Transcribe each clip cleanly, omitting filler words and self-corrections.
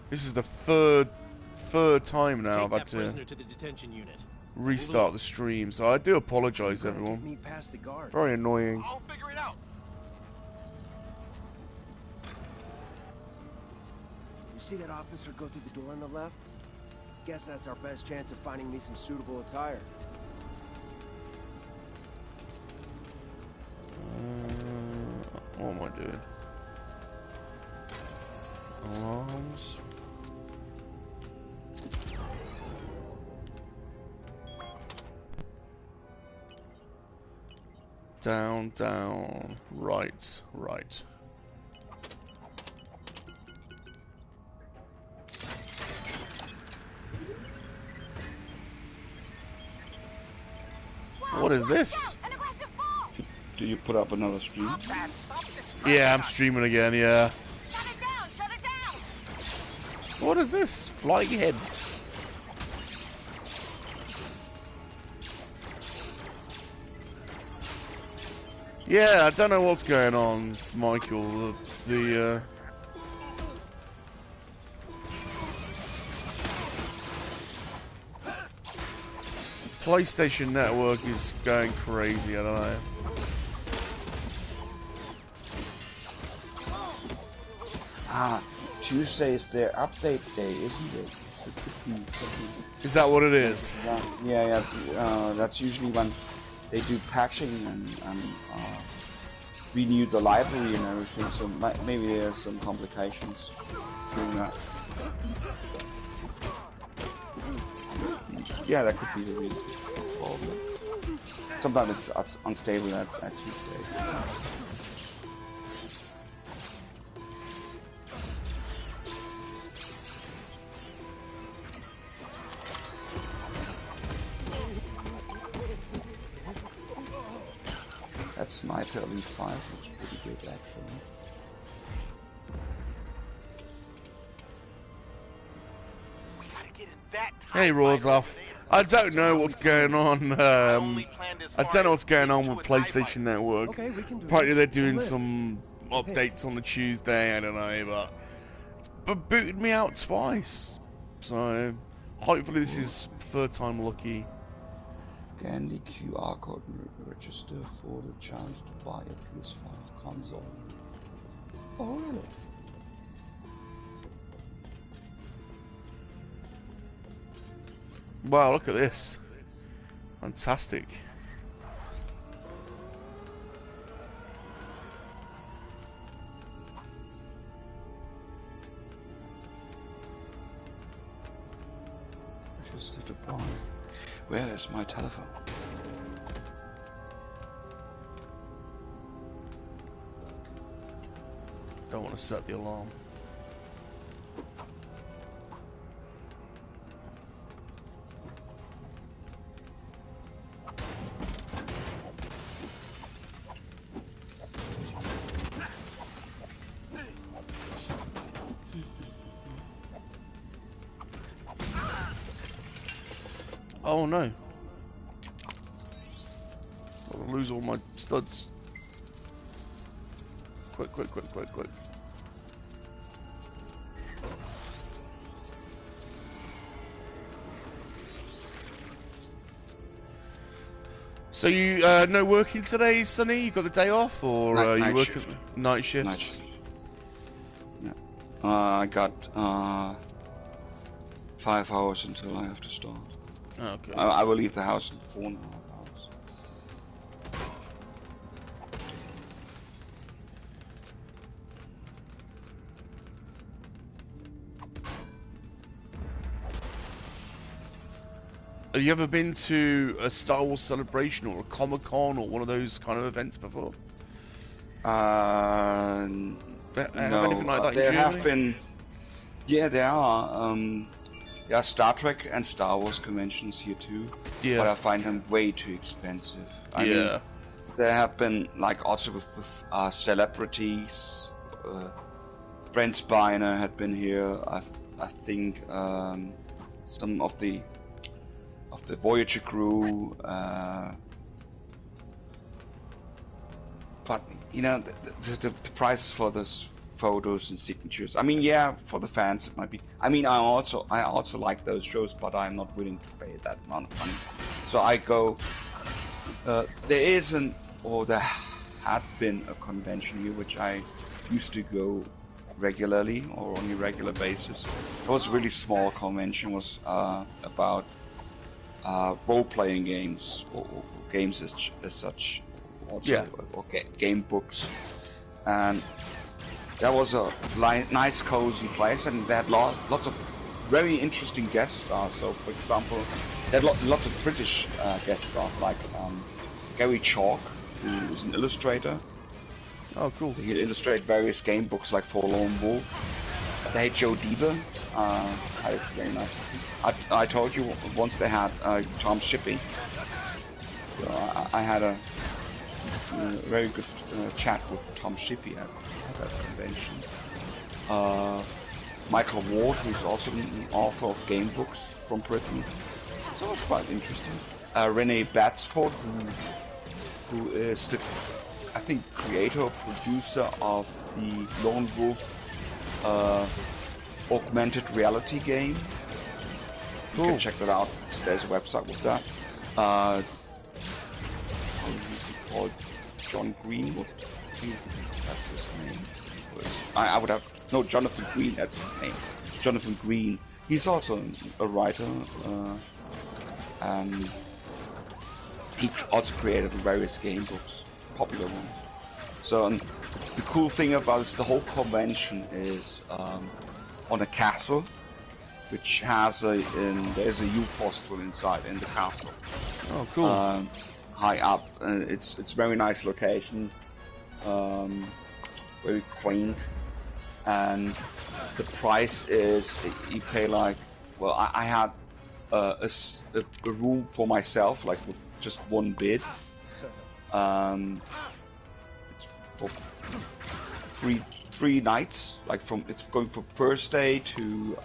This is the third time now I've had to restart the stream, so I do apologise, everyone. Very annoying. I'll figure it out. You see that officer go through the door on the left? Guess that's our best chance of finding me some suitable attire. What am I doing? Alarms. Down, down, right, right. What is this? Do you put up another stream? Yeah, I'm streaming again, yeah. Shut it down! Shut it down! What is this? Flying heads. Yeah, I don't know what's going on, Michael. The PlayStation Network is going crazy, I don't know. Ah, Tuesday is their update day, isn't it? Is that what it is? Yeah, that's usually when they do patching and renew the library and everything, so maybe there's some complications doing that. Yeah, that could be the reason. Probably. Sometimes it's unstable at Tuesday. That sniper Elite 5 looks pretty good actually. Hey, Rozoff. I don't know what's going on. I don't know what's going on with PlayStation Network. Apparently they're doing some updates on the Tuesday, I don't know, but it's booted me out twice. So hopefully this is third time lucky. Scan the QR code and register for the chance to buy a PS5 console. Oh. Wow, look at this. Fantastic. Register to buy. Where is my telephone? Don't want to set the alarm. Oh no. I'll lose all my studs. Quick, quick, quick, quick, quick. So you no working today, Sonny? You got the day off, or you working night shifts? Night. Yeah. I got 5 hours until I have to start. Okay. I will leave the house in 4.5 hours. Have you ever been to a Star Wars celebration or a Comic-Con or one of those kind of events before? No. Anything like that in there Germany? have been. Yeah, there are. There are Star Trek and Star Wars conventions here too. Yeah. But I find them way too expensive. I mean, there have been like also with celebrities. Brent Spiner had been here. I think some of the Voyager crew. But you know the prices for this photos and signatures. I mean, yeah, for the fans it might be. I mean, I also like those shows, but I'm not willing to pay that amount of money. So I go. There had been a convention here which I used to go regularly or on a regular basis. It was a really small convention. It was about role-playing games or games as such, also or game books, and that was a nice, cozy place, and they had lots of very interesting guest stars. So, for example, they had lots of British guest stars, like Gary Chalk, who is an illustrator. Oh, cool. He illustrated various game books like Forlorn Wolf. They had Joe Deaver. It's very nice. I told you once they had Tom Shippey. So I had a very good chat with Tom Shippey at that convention. Michael Ward, who's also an author of game books from Britain. So it was quite interesting. Renee Batsford, who is the, I think, creator, producer of the Lone Wolf augmented reality game. You can check that out. There's a website with that. How is he called? John Green? That's his name. I would have... No, Jonathan Green, that's his name. Jonathan Green. He's also a writer. And he also created various game books. Popular ones. So the cool thing about this, the whole convention is on a castle, which has there's a U-postal inside in the castle. Oh, cool. High up, it's very nice location, very quaint, and the price is you pay like, well, I had a room for myself, like with just one bed. It's for three nights, like it's going from Thursday to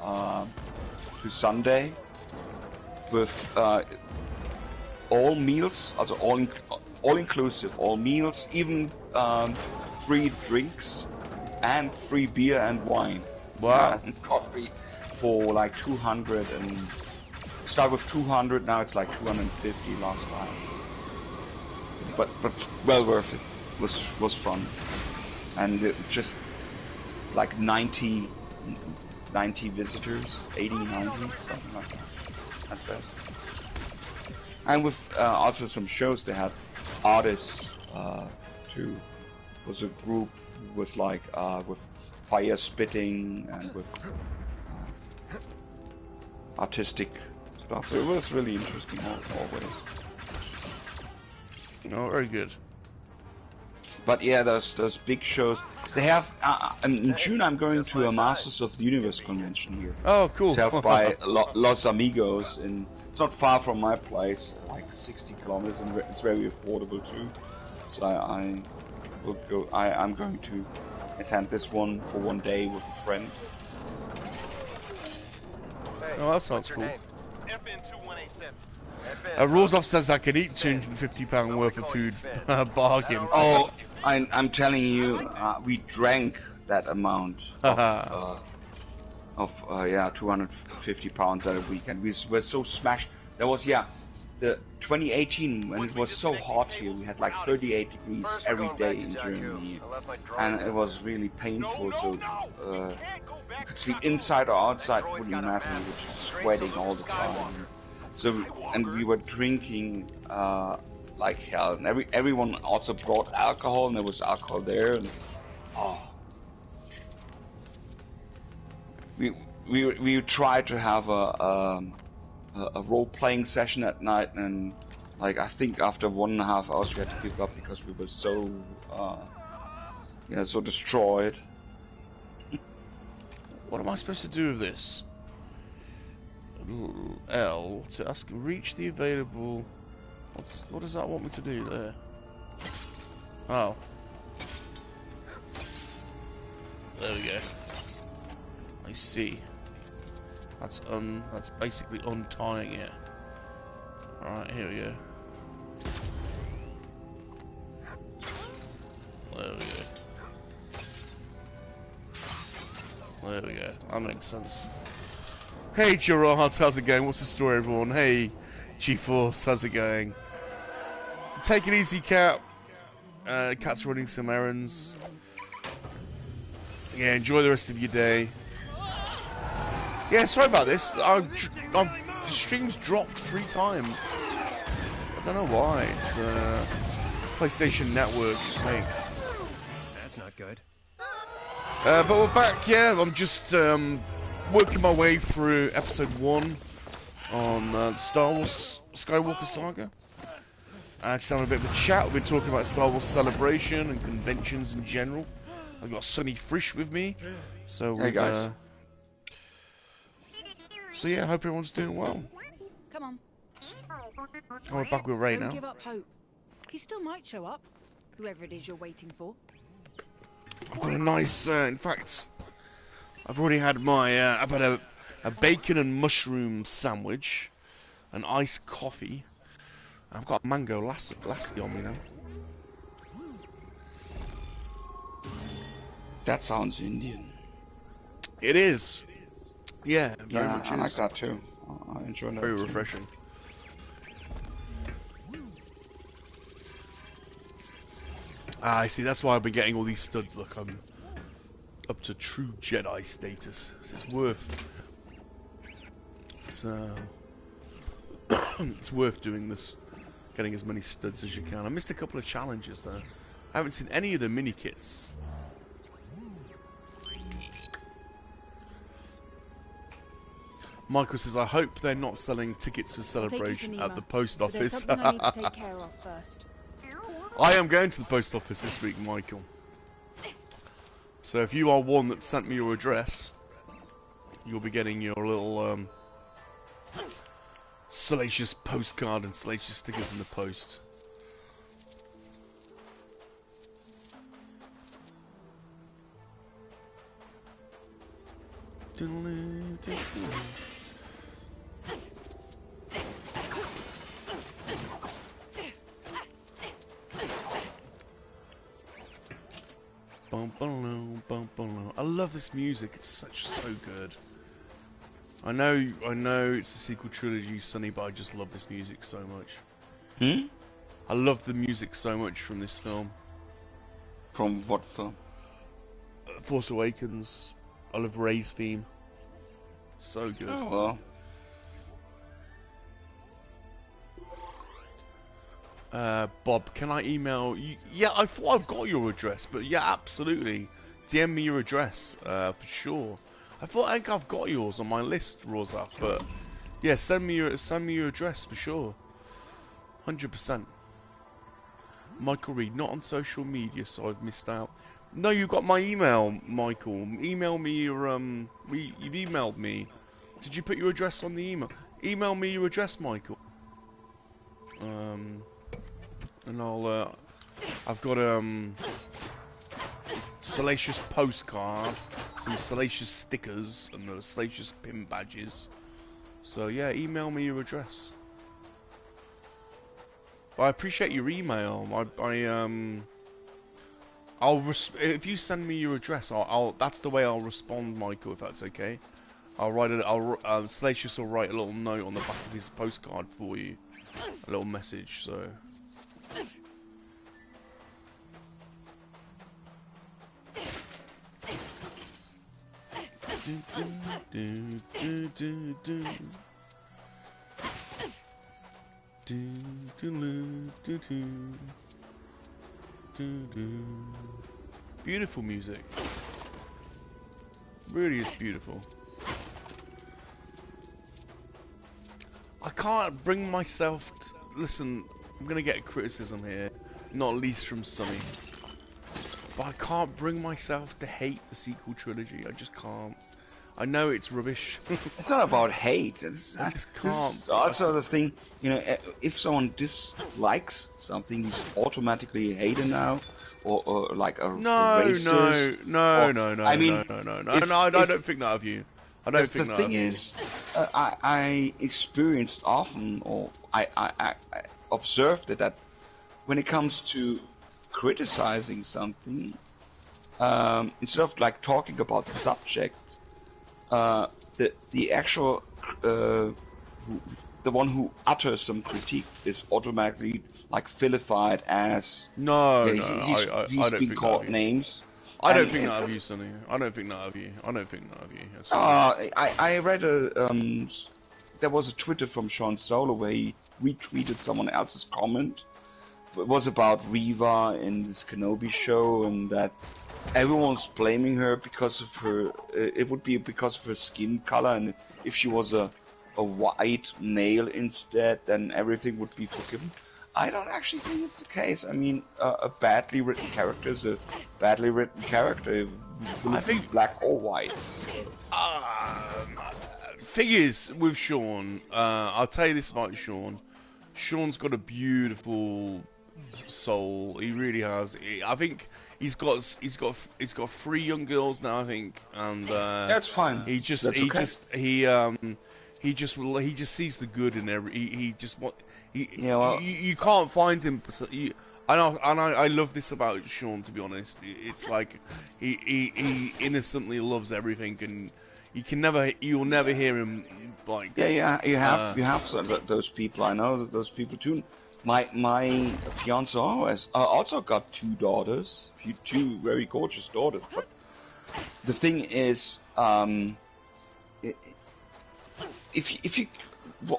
Sunday, with all meals, also all inclusive, all meals, even free drinks and free beer and wine. Wow! And coffee for like 200, and start with 200. Now it's like 250 last time. But well worth it. Was fun, and it just like 90 visitors, 80, 90, something like that at best. And with also some shows, they had artists too. It was a group who was like with fire spitting and with artistic stuff. So it was really interesting always. Oh, very good. But yeah, those big shows. They have in June. I'm going to a Masters of the Universe convention here. Oh, cool. Set up by Los Amigos, and it's not far from my place, like 60 kilometers, and it's very affordable too. So I will go. I'm going to attend this one for one day with a friend. Oh, that sounds cool. Rozov says I can eat £250 worth of food. Bargain. Oh, I'm telling you, we drank that amount of 250 pounds at a weekend. We were so smashed. There was the 2018 when it was so hot here. We had like 38 degrees every day in Germany, and it was really painful. So you could sleep inside or outside, wouldn't matter. We were just sweating all the time. So, and we were drinking like hell, and everyone also brought alcohol, and there was alcohol there, and we tried to have a role-playing session at night, and like I think after 1.5 hours we had to give up because we were so so destroyed. What am I supposed to do with this? L to ask, reach the available. What does that want me to do there? Oh, there we go. I see. That's basically untying it. All right, here we go. There we go. There we go. That makes sense. Hey, Gerard, how's it going? What's the story, everyone? Hey, G-Force, how's it going? Take it easy, Cat. Cat's running some errands. Yeah, enjoy the rest of your day. Yeah, sorry about this. The stream's dropped 3 times. I don't know why. It's PlayStation Network. Mate. That's not good. But we're back. Yeah, I'm just working my way through episode 1 on Star Wars Skywalker Saga. Just having a bit of a chat. We've been talking about Star Wars Celebration and conventions in general. I've got Sonny Frisch with me, so hey guys. So yeah, I hope everyone's doing well. Come on. Oh, we're back with Ray Don't now. give up hope. He still might show up, whoever it is you're waiting for. I've got a nice. In fact, I've already had my. I've had a bacon and mushroom sandwich, an iced coffee. I've got mango lassi on me now. That sounds Indian. It is. Yeah, very Yeah, much I like is. that too. I enjoy that. Very too. refreshing. Ah, I see. That's why I've been getting all these studs. Look, I'm up to true Jedi status. It's worth. It's worth doing this. Getting as many studs as you can. I missed a couple of challenges though. I haven't seen any of the mini kits. Michael says, I hope they're not selling tickets for Celebration at the post office. There's something I need to take care of first. I am going to the post office this week, Michael. So if you are one that sent me your address, you'll be getting your little Salacious postcard and Salacious stickers in the post. I love this music. It's so good. I know it's the sequel trilogy, Sonny, but I just love this music so much. Hmm? I love the music so much from this film. From what film? Force Awakens. I love Rey's theme. So good. Oh well. Bob, can I email you? Yeah, I thought I've got your address, but yeah, absolutely. DM me your address, for sure. I think I've got yours on my list, Rosa, but yeah, send me your address for sure. 100%. Michael Reed, not on social media, so I've missed out. No, you got my email, Michael. Email me your you've emailed me. Did you put your address on the email? Email me your address, Michael. And I've got Salacious postcard, some Salacious stickers, and Salacious pin badges. So yeah, email me your address. But I appreciate your email. If you send me your address, that's the way I'll respond, Michael. If that's okay, I'll write it. Salacious will write a little note on the back of his postcard for you, a little message. So. Beautiful music. Really is beautiful. I can't bring myself to... Listen, I'm gonna get criticism here, not least from Sonny. But I can't bring myself to hate the sequel trilogy. I just can't. I know it's rubbish. It's not about hate. I just can't. This is also the thing, you know, if someone dislikes something, he's automatically a hater now, or like a racist. No. I mean, I don't think that of you. I don't think that of you. The thing is, I experienced often, or I observed that when it comes to criticizing something, instead of like talking about the subject, the actual the one who utters some critique is automatically like vilified as no, he's I don't been think called names. I don't think that of you, Sonny. I don't think that of you. I read there was a Twitter from Sean Solo where he retweeted someone else's comment. It was about Reva in this Kenobi show, and that everyone's blaming her because of her. It would be because of her skin color, and if she was a white male instead, then everything would be forgiven. I don't actually think it's the case. I mean, a badly written character is a badly written character. I think black or white. Thing is, with Sean, I'll tell you this about Sean. Sean's got a beautiful soul. He really has. I think he's got 3 young girls now. I think, and that's fine. He just sees the good in every. You can't find him. I love this about Sean. To be honest, it's like he innocently loves everything, and you'll never hear him like. Yeah, you have those people. I know those people too. My fiance also got 2 daughters, 2 very gorgeous daughters. But the thing is, if you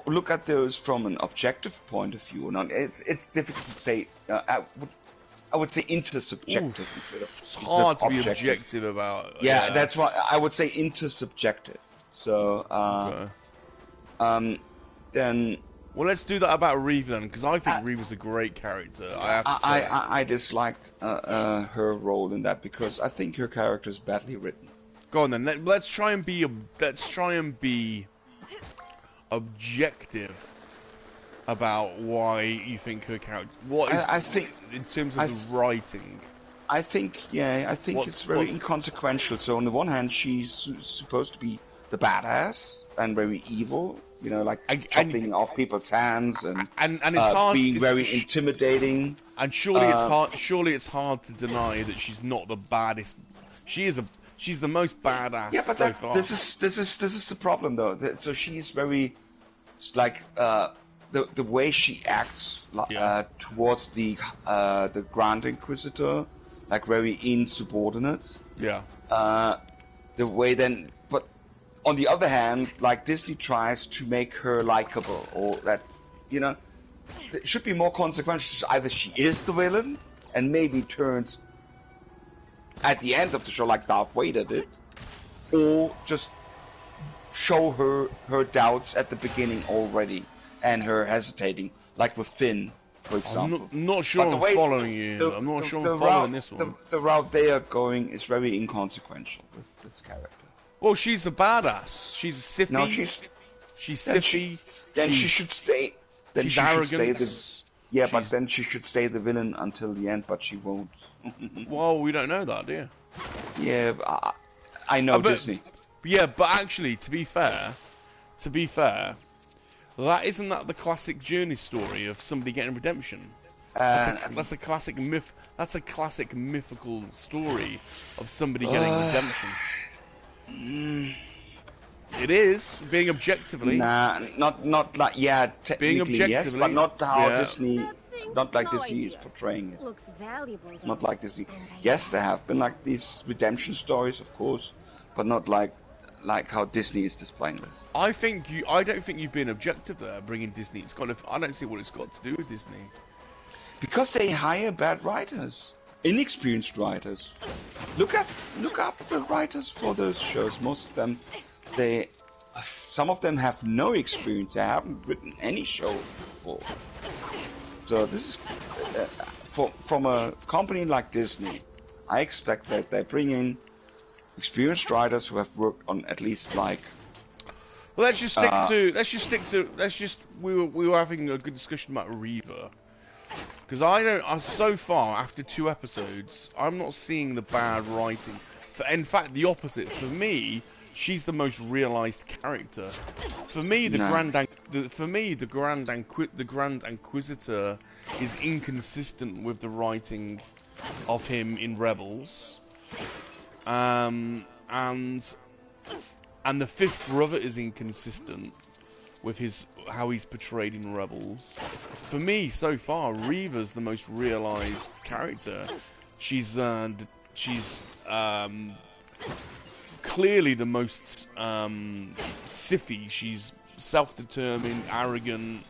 look at those from an objective point of view, it's difficult to say. I would say intersubjective instead of. It's hard to be objective about. Yeah, that's what I would say. Intersubjective. So, okay. Then. Well, let's do that about Reva then, because I think Reva's a great character. I have to say. I disliked her role in that because I think her character is badly written. Go on then. Let's try and be objective about why you think her character. What is I think in terms of the writing? I think it's very inconsequential. So on the one hand, she's supposed to be the badass and very evil, like chopping off people's hands and it's hard, being very intimidating. And surely it's hard. Surely it's hard to deny that she's not the baddest. She's the most badass so far. This is the problem though. So she's very like the way she acts towards the Grand Inquisitor, like very insubordinate. Yeah. The way then, but on the other hand, like Disney tries to make her likable, or that it should be more consequential. Either she is the villain and maybe turns at the end of the show like Darth Vader did, or just show her doubts at the beginning already and her hesitating, like with Finn, for example. I'm not sure I'm following you. I'm not sure I'm following this one. The route they are going is very inconsequential with this character. Well, she's a badass. She's a Sithie. No, she's Sithie. Then she should stay. Then she's she arrogant. But then she should stay the villain until the end, but she won't. Well, we don't know that, do you? Yeah, I know Disney. Yeah, but actually, to be fair, isn't that the classic journey story of somebody getting redemption? That's a classic myth. That's a classic mythical story of somebody getting redemption. It is being objectively. Nah, not like being objectively, yes, but not how Disney. Not like Disney is portraying it. Not like Disney. Yes, there have been like these redemption stories, of course, but not like how Disney is displaying this. I don't think you've been objective there, bringing Disney. It's kind of. I don't see what it's got to do with Disney. Because they hire bad writers, inexperienced writers. Look up the writers for those shows. Most of them, some of them have no experience. They haven't written any show before. So this is from a company like Disney. I expect that they bring in experienced writers who have worked on at least like. Well, we were having a good discussion about Reva, because so far after 2 episodes, I'm not seeing the bad writing. In fact, the opposite. For me, she's the most realized character. For me, the Grand Inquisitor is inconsistent with the writing of him in Rebels, and And the fifth brother is inconsistent with how he's portrayed in Rebels. For me, so far, Reva's the most realised character. She's clearly the most Sithy. She's self-determined, arrogant.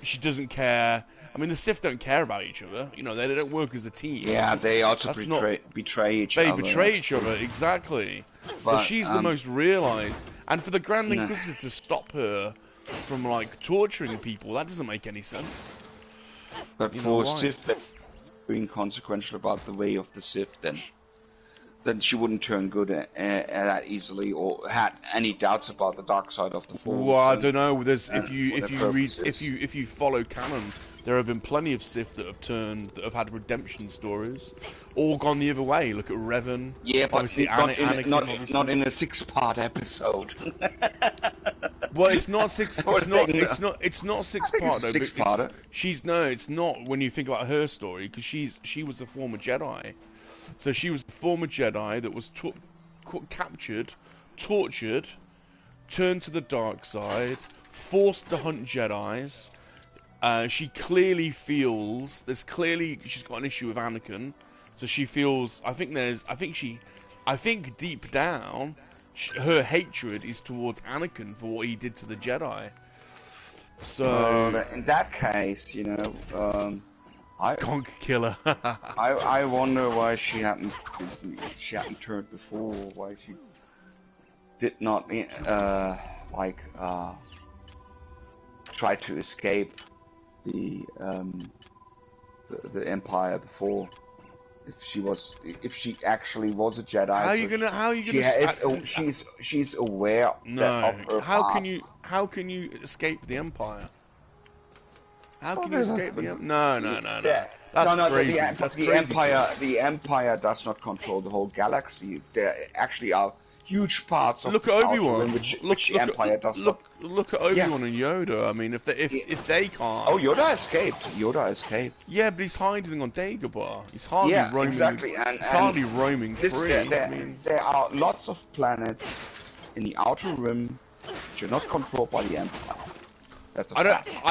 She doesn't care. I mean, the Sith don't care about each other. You know, they don't work as a team. Yeah, they also betray each other. They betray each other, exactly. But, so she's the most realised. And for the Grand Inquisitor to stop her from, like, torturing people, that doesn't make any sense. But for Sith being consequential about the way of the Sith, then she wouldn't turn good that easily, or had any doubts about the dark side of the Force. Well, I don't know. There's if you follow canon, there have been plenty of Sith that have had redemption stories, all gone the other way. Look at Revan. Yeah, but obviously Anakin, not in a 6-part episode. Well, it's not six. It's not 6-part though. 6-parter. It's not when you think about her story, because she was a former Jedi. So she was a former Jedi that was captured, tortured, turned to the dark side, forced to hunt Jedis. She clearly feels she's got an issue with Anakin. So she feels. I think deep down, her hatred is towards Anakin for what he did to the Jedi. So in that case, you know. Conk killer. I wonder why she hadn't turned before. Why she did not try to escape the Empire before. If she actually was a Jedi. How are you gonna? She's aware. No. Of her past. How can you escape the Empire? How can you escape the Empire? No. That's crazy. That's crazy. The Empire does not control the whole galaxy. There actually are huge parts of the Obi-Wan. Which the Empire does not. Look at Obi-Wan and Yoda. I mean, if they can't. Oh, Yoda escaped. Yeah, but he's hiding on Dagobah. He's hardly roaming. Exactly. He's hardly roaming free. There are lots of planets in the Outer Rim which are not controlled by the Empire. I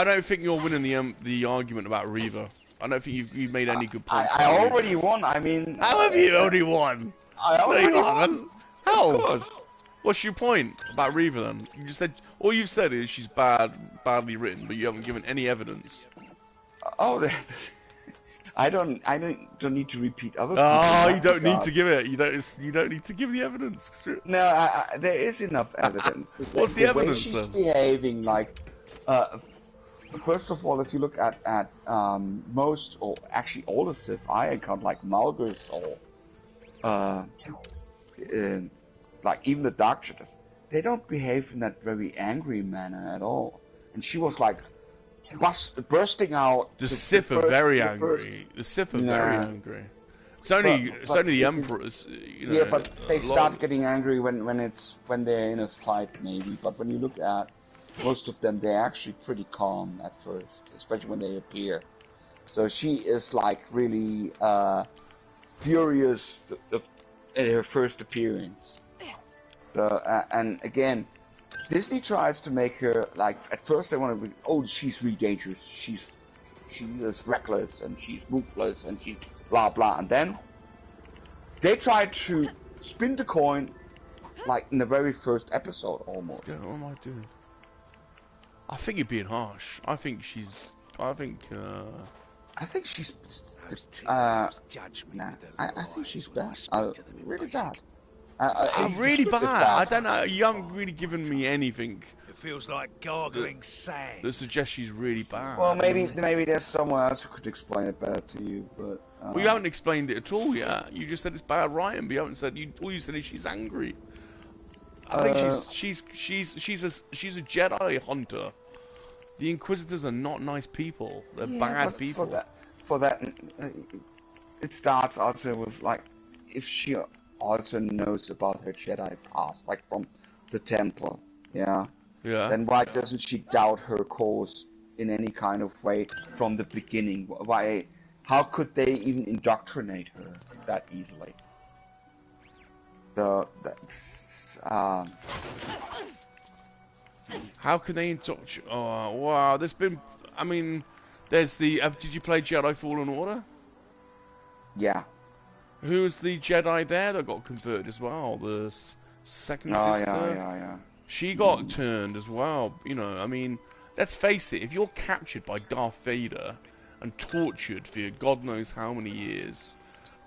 don't think you're winning the argument about Reva. I don't think you've made any good points. I already won. I mean, how have you already won? I already won. How? What's your point about Reva then? You just said all you've said is she's badly written, but you haven't given any evidence. Oh, I don't need to repeat other. Oh, you don't need to give it. You don't need to give the evidence. No, there is enough evidence. What's the evidence she's then? Behaving like. First of all, if you look at most, or actually all the Sith I encountered, like Malgus or like even the Dark Jedi, they don't behave in that very angry manner at all. And she was like bursting out. The Sith are very angry. The Sith are very angry. It's only the Emperors. You know, yeah, but they start getting angry when they're in a fight, maybe. But when you look at most of them, they're actually pretty calm at first, especially when they appear. So she is like really furious at her first appearance. And again, Disney tries to make her like, at first they want to, oh, she's really dangerous, she is reckless and she's ruthless and she's blah blah, and then they try to spin the coin like in the very first episode almost. What am I doing? I think you're being harsh. I think she's bad. I think she's really bad. Really bad. I don't know. You haven't really given me anything. It feels like gargling sand. That suggests she's really bad. Well, maybe there's someone else who could explain it better to you, but. Well, you haven't explained it at all yet. You just said it's bad writing, but you haven't said. All you said is she's angry. I think she's a Jedi hunter. The Inquisitors are not nice people. They're bad people. For that, it starts also with like, if she also knows about her Jedi past, like from the Temple, yeah. Then why doesn't she doubt her cause in any kind of way from the beginning? Why? How could they even indoctrinate her that easily? How can they indoctrinate? Oh, wow. There's been... I mean, there's the... did you play Jedi Fallen Order? Yeah. Who was the Jedi there that got converted as well? The second sister? Yeah. She got turned as well. You know, I mean, let's face it. If you're captured by Darth Vader and tortured for God knows how many years...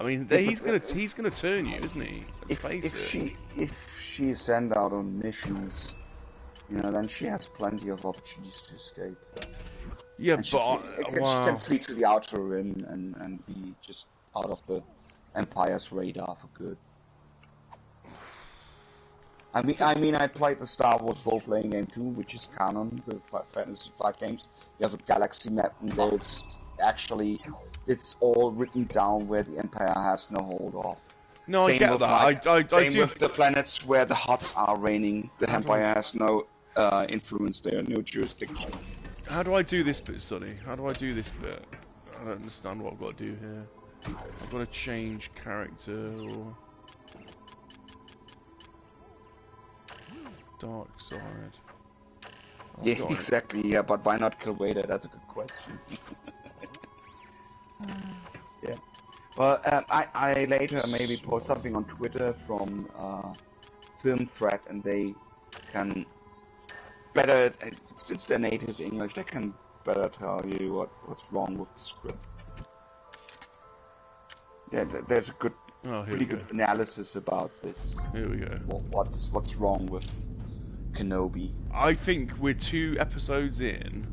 I mean, he's gonna turn you, isn't he? Let's face it. If she's sent out on missions, you know, then she has plenty of opportunities to escape. Yeah, and but she can flee to the Outer Rim and be just out of the Empire's radar for good. I mean, I played the Star Wars role-playing game too, which is canon, the Fantasy Flight games. You have a galaxy map, and there it's all written down where the Empire has no hold of. No, I get that. I same do. with the planets where the Hutts are reigning. The Empire has no influence there, no jurisdiction. How do I do this bit, Sonny? How do I do this bit? I don't understand what I've got to do here. I've got to change character or... Dark side. Yeah, exactly. Yeah, but why not kill Vader? That's a good question. Yeah. Well, I later maybe post something on Twitter from Film Thread, and they can better, since they're native English, they can better tell you what's wrong with the script. Yeah, there's a good, pretty good analysis about this. Here we go. What's wrong with Kenobi? I think we're 2 episodes in,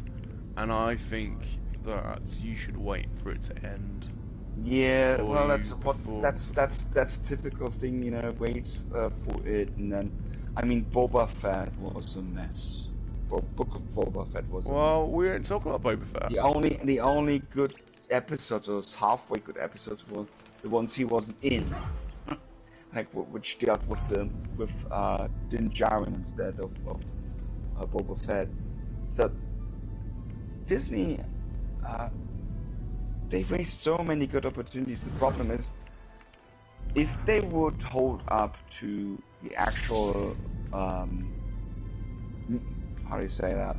and I think that you should wait for it to end. Yeah, well, that's typical thing, you know. Wait for it, and then, I mean, Boba Fett was a mess. Book of Boba Fett was. Well, we ain't talking about Boba Fett. The only good episodes, or halfway good episodes, were the ones he wasn't in, like which dealt with Din Djarin instead of Boba Fett. So Disney. They waste so many good opportunities. The problem is, if they would hold up to the actual, how do you say that?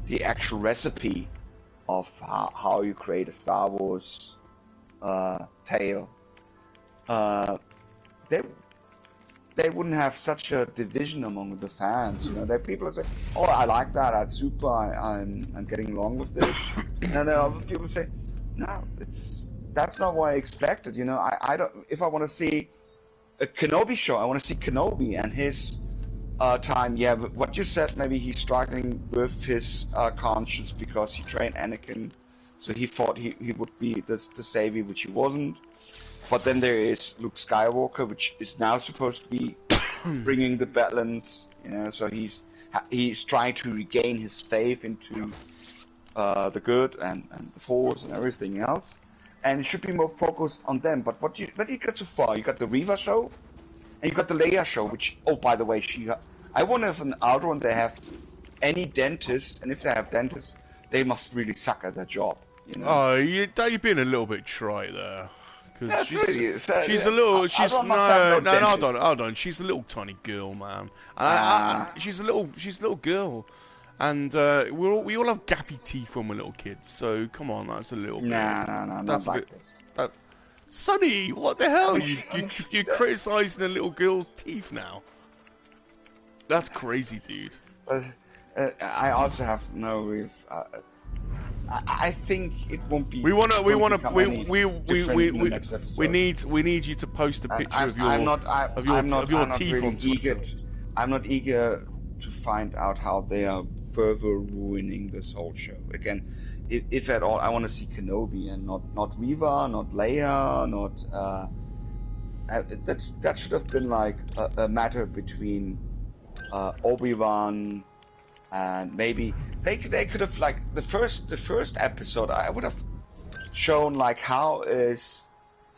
The actual recipe of how you create a Star Wars tale, they wouldn't have such a division among the fans. You know, there are people who say, "Oh, I like that. That's super. I'm getting along with this." And there are other people who say, "No, that's not what I expected." You know, I don't. If I want to see a Kenobi show, I want to see Kenobi and his time. Yeah, but what you said, maybe he's struggling with his conscience because he trained Anakin, so he thought he would be the savior, which he wasn't. But then there is Luke Skywalker, which is now supposed to be bringing the balance, you know. So he's trying to regain his faith into the good and the Force and everything else, and it should be more focused on them. But what you got so far? You got the Reva show, and you got the Leia show. Which, oh, by the way, I wonder if in Outer they have any dentists, and if they have dentists, they must really suck at their job. You know? Oh, you've been a little bit trry there. That's she's really, a little. She's no, hold on. She's a little tiny girl, man. She's a little girl, and we all have gappy teeth when we're little kids. So come on, that's a little. No, that's not a bit. Sonny, what the hell? You're criticizing a little girl's teeth now. That's crazy, dude. I also have no real. I think it won't be. We need you to post a picture of your teeth on Twitter. I'm not eager to find out how they are further ruining this whole show. Again, if at all, I want to see Kenobi and not Reva, not Leia, not that should have been like a matter between Obi-Wan. And maybe they could have, like, the first episode, I would have shown like how is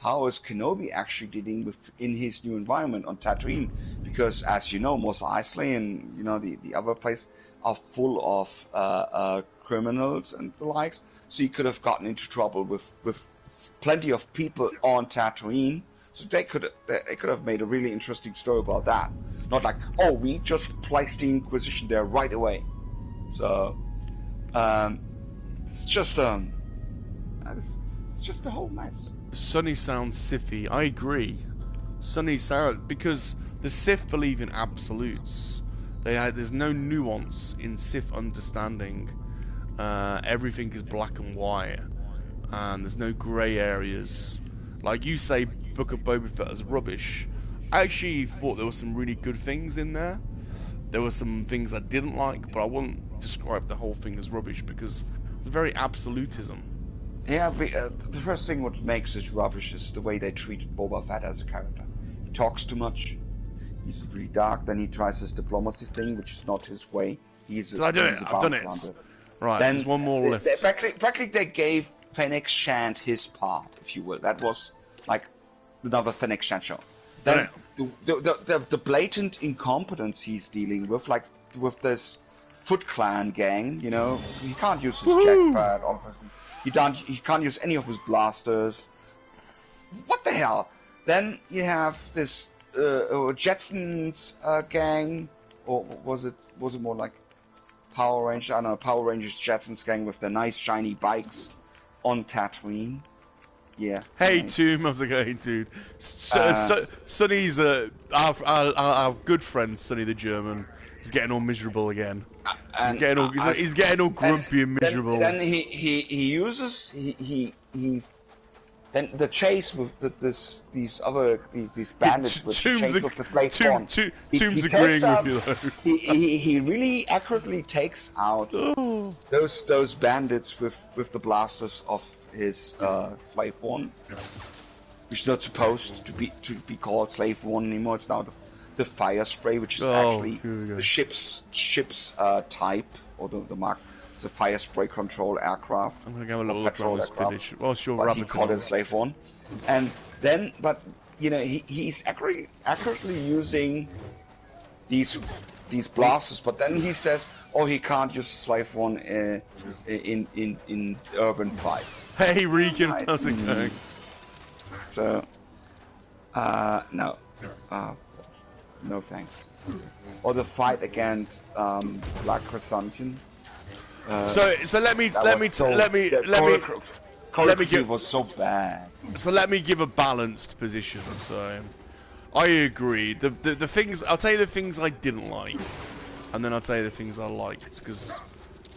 Kenobi actually dealing with in his new environment on Tatooine, because as you know, Mos Eisley and you know the other place are full of criminals and the likes, so he could have gotten into trouble with plenty of people on Tatooine So they could have made a really interesting story about that. Not like, oh, we just placed the Inquisition there right away. So it's just a whole mess. Sonny sounds Sithy. I agree. Sonny sounds, because the Sith believe in absolutes. There's no nuance in Sith understanding. Everything is black and white, and there's no grey areas. Like you say, Book of Boba Fett is rubbish. I actually thought there were some really good things in there. There were some things I didn't like, but I wouldn't describe the whole thing as rubbish because it's very absolutism. Yeah, the first thing what makes it rubbish is the way they treat Boba Fett as a character. He talks too much. He's really dark. Then he tries this diplomacy thing, which is not his way. Did I do it? I've done it. Right, then there's one more left. Practically, they gave Fennec Shand his part, if you will. That was like another Fennec Shand show. Then the blatant incompetence he's dealing with, like with this Foot Clan gang, you know, he can't use his jetpack, obviously. He can't use any of his blasters. What the hell? Then you have this Jetsons gang, or was it more like Power Rangers? I don't know, Power Rangers Jetsons gang with their nice shiny bikes on Tatooine. Yeah. Hey, Tomb, how's it going, dude? Sonny's our good friend, Sonny the German. He's getting all miserable again. He's getting all grumpy and miserable. Then then the chase with these bandits with Tomb's agreeing with you though. He really accurately takes out those bandits with the blasters of his Slave One, which is not supposed to be called Slave One anymore. It's now the fire spray, which is actually the ship's type, or the mark. It's a fire spray control aircraft. I'm gonna go a little look around this village. Whilst you're rabbiting, he called it Slave One, and then, but you know, he's accurately using these blasters, but then he says, oh, he can't use Slave One in urban fights. Hey, Regan, how's it going? So, no. No thanks. Or the fight against Black Chrysanthemum. So let me give was so bad. So let me give a balanced position. So I agree. The things, I'll tell you the things I didn't like, and then I'll tell you the things I liked, because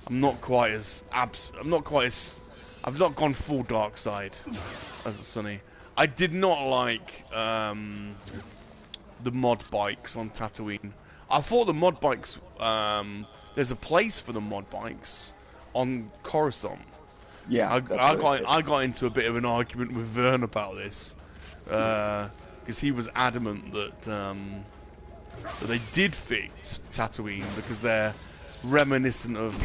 I've not gone full dark side as a Sonny. I did not like the mod bikes on Tatooine. I thought the mod bikes, there's a place for the mod bikes on Coruscant. Yeah, I got into a bit of an argument with Vern about this, because he was adamant that they did fix Tatooine because they're reminiscent of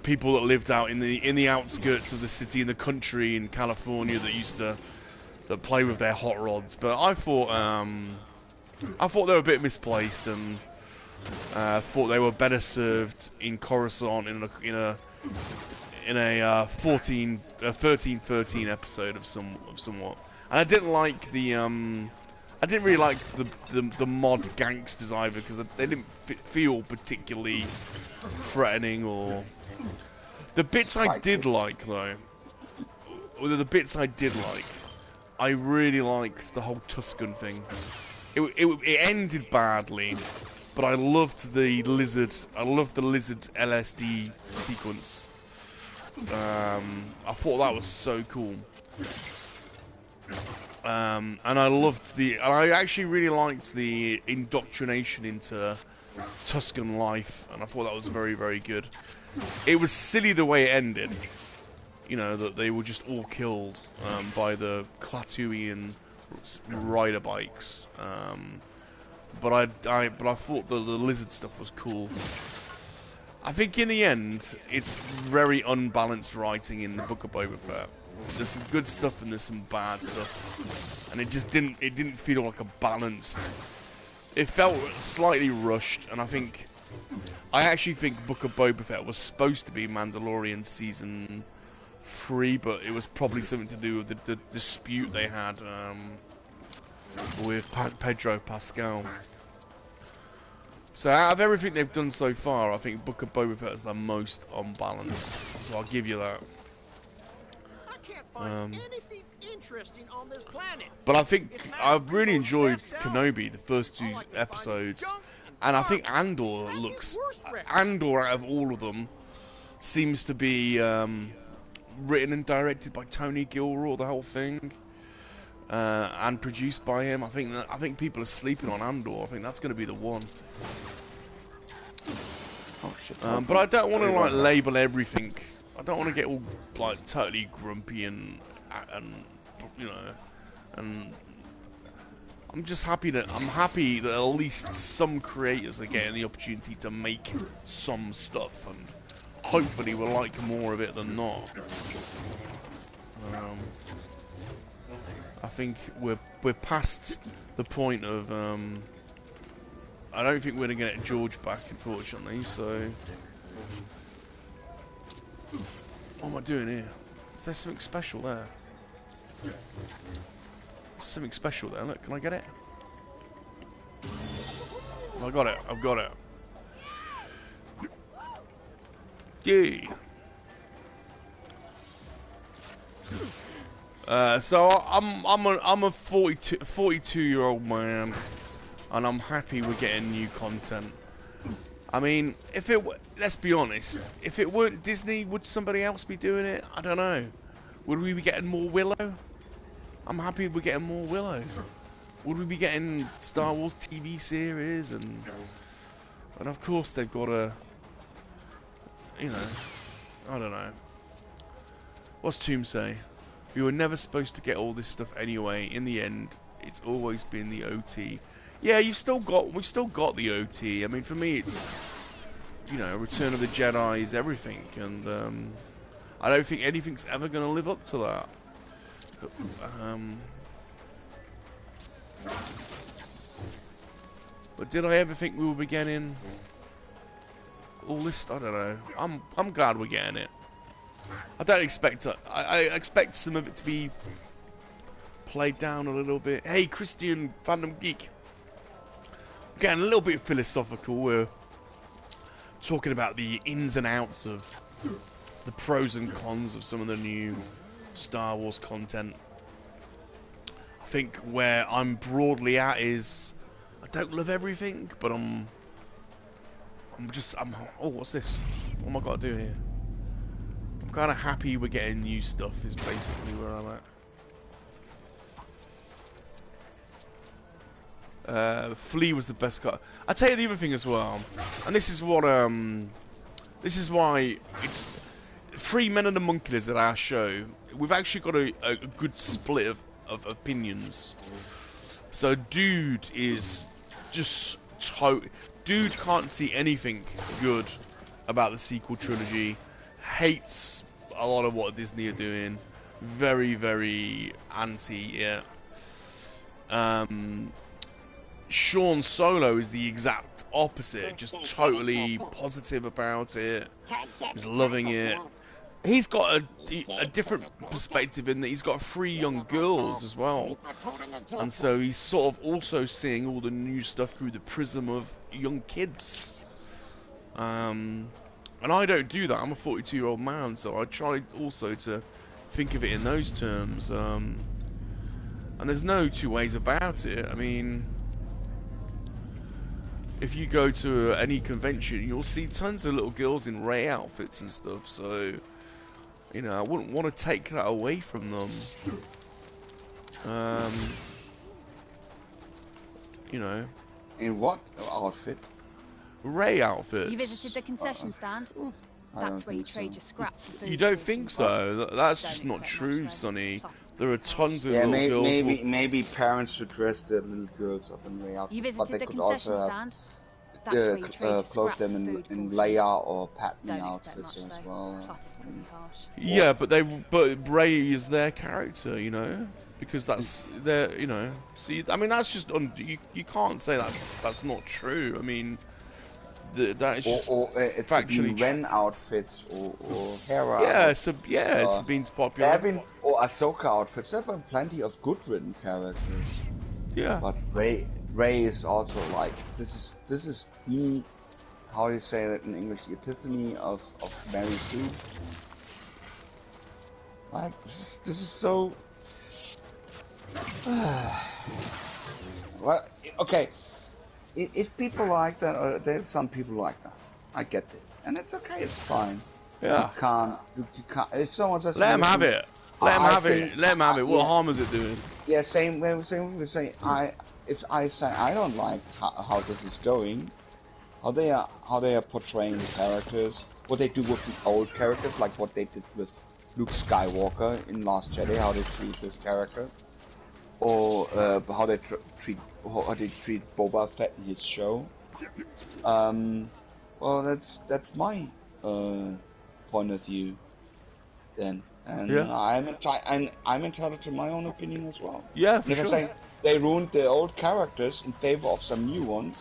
people that lived out in the outskirts of the city, in the country in California, that play with their hot rods. But I thought they were a bit misplaced, and thought they were better served in Coruscant in a 13-13 episode of somewhat. And I didn't like I didn't really like the mod gangsters either, because they didn't feel particularly threatening. Or the bits I did like, though, I really liked the whole Tusken thing. It ended badly, but I loved the lizard. I loved the lizard LSD sequence. I thought that was so cool. And I actually really liked the indoctrination into Tusken life, and I thought that was very, very good. It was silly the way it ended. You know, that they were just all killed by the Klaatuian rider bikes. But I thought the lizard stuff was cool. I think in the end, it's very unbalanced writing in the Book of Boba Fett. There's some good stuff and there's some bad stuff, and it didn't feel like a balanced. It felt slightly rushed, and I actually think Book of Boba Fett was supposed to be Mandalorian season free, but it was probably something to do with the dispute they had with Pedro Pascal. So out of everything they've done so far, I think Book of Boba Fett is the most unbalanced. So I'll give you that. I can't find anything interesting on this planet. But I think I've really enjoyed Kenobi, the first 2 episodes, and I think Andor looks... Andor, out of all of them, seems to be written and directed by Tony Gilroy, the whole thing, and produced by him. I think people are sleeping on Andor. I think that's going to be the one. Oh shit. But I don't want to like label everything. I don't want to get all like totally grumpy and you know, and I'm just happy that at least some creators are getting the opportunity to make some stuff, and hopefully we'll like more of it than not. I think we're past the point of I don't think we're gonna get George back, unfortunately. So what am I doing here? Is there something special there? There's something special there. Look, can I get it? I got it. I've got it. Yay! So I'm a 42-year-old man, and I'm happy we're getting new content. I mean, if it let's be honest, if it weren't Disney, would somebody else be doing it? I don't know. Would we be getting more Willow? I'm happy we're getting more Willow. Would we be getting Star Wars TV series and of course they've got a, you know, I don't know. What's Tomb say? We were never supposed to get all this stuff anyway. In the end, it's always been the OT. Yeah, we've still got the OT. I mean, for me, it's, you know, Return of the Jedi is everything, and I don't think anything's ever going to live up to that. But did I ever think we would be getting all this? I don't know. I'm glad we're getting it. I don't expect it. I expect some of it to be played down a little bit. Hey, Christian Fandom Geek. Getting a little bit philosophical. We're talking about the ins and outs of the pros and cons of some of the new Star Wars content. I think where I'm broadly at is I don't love everything, but I'm oh, what's this? What am I got to do here? I'm kind of happy we're getting new stuff is basically where I'm at. Flea was the best guy. I tell you the other thing as well, and this is what this is why it's Three Men and a Monkey-LiZaRD, our show. We've actually got a good split of opinions. So dude is just dude can't see anything good about the sequel trilogy. Hates a lot of what Disney are doing. Very, very anti it. Sean Solo is the exact opposite, just totally positive about it. He's loving it. He's got a different perspective in that he's got 3 young girls as well, and so he's sort of also seeing all the new stuff through the prism of young kids. And I don't do that. I'm a 42-year-old man, so I try also to think of it in those terms. And there's no two ways about it. I mean, if you go to any convention, you'll see tons of little girls in Rey outfits and stuff, so, you know, I wouldn't want to take that away from them. You know. In what outfit? Rey outfits. You visited the concession stand? That's where you trade your scrap for food. You don't think so? That's just not true, Sonny. There are tons of little girls. Maybe parents would dress their little girls up in Rey outfits. You visited the concession stand? Clothe them in Leia or Padme outfits as well. Yeah, but Rey is their character, you know, because that's their, you know. See, I mean, that's just you can't say that's not true. I mean, that is just it's factually Ren outfits or Hera. Yeah, Sabine's popular. Sabine or Ahsoka outfits. There have been plenty of good written characters. Yeah. But Rey is also like this is the, how do you say that in English, the epiphany of Mary Sue. Like this is so. Well, okay. If people like that, or there's some people like that, I get this, and it's okay. It's fine. Yeah. You can't. If someone says, let him have it. Let him have it. Let him have it. What harm is it doing? Yeah, same way we say. If I say I don't like how this is going, how they are portraying the characters, what they do with the old characters, like what they did with Luke Skywalker in Last Jedi, how they treat this character, or how they treat Boba Fett in his show. Well, that's my point of view then, and yeah. I'm entitled to my own opinion as well. Yeah, for sure. Say they ruined the old characters in favor of some new ones.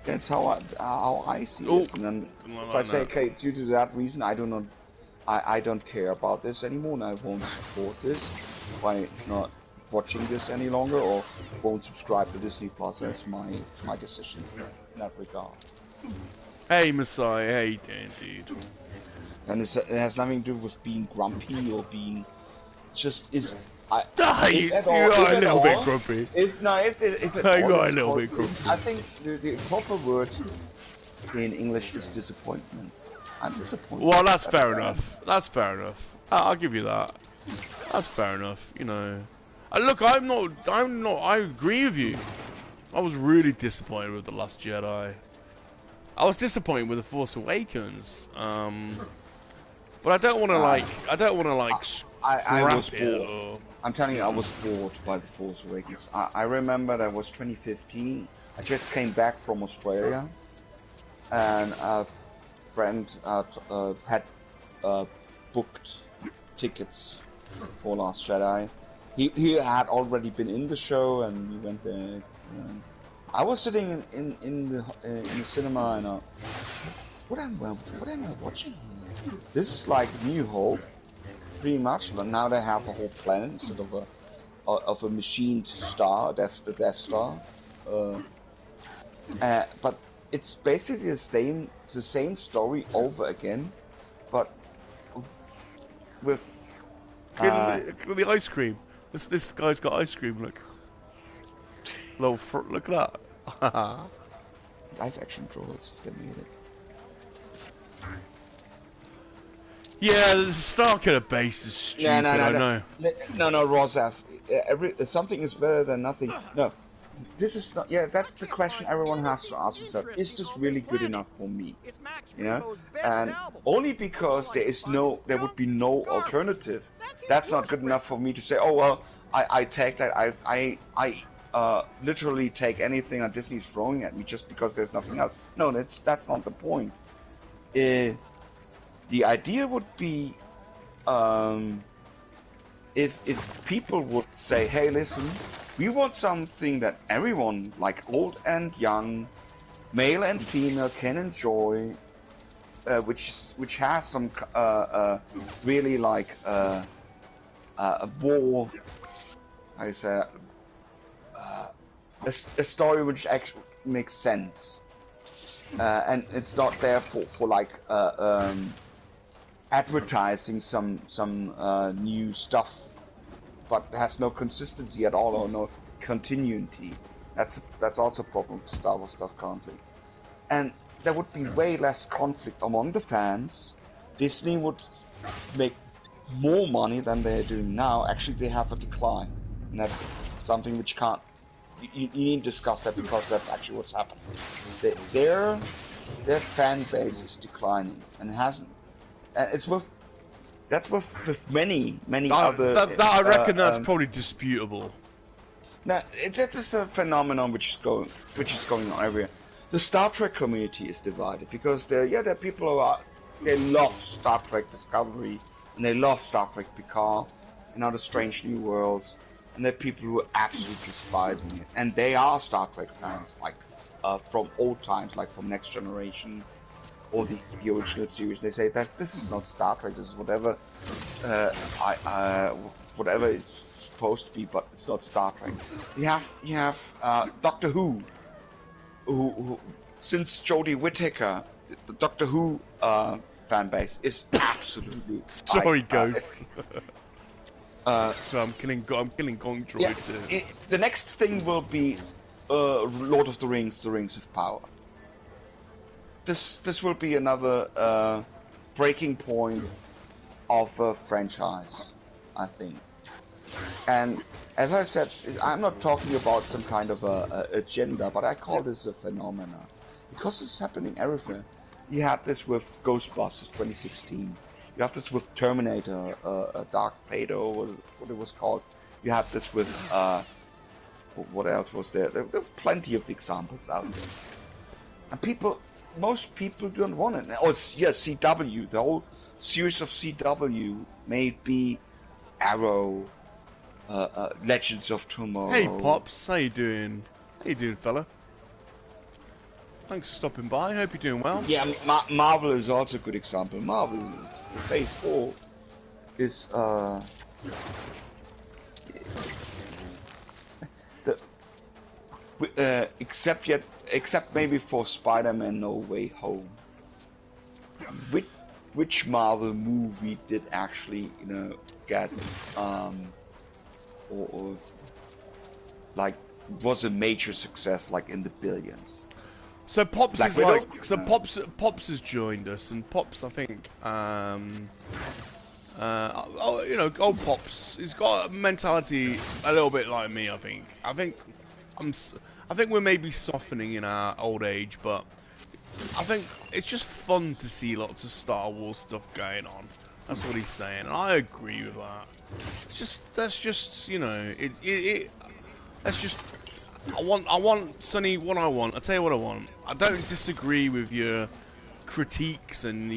That's how I see it. And then if I say, okay, due to that reason, I don't care about this anymore, and I won't support this by not watching this any longer, or won't subscribe to Disney Plus. That's my decision in that regard. Hey, Messiah. Hey, dude. And it has nothing to do with being grumpy or being just is. You are a little bit grumpy. You got a little bit grumpy. I think the proper word in English is disappointment. I'm disappointed. Well, that's fair enough. That's fair enough. I'll give you that. That's fair enough. You know. Look, I'm not. I agree with you. I was really disappointed with The Last Jedi. I was disappointed with The Force Awakens. But I don't want to like. I don't want to like. I was bored. Or... I'm telling you, I was bored by The Force Awakens. I remember that was 2015. I just came back from Australia, and a friend had booked tickets for Last Jedi. He had already been in the show, and we went there. I was sitting in the cinema, and what am I watching here? This is like New Hope. Pretty much, but now they have a whole planet instead of a machined star, the Death Star. But it's basically the same story over again, but with the ice cream. This guy's got ice cream. Look, look at that. Live action droids, they made it. Yeah, the Starkiller base is stupid. I know. No, Rosaf. Something is better than nothing. No, this is not. Yeah, that's the question everyone has to ask themselves. Is this really good enough for me? You know, and only because there would be no alternative. That's not good enough for me to say, oh well, I take that. I literally take anything that Disney's throwing at me just because there's nothing else. No, that's not the point. The idea would be, if people would say, hey, listen, we want something that everyone, like old and young, male and female, can enjoy, which has some really like a more, how you say, a story which actually makes sense, and it's not there for like advertising some new stuff, but has no consistency at all or no continuity. That's also a problem with Star Wars stuff currently. And there would be way less conflict among the fans. Disney would make more money than they're doing now. Actually, they have a decline, and that's something which can't. You need to discuss that because that's actually what's happening. Their fan base is declining and hasn't. It's with many other. I reckon that's probably disputable. Now, it's just a phenomenon which is going on everywhere. The Star Trek community is divided because there are people who they love Star Trek Discovery and they love Star Trek Picard and other strange new worlds, and there are people who are absolutely despising it. And they are Star Trek fans, like from old times, like from Next Generation or the original series. They say that this is not Star Trek. This is whatever whatever it's supposed to be, but it's not Star Trek. You have Doctor Who, who since Jodie Whittaker, the Doctor Who fan base is absolutely. Sorry, Ghost. So I'm killing Gong droids. Yeah, the next thing will be Lord of the Rings: The Rings of Power. This will be another breaking point of a franchise, I think. And as I said, I'm not talking about some kind of a agenda, but I call this a phenomena because it's happening everywhere. You had this with Ghostbusters 2016. You have this with Terminator, Dark Fate, or what it was called. You had this with what else was there? There were plenty of examples out there, and most people don't want it. Oh, yeah, CW. The whole series of CW may be Arrow, Legends of Tomorrow. Hey, Pops, how you doing? How you doing, fella? Thanks for stopping by. Hope you're doing well. Yeah, Marvel is also a good example. Marvel, Phase 4 is except maybe for Spider-Man No Way Home. Which Marvel movie did actually, get or like was a major success, like in the billions? So Pops Black is Widow? like, so Pops has joined us, and Pops, I think, old Pops, he's got a mentality a little bit like me. I think we're maybe softening in our old age, but I think it's just fun to see lots of Star Wars stuff going on. That's what he's saying, and I agree with that. That's just I want Sonny, what I want. I'll tell you what I want. I don't disagree with your critiques and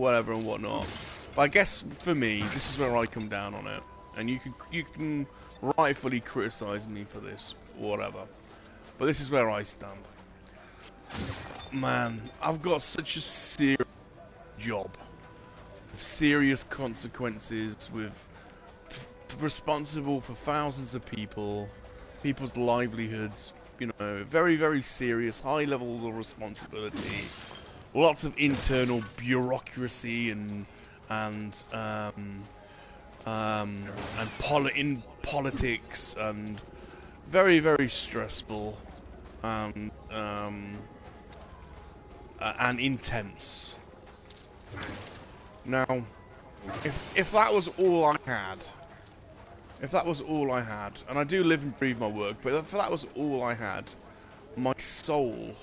whatever and whatnot. But I guess for me, this is where I come down on it. And you can rightfully criticize me for this, whatever. But this is where I stand. Man, I've got such a serious job, with serious consequences, with responsible for thousands of people's livelihoods, very, very serious, high levels of responsibility, lots of internal bureaucracy and in politics, and very, very stressful and intense. Now, if that was all I had. If that was all I had, and I do live and breathe my work, but if that was all I had, my soul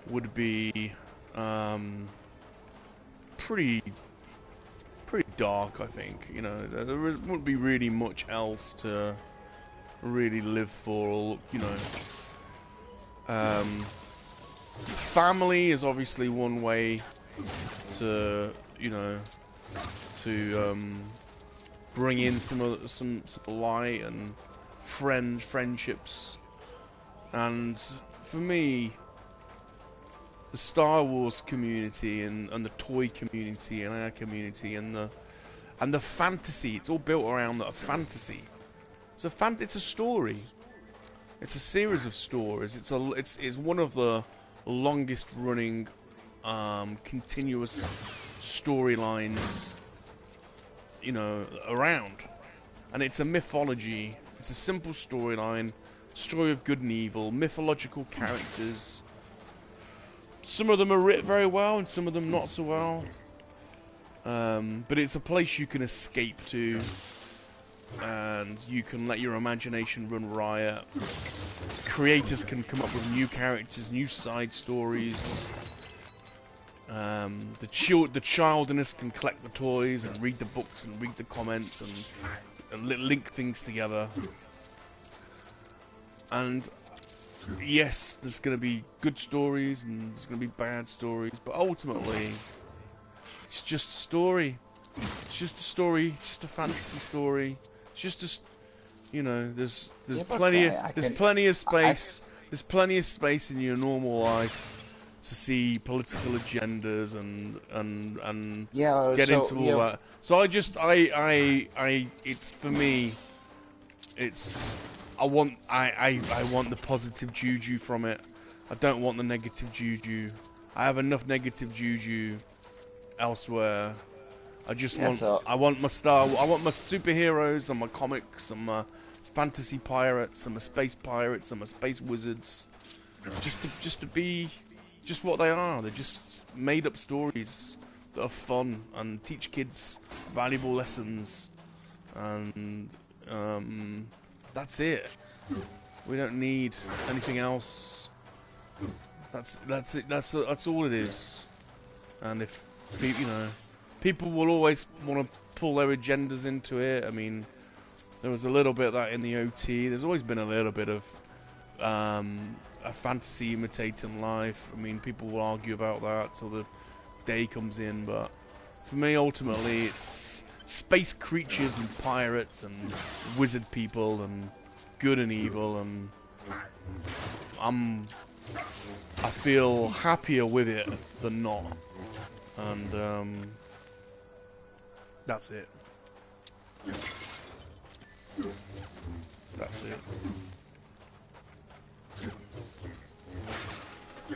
would be pretty dark, I think. There wouldn't be really much else to really live for, or family is obviously one way to bring in some light and friendships, and for me, the Star Wars community and the toy community and our community and the fantasy, it's all built around a fantasy. It's a story. It's a series of stories. It's one of the longest running continuous storylines around, and it's a mythology. It's a simple storyline, story of good and evil, mythological characters. Some of them are written very well, and some of them not so well. But it's a place you can escape to, and you can let your imagination run riot. Creators can come up with new characters, new side stories. The child in us can collect the toys and read the books and read the comments and link things together. And yes, there's going to be good stories and there's going to be bad stories, but ultimately, it's just a story. It's just a story. It's just a fantasy story. It's just You know, there's Yeah, plenty okay, there's plenty of space. There's plenty of space in your normal life to see political agendas and yeah, get so, into all that. So it's for me. It's I want the positive juju from it. I don't want the negative juju. I have enough negative juju elsewhere. I just I want my superheroes and my comics and my fantasy pirates and my space pirates and my space wizards just to be just what they are. They're just made up stories that are fun and teach kids valuable lessons, and that's it. We don't need anything else. That's it. That's all it is. And if you know, people will always want to pull their agendas into it. I mean, there was a little bit of that in the OT. There's always been a little bit of a fantasy imitating life. I mean, people will argue about that till the day comes in, but for me, ultimately, it's space creatures and pirates and wizard people and good and evil, and I feel happier with it than not, and that's it. That's it.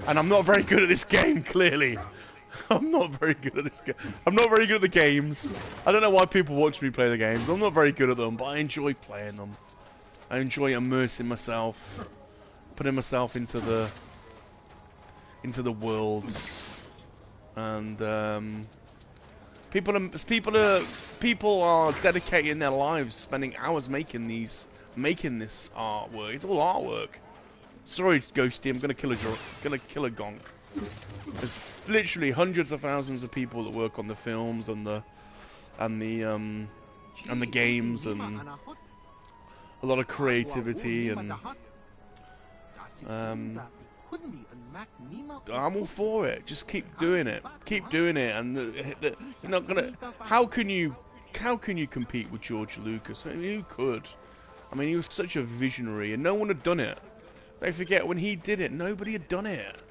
And I'm not very good at this game, clearly. I'm not very good at this game. I'm not very good at the games. I don't know why people watch me play the games. I'm not very good at them, but I enjoy playing them. I enjoy immersing myself, putting myself into the worlds, and people are dedicating their lives, spending hours making this artwork. It's all artwork. Sorry, Ghosty, I'm gonna kill a gonk. There's literally hundreds of thousands of people that work on the films and the games, and a lot of creativity, and I'm all for it. Just keep doing it. Keep doing it, and you're not gonna. How can you compete with George Lucas? I mean, who could? I mean, he was such a visionary, and no one had done it. They forget when he did it, nobody had done it.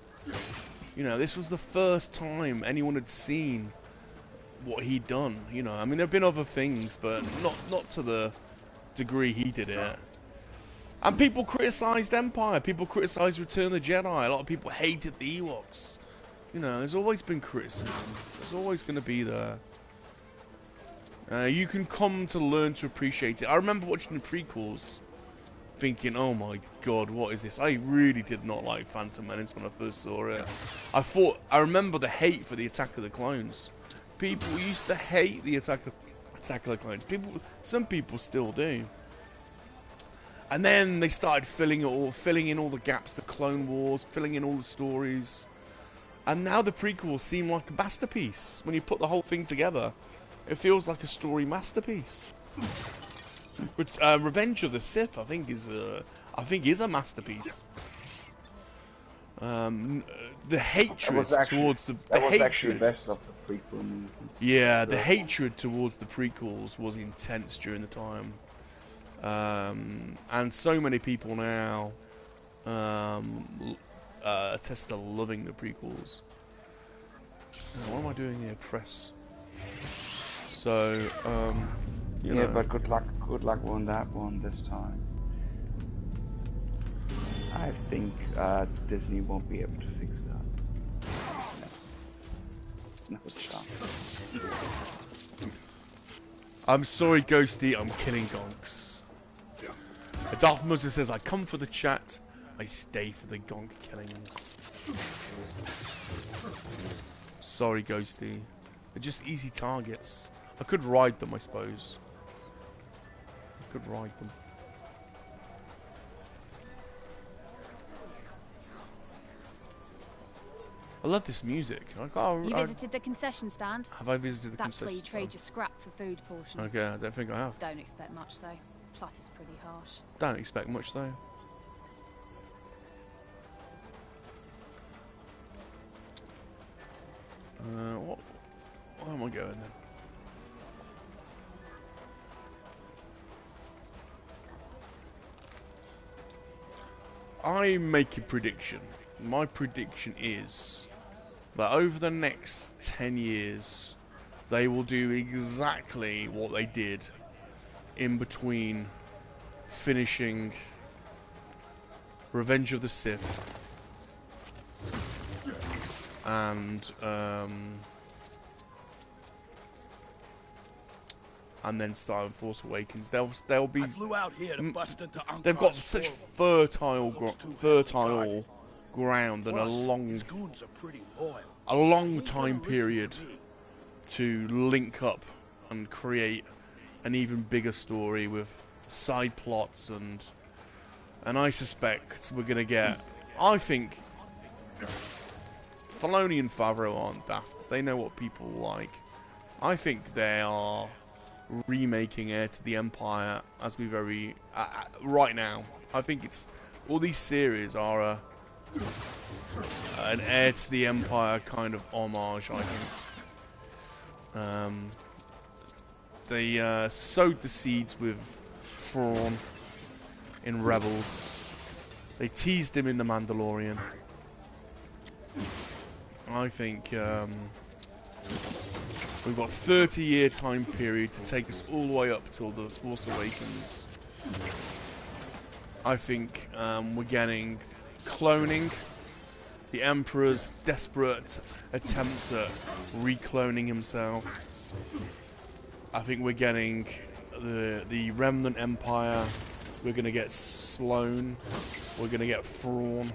You know, this was the first time anyone had seen what he'd done. You know, I mean, there've been other things, but not to the degree he did it. And people criticised Empire. People criticised Return of the Jedi. A lot of people hated the Ewoks. You know, there's always been criticism. There's always going to be there. You can come to learn to appreciate it. I remember watching the prequels, thinking, oh my god, what is this? I really did not like Phantom Menace when I first saw it. I remember the hate for the Attack of the Clones. People used to hate the Attack of the Clones. Some people still do. And then they started filling in all the gaps, the Clone Wars, filling in all the stories. And now the prequels seem like a masterpiece. When you put the whole thing together, it feels like a story masterpiece. But Revenge of the Sith, I think is a masterpiece. The hatred towards the hatred. Best of the prequel movies. Yeah, the hatred towards the prequels was intense during the time. And so many people now attest to loving the prequels. What am I doing here? Press. So, you know. But good luck on that one this time. I think Disney won't be able to fix that. No chance. I'm sorry, Ghosty, I'm killing gonks. Darth Muzzle says, I come for the chat, I stay for the gonk killings. Sorry, Ghosty. They're just easy targets. I could ride them, I suppose. I could ride them. I love this music. You visited the concession stand? Have I visited the concession stand? That's where you trade your scrap for food portions. Okay, I don't think I have. Don't expect much though. Clutter's pretty harsh. Don't expect much though. Where am I going then? I make a prediction. My prediction is that over the next 10 years, they will do exactly what they did in between finishing Revenge of the Sith and then starting Force Awakens. They'll be. They've got such fertile ground and a long time period to link up and create an even bigger story with side plots and I suspect we're gonna get. I think Filoni and Favreau aren't daft. They know what people like. I think they are remaking Heir to the Empire as we right now. I think it's all these series are an Heir to the Empire kind of homage. I think they sowed the seeds with Thrawn in Rebels. They teased him in The Mandalorian. I think we've got a 30-year time period to take us all the way up till The Force Awakens. I think we're getting cloning, the Emperor's desperate attempts at recloning himself. I think we're getting the Remnant Empire. We're going to get Sloane. We're going to get Thrawn.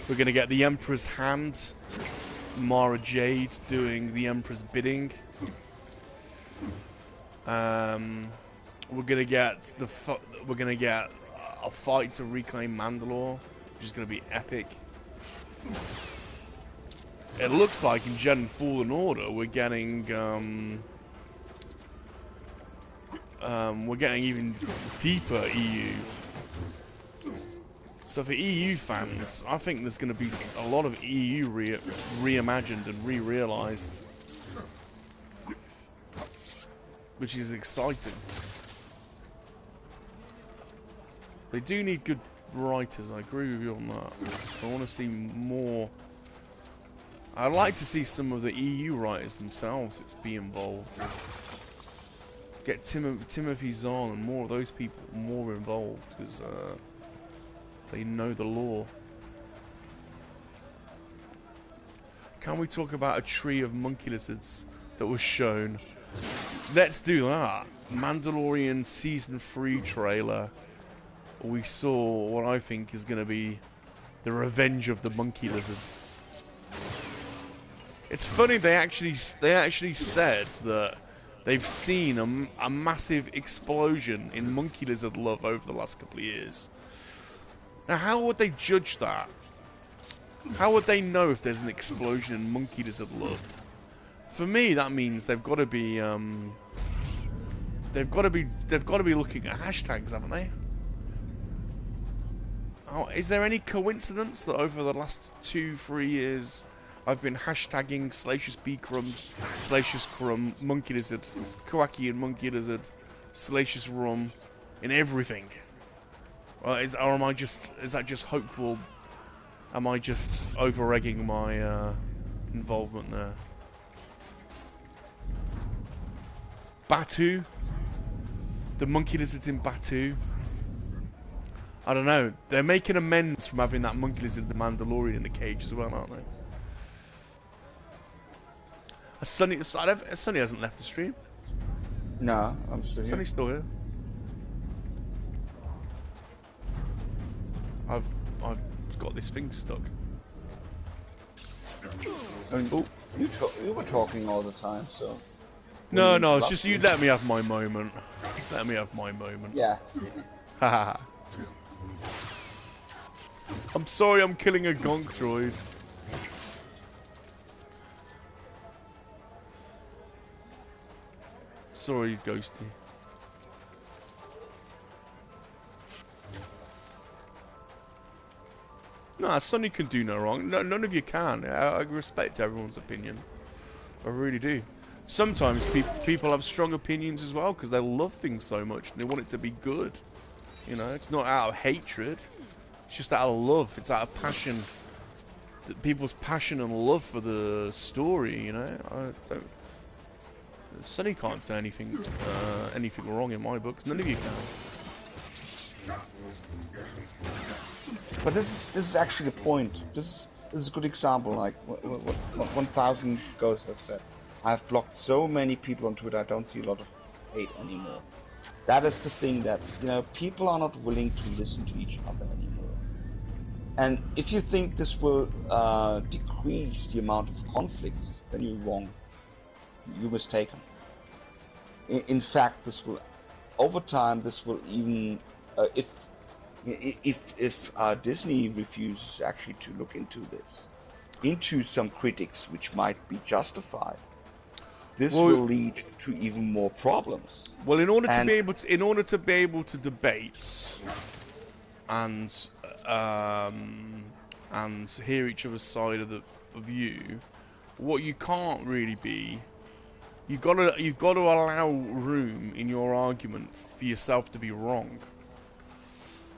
We're going to get the Emperor's Hand. Mara Jade doing the Emperor's bidding. We're gonna get a fight to reclaim Mandalore, which is gonna be epic. It looks like in Jedi Fallen Order we're getting even deeper EU. So for EU fans, I think there's going to be a lot of EU reimagined and re-realized, which is exciting. They do need good writers, I agree with you on that. I want to see more. I'd like to see some of the EU writers themselves be involved. Get Timothy Zahn and more of those people more involved, because they know the lore. Can we talk about a tree of monkey lizards that was shown? Let's do that. Mandalorian Season 3 trailer. We saw what I think is going to be the revenge of the monkey lizards. It's funny, they actually said that they've seen a massive explosion in monkey lizard love over the last couple of years. Now, how would they judge that? How would they know if there's an explosion in monkey lizard love? For me, that means they've got to be looking at hashtags, haven't they? Oh, is there any coincidence that over the last 2-3 years I've been hashtagging Salacious Crumbs, Salacious Rum, Monkey Lizard, KoWaKiaN MoNKeY-LiZaRD, Salacious Rum, in everything? Or is that just hopeful? Am I just over-egging my involvement there? Batu? The monkey lizards in Batu? I don't know. They're making amends from having that monkey lizard, the Mandalorian, in the cage as well, aren't they? Sonny hasn't left the stream. No, I'm still here. Sonny's still here. I've got this thing stuck. I mean, you were talking all the time, so. No, it's just you let me have my moment. Just let me have my moment. Yeah. Haha. I'm sorry, I'm killing a gonk droid. Sorry, Ghosty. Nah, Sonny can do no wrong. No, none of you can. I respect everyone's opinion. I really do. Sometimes people have strong opinions as well because they love things so much and they want it to be good. You know, it's not out of hatred. It's just out of love. It's out of passion. People's passion and love for the story, you know. Sonny can't say anything wrong in my books. None of you can. But this is actually the point. This is a good example. Like what 1000 Ghosts have said. I've blocked so many people on Twitter. I don't see a lot of hate anymore. That is the thing that, you know, people are not willing to listen to each other anymore. And if you think this will decrease the amount of conflict, then you're wrong. You're mistaken. In fact, this will, over time, this will even, if Disney refuses actually to look into this, into some critics which might be justified, this will lead to even more problems. Well, in order to be able to debate and hear each other's side of the view, what you can't really be, you've got to allow room in your argument for yourself to be wrong.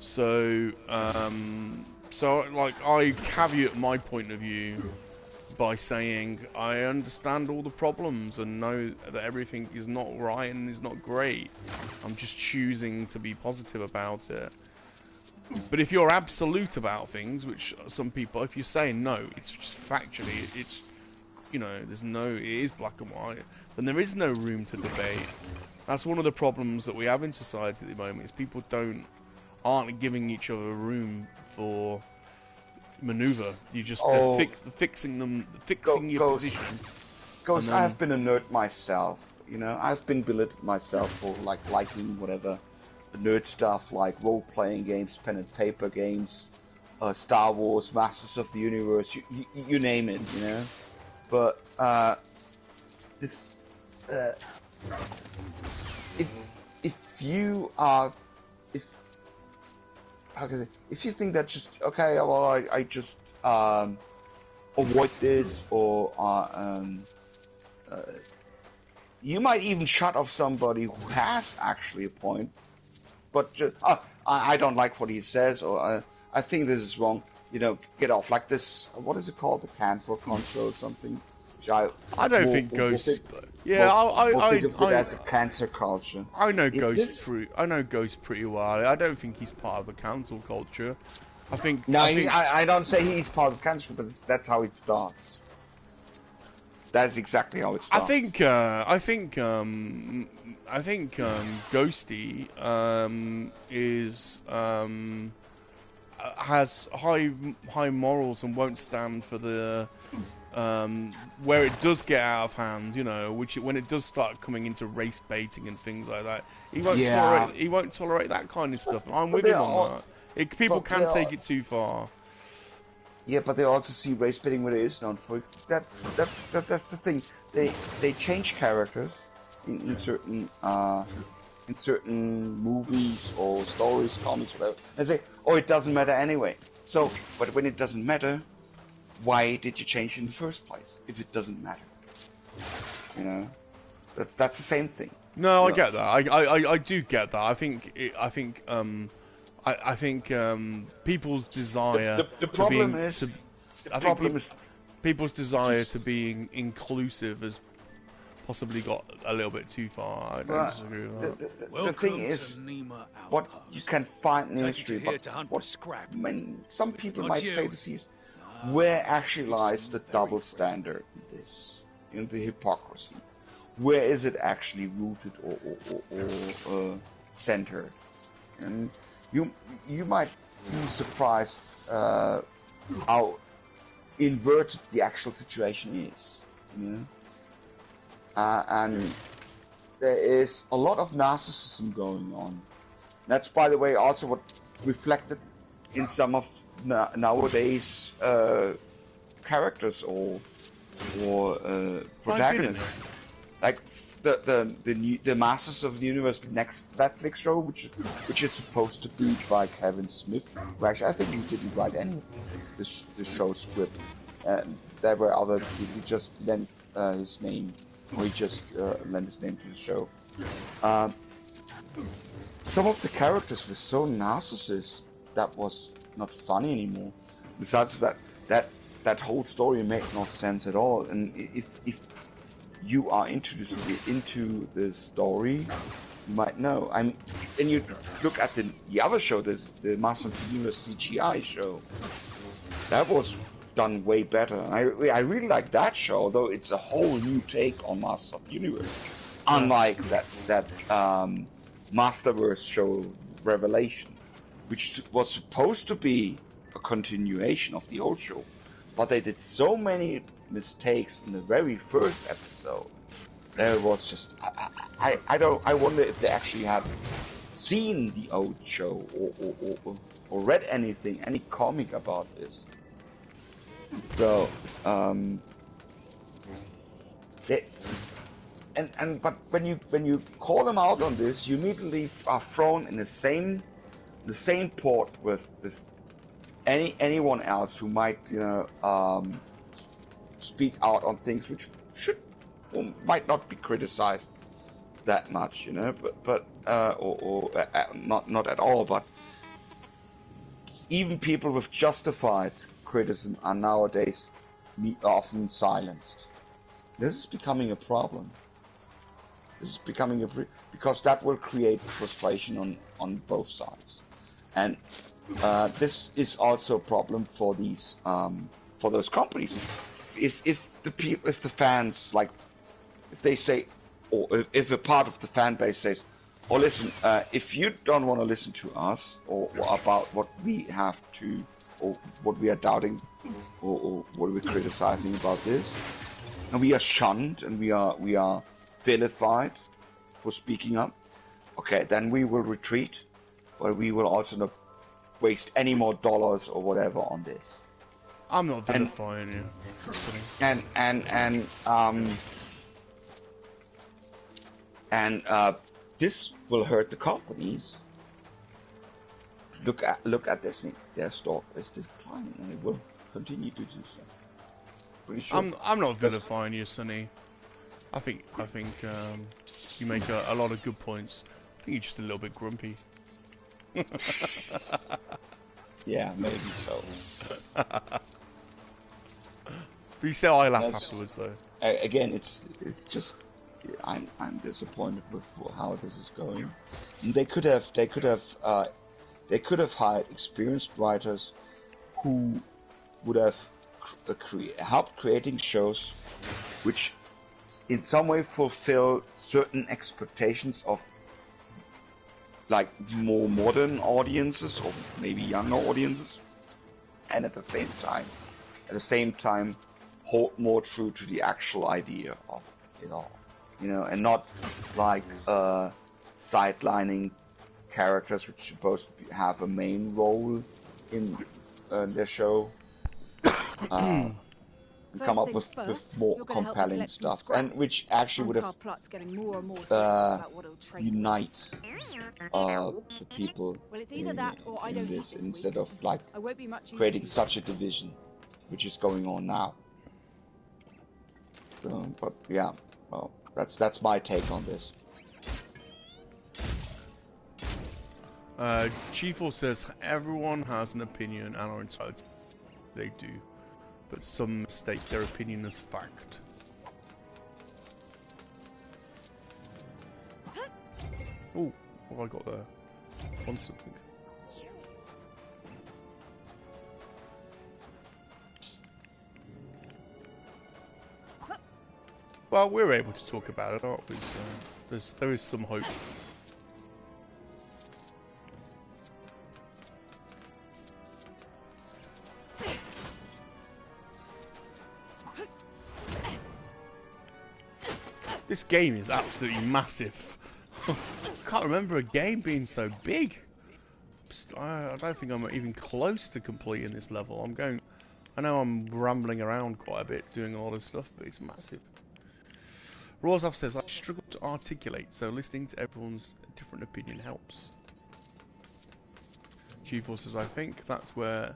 So like I caveat my point of view by saying I understand all the problems and know that everything is not right and is not great. I'm just choosing to be positive about it. But if you're absolute about things, which some people, if you say no, it's just factually, it's, you know, it is black and white, then there is no room to debate. That's one of the problems that we have in society at the moment, is people aren't giving each other room for maneuver. You just fixing your position. Ghost, I have been a nerd myself, you know, I've been belittled myself for like liking whatever the nerd stuff, like role-playing games, pen and paper games, Star Wars, Masters of the Universe, you name it, you know. But if you think that just okay, well I just avoid this, or you might even shut off somebody who has actually a point, but just I don't like what he says, or I think this is wrong, you know, get off. Like this, what is it called, the cancel culture or something? I don't think Ghost. Yeah, I think of it as a cancer culture. I know Ghost pretty well. I don't think he's part of the cancel culture. I don't say he's part of cancer, but that's how it starts. That's exactly how it starts. I think Ghosty has high morals and won't stand for the where it does get out of hand, you know, when it does start coming into race baiting and things like that, he won't tolerate that kind of stuff. And I'm with him on that. People can take it too far. Yeah, but they also see race baiting what it is known for. That's the thing. They change characters in certain movies or stories, comics, whatever. And say, oh, it doesn't matter anyway. So, but when it doesn't matter, why did you change it in the first place? If it doesn't matter, you know, that's the same thing. No, I get that. I do get that. I think people's desire people's desire to be inclusive has possibly got a little bit too far. I don't disagree with that. The thing is, what you can find in history, but some people might say this is where actually lies the double standard in this, in the hypocrisy. Where is it actually rooted or centered? And you might be surprised how inverted the actual situation is. You know? And there is a lot of narcissism going on. That's, by the way, also what reflected in some of nowadays characters or protagonists. Like the Masters of the Universe, the next Netflix show, which is supposed to be by Kevin Smith. Well, actually, I think he didn't write any of this show script. There were other people. He just lent his name, or he just lent his name to the show. Some of the characters were so narcissist that was not funny anymore. Besides that whole story made no sense at all. And if you are introduced into the story, you might know. And you look at the other show, the Master of the Universe CGI show. That was done way better. I really like that show, although it's a whole new take on Master of the Universe. Unlike that Masterverse show Revelation, which was supposed to be a continuation of the old show, but they did so many mistakes in the very first episode. There was just I wonder if they actually have seen the old show or read anything, any comic about this. So but when you call them out on this, you immediately are thrown in the same port with anyone else who might speak out on things which should or might not be criticized that much, but not at all. But even people with justified criticism are nowadays often silenced. This is becoming a problem. This is becoming because that will create frustration on both sides, and this is also a problem for these for those companies. If the fans, like, if they say, or if a part of the fan base says, "Oh, listen, if you don't want to listen to us or about what we have to, or what we are doubting, or what we're criticizing about this, and we are shunned and we are vilified for speaking up, okay, then we will retreat, but we will also not waste any more dollars or whatever on this." I'm not vilifying you. And this will hurt the companies. Look at their stock is declining, and it will continue to do so. Pretty sure. I'm not vilifying you, Sonny. I think you make a lot of good points. I think you're just a little bit grumpy. Yeah, maybe so. But you say I laugh afterwards, though. Again, it's just I'm disappointed with how this is going. And they could have hired experienced writers who would have helped creating shows which in some way fulfill certain expectations of like more modern audiences or maybe younger audiences, and at the same time hold more true to the actual idea of it all, and not like sidelining characters which are supposed to have a main role in their show. Come up with more compelling stuff, and which actually would have unite the people in this, instead of like creating such a division, which is going on now. So, but yeah, well, that's my take on this. G4 says everyone has an opinion and are entitled. They do, but some mistake their opinion as fact. Oh, what have I got there? On something. Well, we're able to talk about it, aren't we? So there is some hope. This game is absolutely massive. I can't remember a game being so big. I don't think I'm even close to completing this level. I know I'm rambling around quite a bit, doing a lot of stuff, but it's massive. Rozov says, I struggle to articulate, so listening to everyone's different opinion helps. G4 says, I think that's where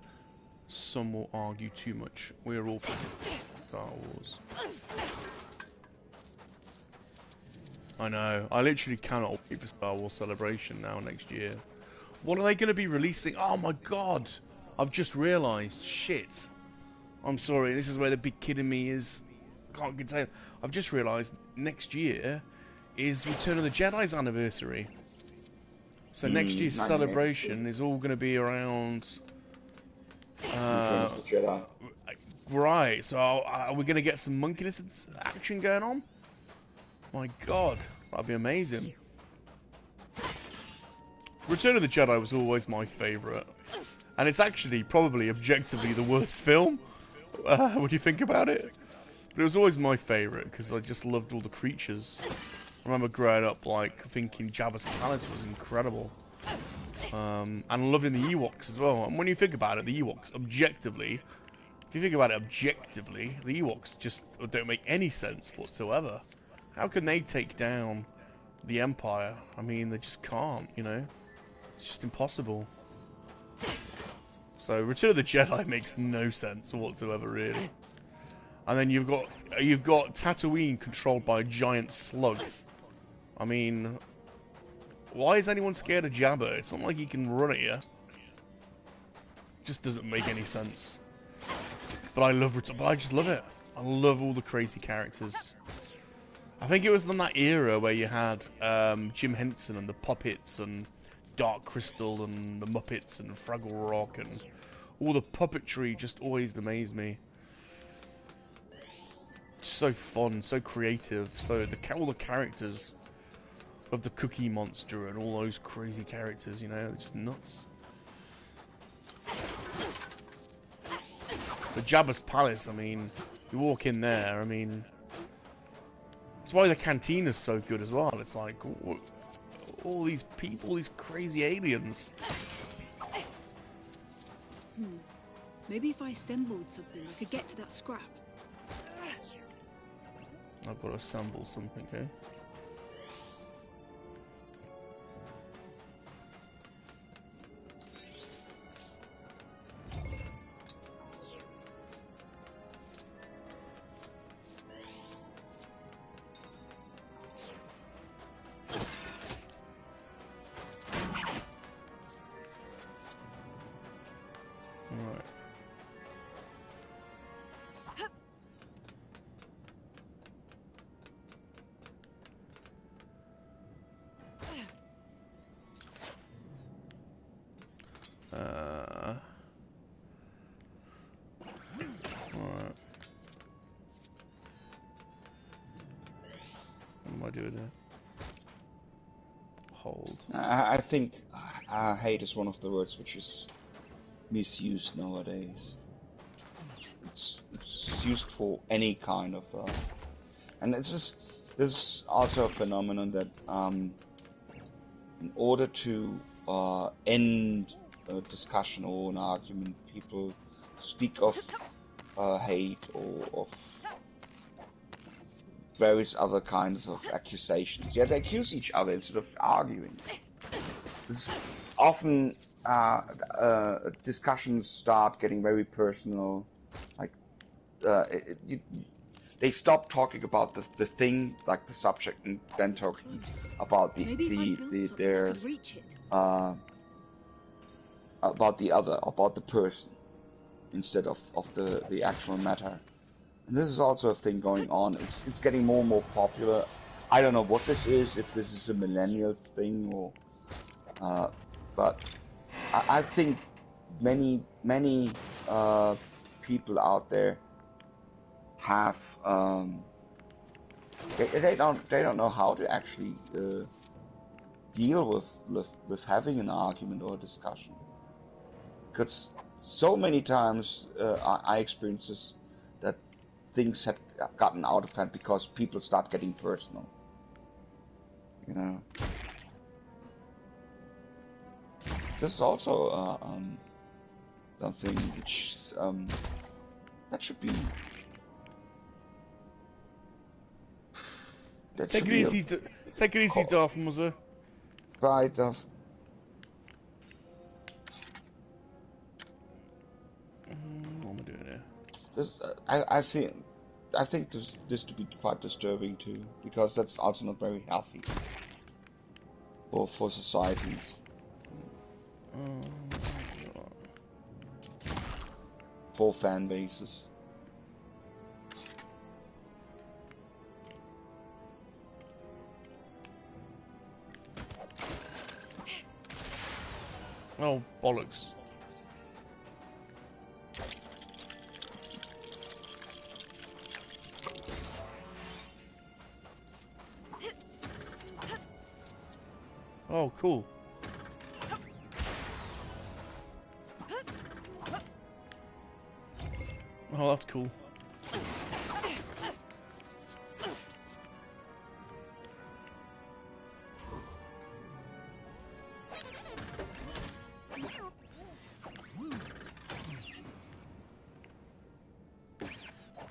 some will argue too much. We're all Star Wars. I know. I literally cannot wait for Star Wars Celebration now next year. What are they going to be releasing? Oh my god! I've just realised. Shit. I'm sorry, this is where the big kid in me is. Can't contain. I've just realised next year is Return of the Jedi's anniversary. So next year's celebration is all going to be around... Return of the Jedi. Right, so are we going to get some monkey-lizard action going on? My god, that'd be amazing. Return of the Jedi was always my favourite. And it's actually probably objectively the worst film, when you think about it. But it was always my favourite, because I just loved all the creatures. I remember growing up, like, thinking Jabba's Palace was incredible. And loving the Ewoks as well. And when you think about it, the Ewoks, objectively, if you think about it objectively, the Ewoks just don't make any sense whatsoever. How can they take down the Empire? I mean, they just can't, you know? It's just impossible. So, Return of the Jedi makes no sense whatsoever, really. And then you've got Tatooine controlled by a giant slug. I mean, why is anyone scared of Jabba? It's not like he can run at you. It just doesn't make any sense. But I just love it. I love all the crazy characters. I think it was in that era where you had Jim Henson and the Puppets and Dark Crystal and the Muppets and Fraggle Rock and all the puppetry just always amazed me. So fun, so creative, so all the characters of the Cookie Monster and all those crazy characters, you know, they're just nuts. But Jabba's Palace, I mean, you walk in there, I mean, that's why the Cantina's so good as well. It's like all these people, these crazy aliens. Maybe if I assembled something, I could get to that scrap. I've got to assemble something, okay? I think hate is one of the words which is misused nowadays. It's used for any kind of, and it's just there's also a phenomenon that in order to end a discussion or an argument, people speak of hate or of various other kinds of accusations. Yeah, they accuse each other instead of arguing. This often discussions start getting very personal. Like they stop talking about the thing, like the subject, and then talking about about the other, about the person, instead of the actual matter. And this is also a thing going on. It's getting more and more popular. I don't know what this is, if this is a millennial thing or, but I think many people out there have they don't know how to actually deal with having an argument or a discussion, because so many times I experience this, that things have gotten out of hand because people start getting personal, you know. This is also something which that should be. Take it easy, Darth Muzzer. Right, Darth. What am I doing here? This, I think this to be quite disturbing too, because that's also not very healthy for societies. 4 fan bases. Oh, bollocks. Oh, cool. Oh, that's cool.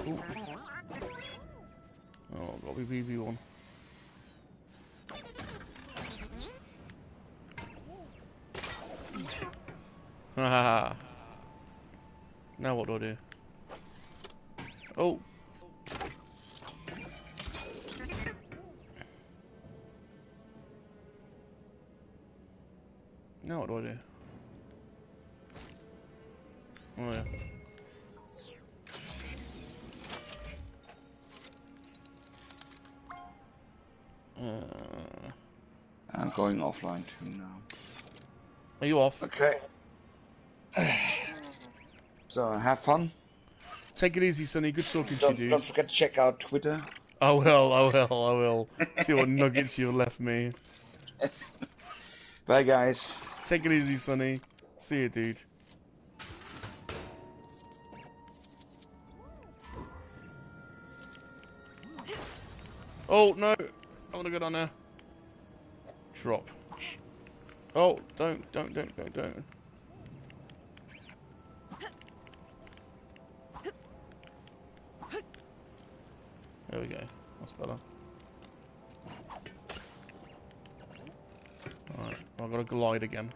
Ooh. Oh, got to be BB1. Haha. Now what do I do? Oh. Now what do I do? Oh yeah. I'm going offline too now. Are you off? Okay. So have fun. Take it easy, Sonny. Good talking to you, dude. Don't forget to check out Twitter. I will. See what nuggets you've left me. Bye, guys. Take it easy, Sonny. See you, dude. Oh, no. I want to go down there. Drop. Oh, don't. There we go. That's better. Alright, I've got to glide again.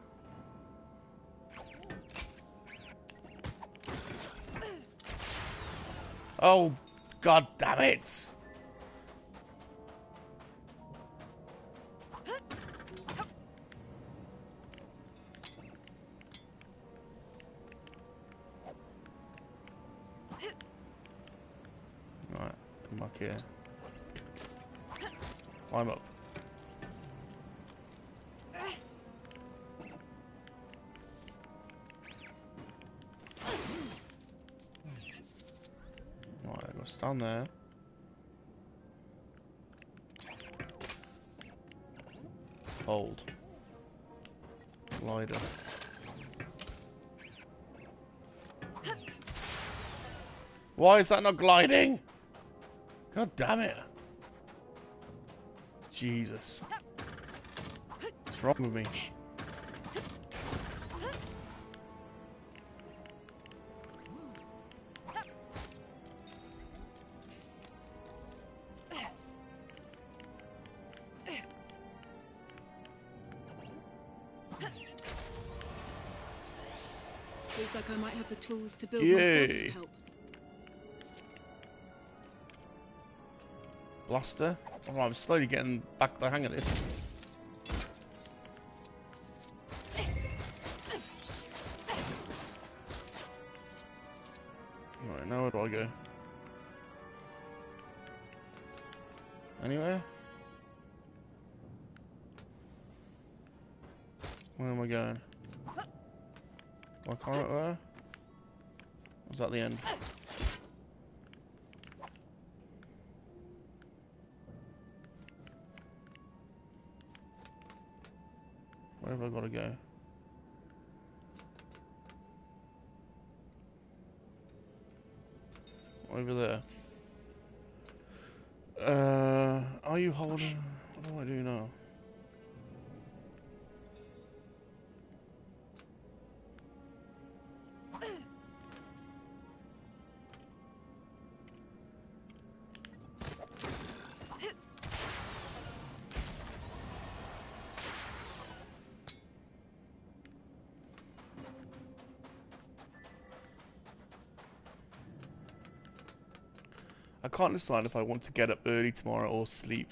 Oh, god damn it! Right, come back here. Climb up. Right, I've got to stand there. Hold. Glider. Why is that not gliding? God damn it. Jesus. What's wrong with me? Looks like I might have the tools to build Yay. myself some help. Blaster. Oh, I'm slowly getting back the hang of this. Right, now where do I go? Anywhere? Where am I going? Am I coming up there? Or was that the end? Where have I got to go? Over there. Are you holding? What do I do now? I can't decide if I want to get up early tomorrow or sleep.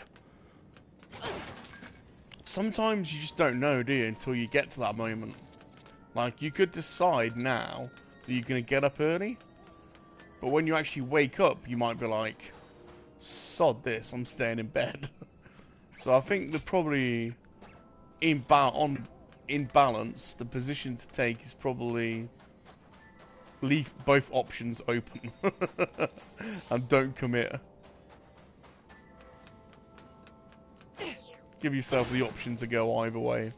Sometimes you just don't know, do you, until you get to that moment. Like, you could decide now that you're going to get up early, but when you actually wake up, you might be like, sod this, I'm staying in bed. So I think they're probably, in balance, the position to take is probably leave both options open and don't commit. Give yourself the option to go either way.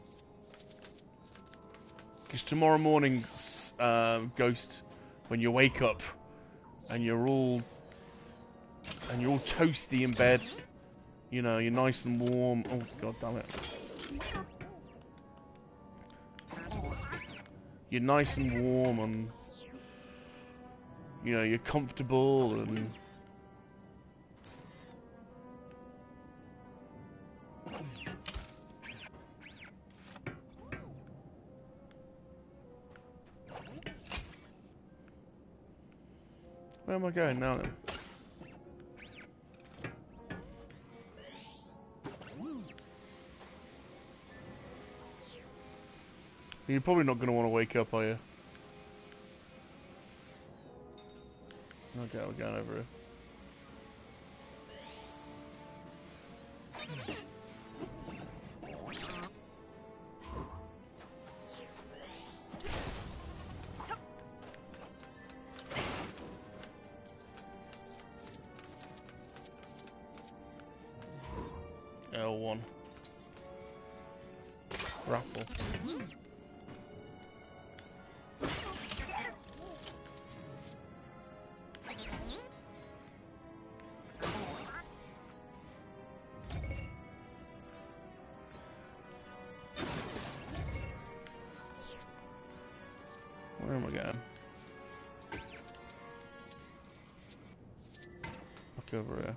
Because tomorrow morning, Ghost, when you wake up and you're all toasty in bed, you know, you're nice and warm. Oh, god damn it. You're nice and warm and, you know, you're comfortable and... Where am I going now then? You're probably not going to want to wake up, are you? Okay, we're going over here. L1. Raffle. Where am I going? Look over here.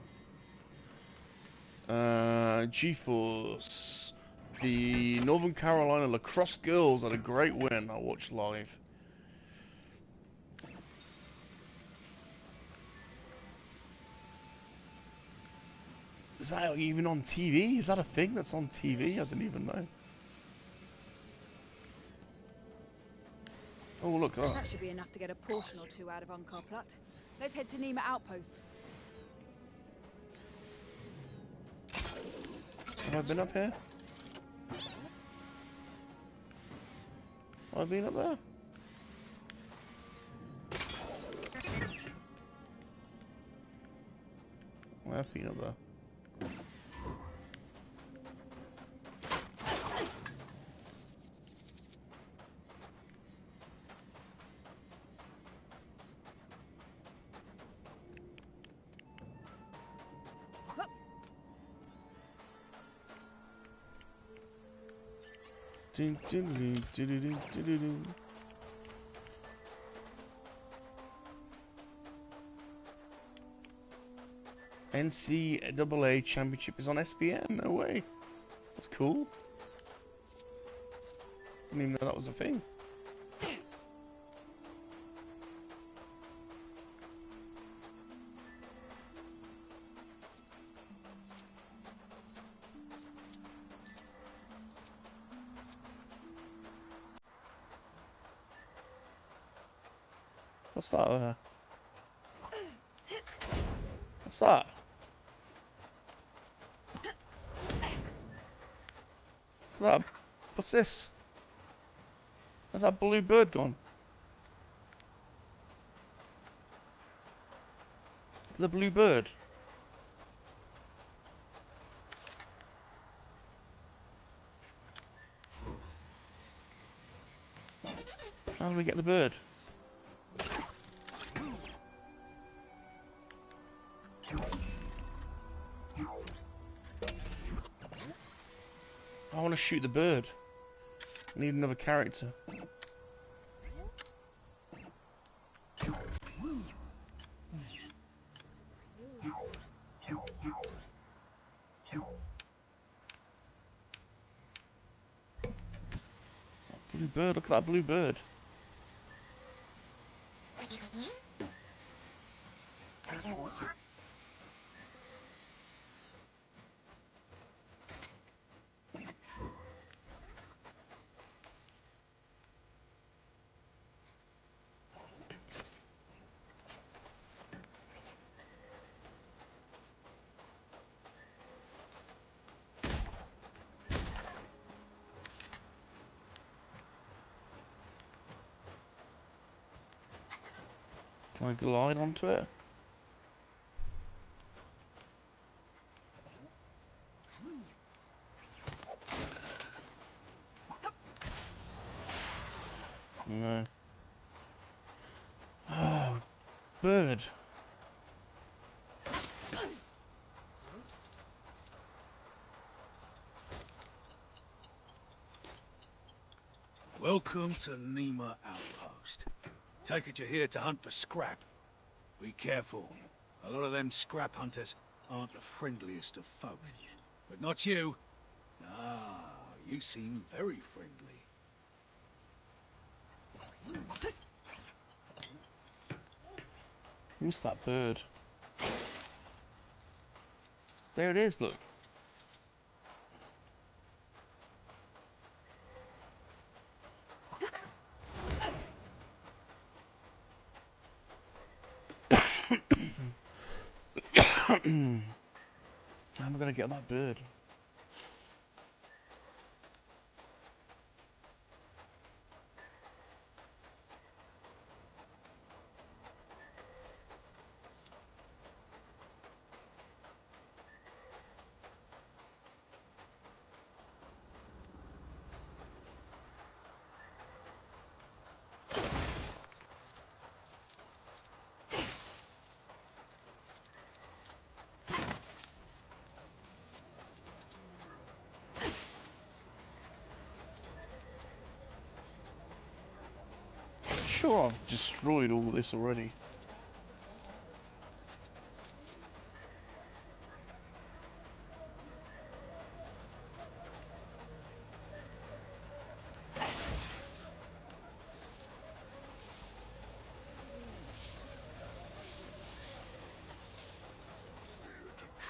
GeForce. The Northern Carolina lacrosse girls had a great win. I watched live. Is that even on TV? Is that a thing that's on TV? I didn't even know. Oh, look at that. That should be enough to get a portion or two out of Unkar Plut. Let's head to Nema Outpost. Have I been up here? Have I been up there? I have been up there. NCAA Championship is on SBN. No way. That's cool. Didn't even know that was a thing. What's that? What's that? What's this? Where's that blue bird gone? The blue bird. How do we get the bird? I want to shoot the bird. I need another character. Blue bird, look at that blue bird. Can I glide onto it? No. Oh, bird. Welcome to Nema Outpost. Take it you're here to hunt for scrap. Be careful. A lot of them scrap hunters aren't the friendliest of folk. But not you. Ah, you seem very friendly. Who's that bird? There it is, look. How am I gonna get that bird? Sure, I've destroyed all this already.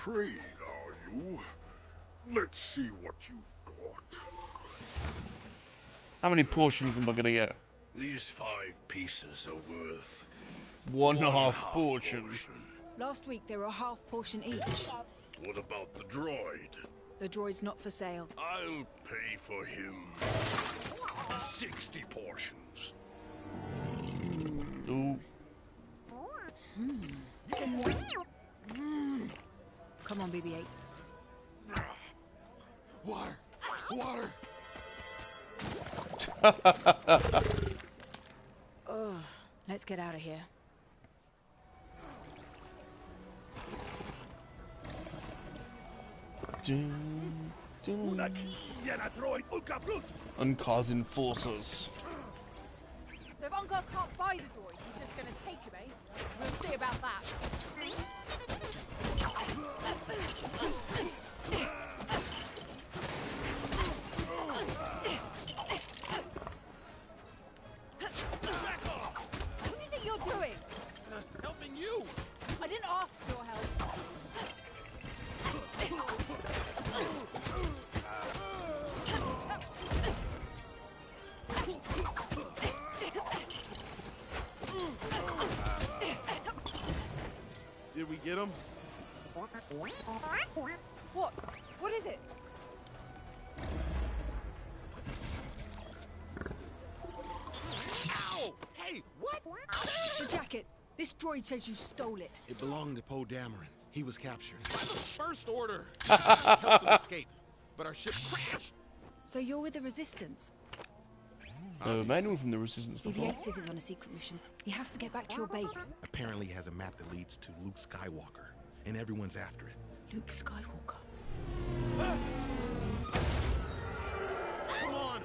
Trade, are you? Let's see what you've got. How many portions am I gonna get? These 5 pieces are worth One and a half portion. Last week they were a half portion each. What about the droid? The droid's not for sale. I'll pay for him 60 portions. Ooh. Come on, BB-8. Water! Water! Let's get out of here. Uncars enforcers. So if Unkar can't buy the droid, he's just gonna take him, eh? We'll see about that. What do you think you're doing? Helping you! I didn't ask for your help. Did we get him? What? What is it? Ow! Hey, what? The jacket. This droid says you stole it. It belonged to Poe Dameron. He was captured. By the First Order. Helped them escape, but our ship crashed. So you're with the Resistance? Anyone from the Resistance before? BB-8 says he's on a secret mission. He has to get back to your base. Apparently he has a map that leads to Luke Skywalker, and everyone's after it. Luke Skywalker. Come on!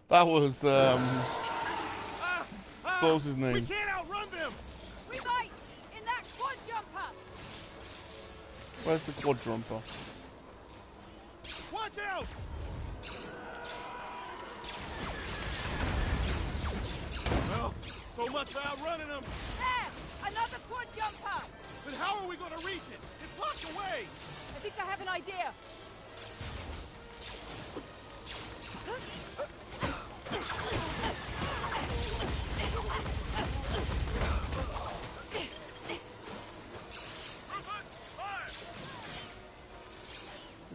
That was, what was his We name? can't outrun them! We might! In that quad jumper! Where's the quad jumper? Watch out! Well, so much for outrunning them. There! Another quad jumper! But how are we going to reach it? It's locked away! I think I have an idea.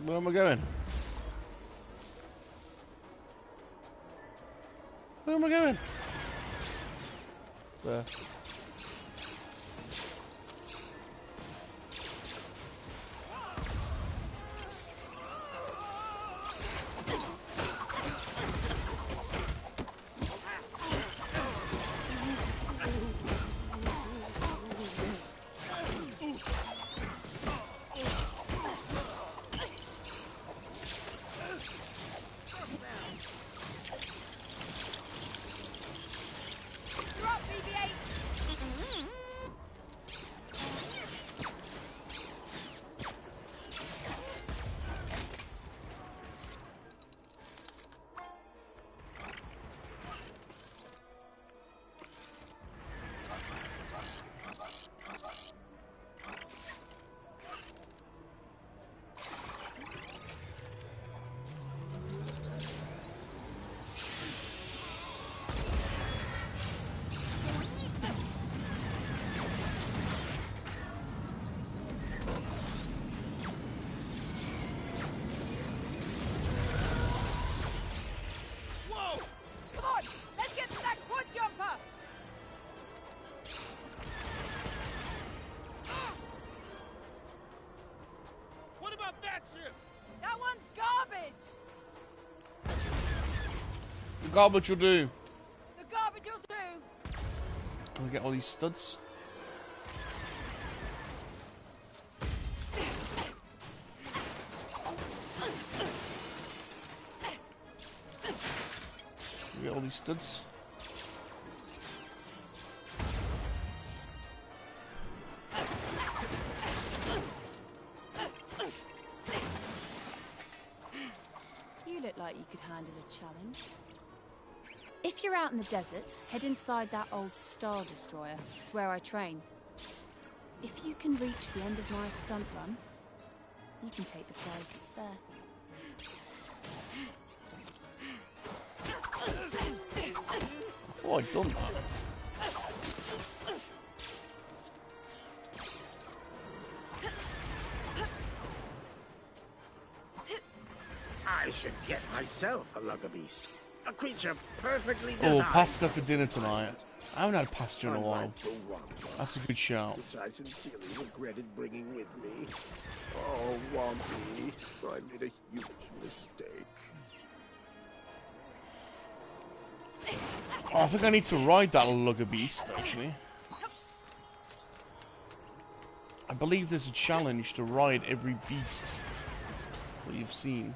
Where am I going? Where am I going? There. Garbage will do. The garbage will do. Can we get all these studs? Can we get all these studs? You look like you could handle a challenge. If you're out in the desert, head inside that old Star Destroyer. It's where I train. If you can reach the end of my stunt run, you can take the prize that's there. Oh, I've done that. I should get myself a lugger beast. A creature perfectly designed. Oh, pasta for dinner tonight. I haven't had pasta in a while. That's a good shout. Which I sincerely regretted bringing with me. Oh, Wompy, I made a huge mistake. Oh, I think I need to ride that lugger beast, actually. I believe there's a challenge to ride every beast that you've seen.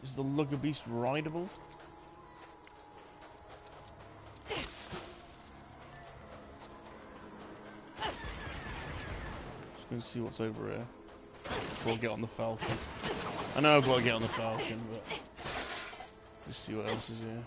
Is the lugger beast rideable? Just gonna see what's over here before I get on the Falcon. I know I've got to get on the Falcon, but let's see what else is here.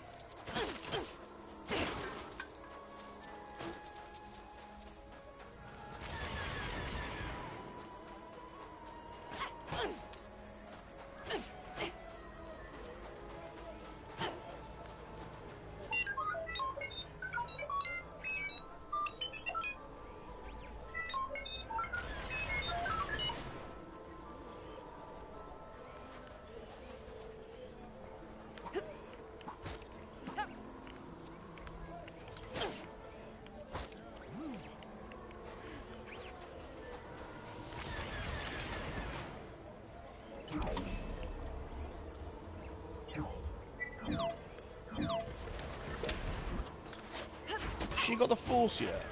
She got the force yet?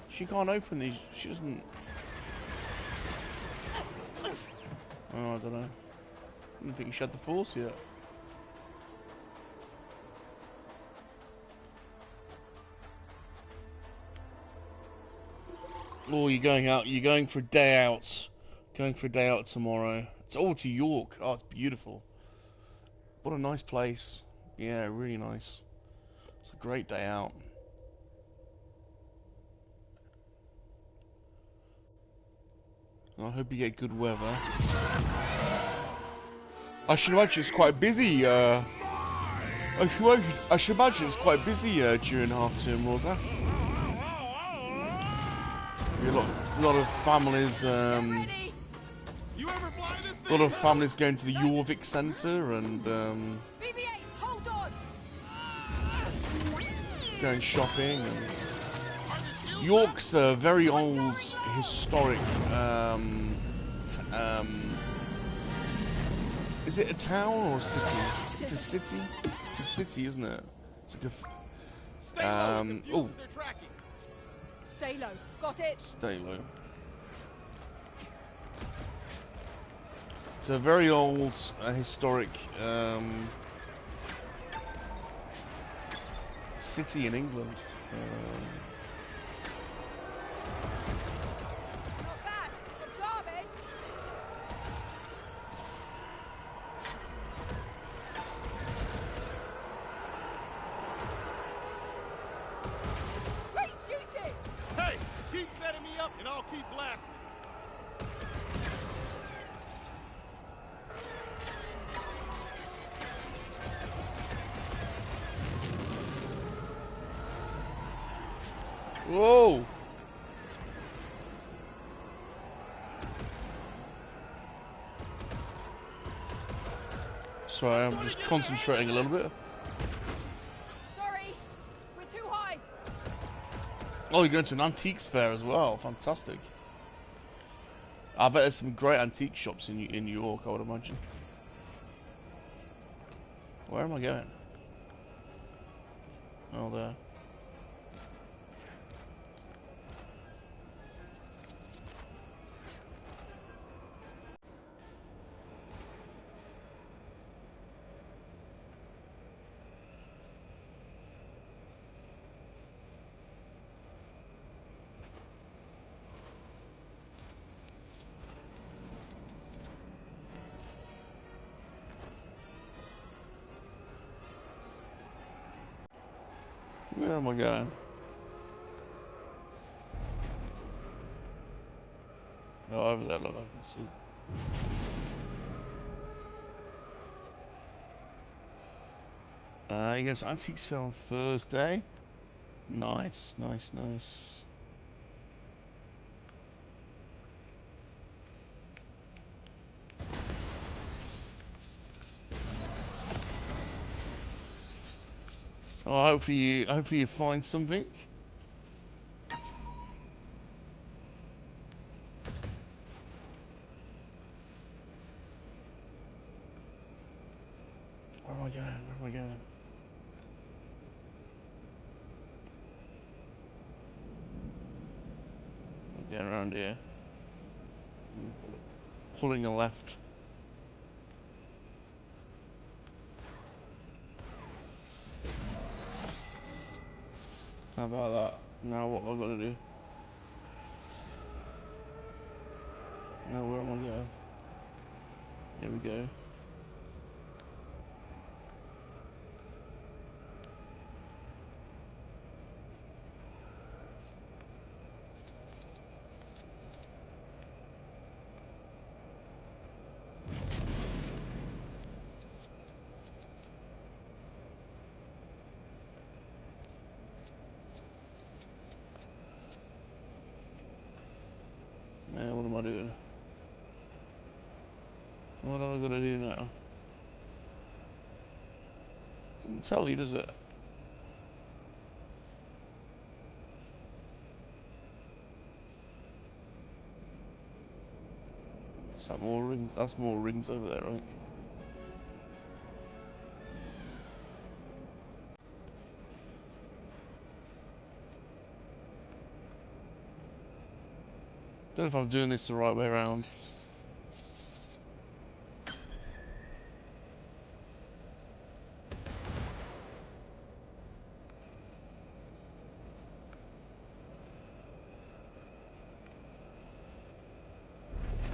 She can't open these. She doesn't. Oh, I don't know. I didn't think she had the force yet. Oh, you're going out. You're going for a day out. Going for a day out tomorrow. It's all to York. Oh, it's beautiful. What a nice place. Yeah, really nice. It's a great day out. I hope you get good weather. I should imagine it's quite busy. I should imagine it's quite busy during half-term, Rosa. A lot of families A lot of families going to the Jorvik Centre and BB-8, hold on. going shopping. And York's a very old, historic. Is it a town or a city? It's a city. It's a city, isn't it? It's like a. Oh. Stay low. Got it. Stay low. It's a very old, historic city in England. Not bad. But garbage. Great shooting. Hey, keep setting me up and I'll keep blasting. Whoa! Sorry, I'm just concentrating a little bit. Sorry, we're too high. Oh, you're going to an antiques fair as well. Fantastic. I bet there's some great antique shops in New York, I would imagine. Where am I going? Oh, there. Where am I going? Oh, over there, look, I can see. You guys, antiques fair on Thursday. Nice, nice, nice. Oh, hopefully you find something. Where am I going? Where am I going? I'm getting around here. Pulling a left. How about that? Now what have I got to do? Now where am I going? Here we go. Man, what am I doing? What am I gonna do now? Doesn't tell you, does it? Is that more rings? That's more rings over there, right? Don't know if I'm doing this the right way around.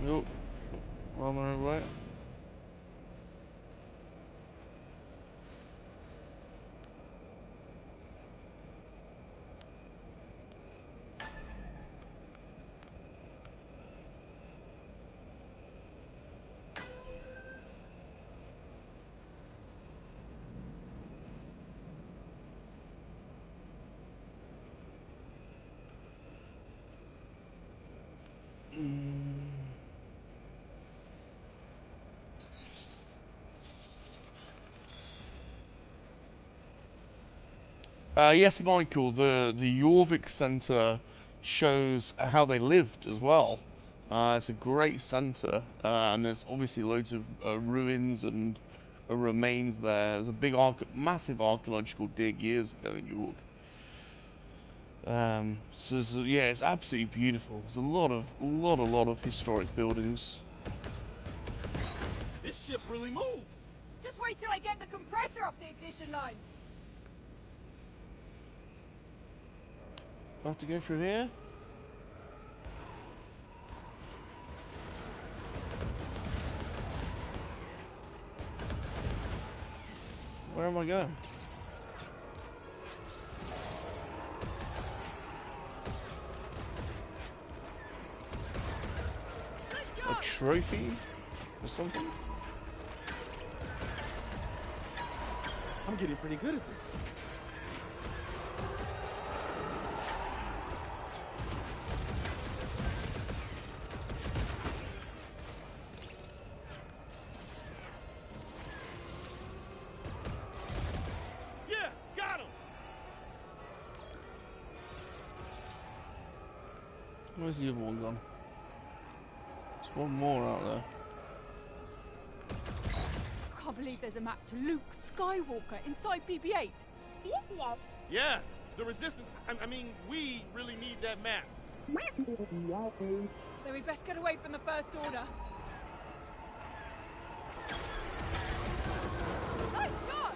Nope. Well, I'm on the right. Yes, Michael. The Jorvik Center shows how they lived as well. It's a great center, and there's obviously loads of ruins and remains there. There's a big, massive archaeological dig years ago in York. So yeah, it's absolutely beautiful. There's a lot of historic buildings. This ship really moves. Just wait till I get the compressor off the ignition line. Do I have to go through here? Where am I going? A trophy or something? I'm getting pretty good at this. Yeah, got him. Where's the other one gone? There's one more out there. I can't believe there's a map to Luke Skywalker inside BB-8. Yeah, the Resistance. I mean, we really need that map. Then we best get away from the First Order. Nice shot!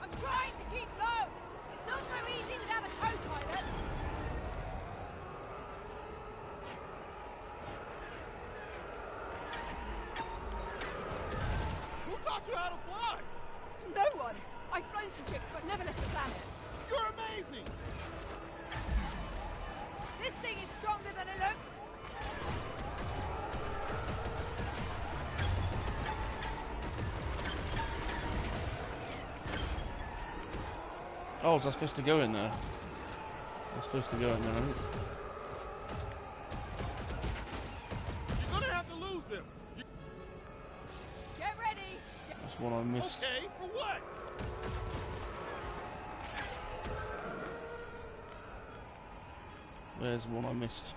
I'm trying to keep low. It's not so easy without a co-pilot. Who taught you how to fly? No one. I've flown some ships, but never left the planet. You're amazing. This thing is stronger than it looks. Oh, was I supposed to go in there? I'm supposed to go in there, right? You're gonna have to lose them. Get ready. That's one I missed. Okay, for what? There's one I missed.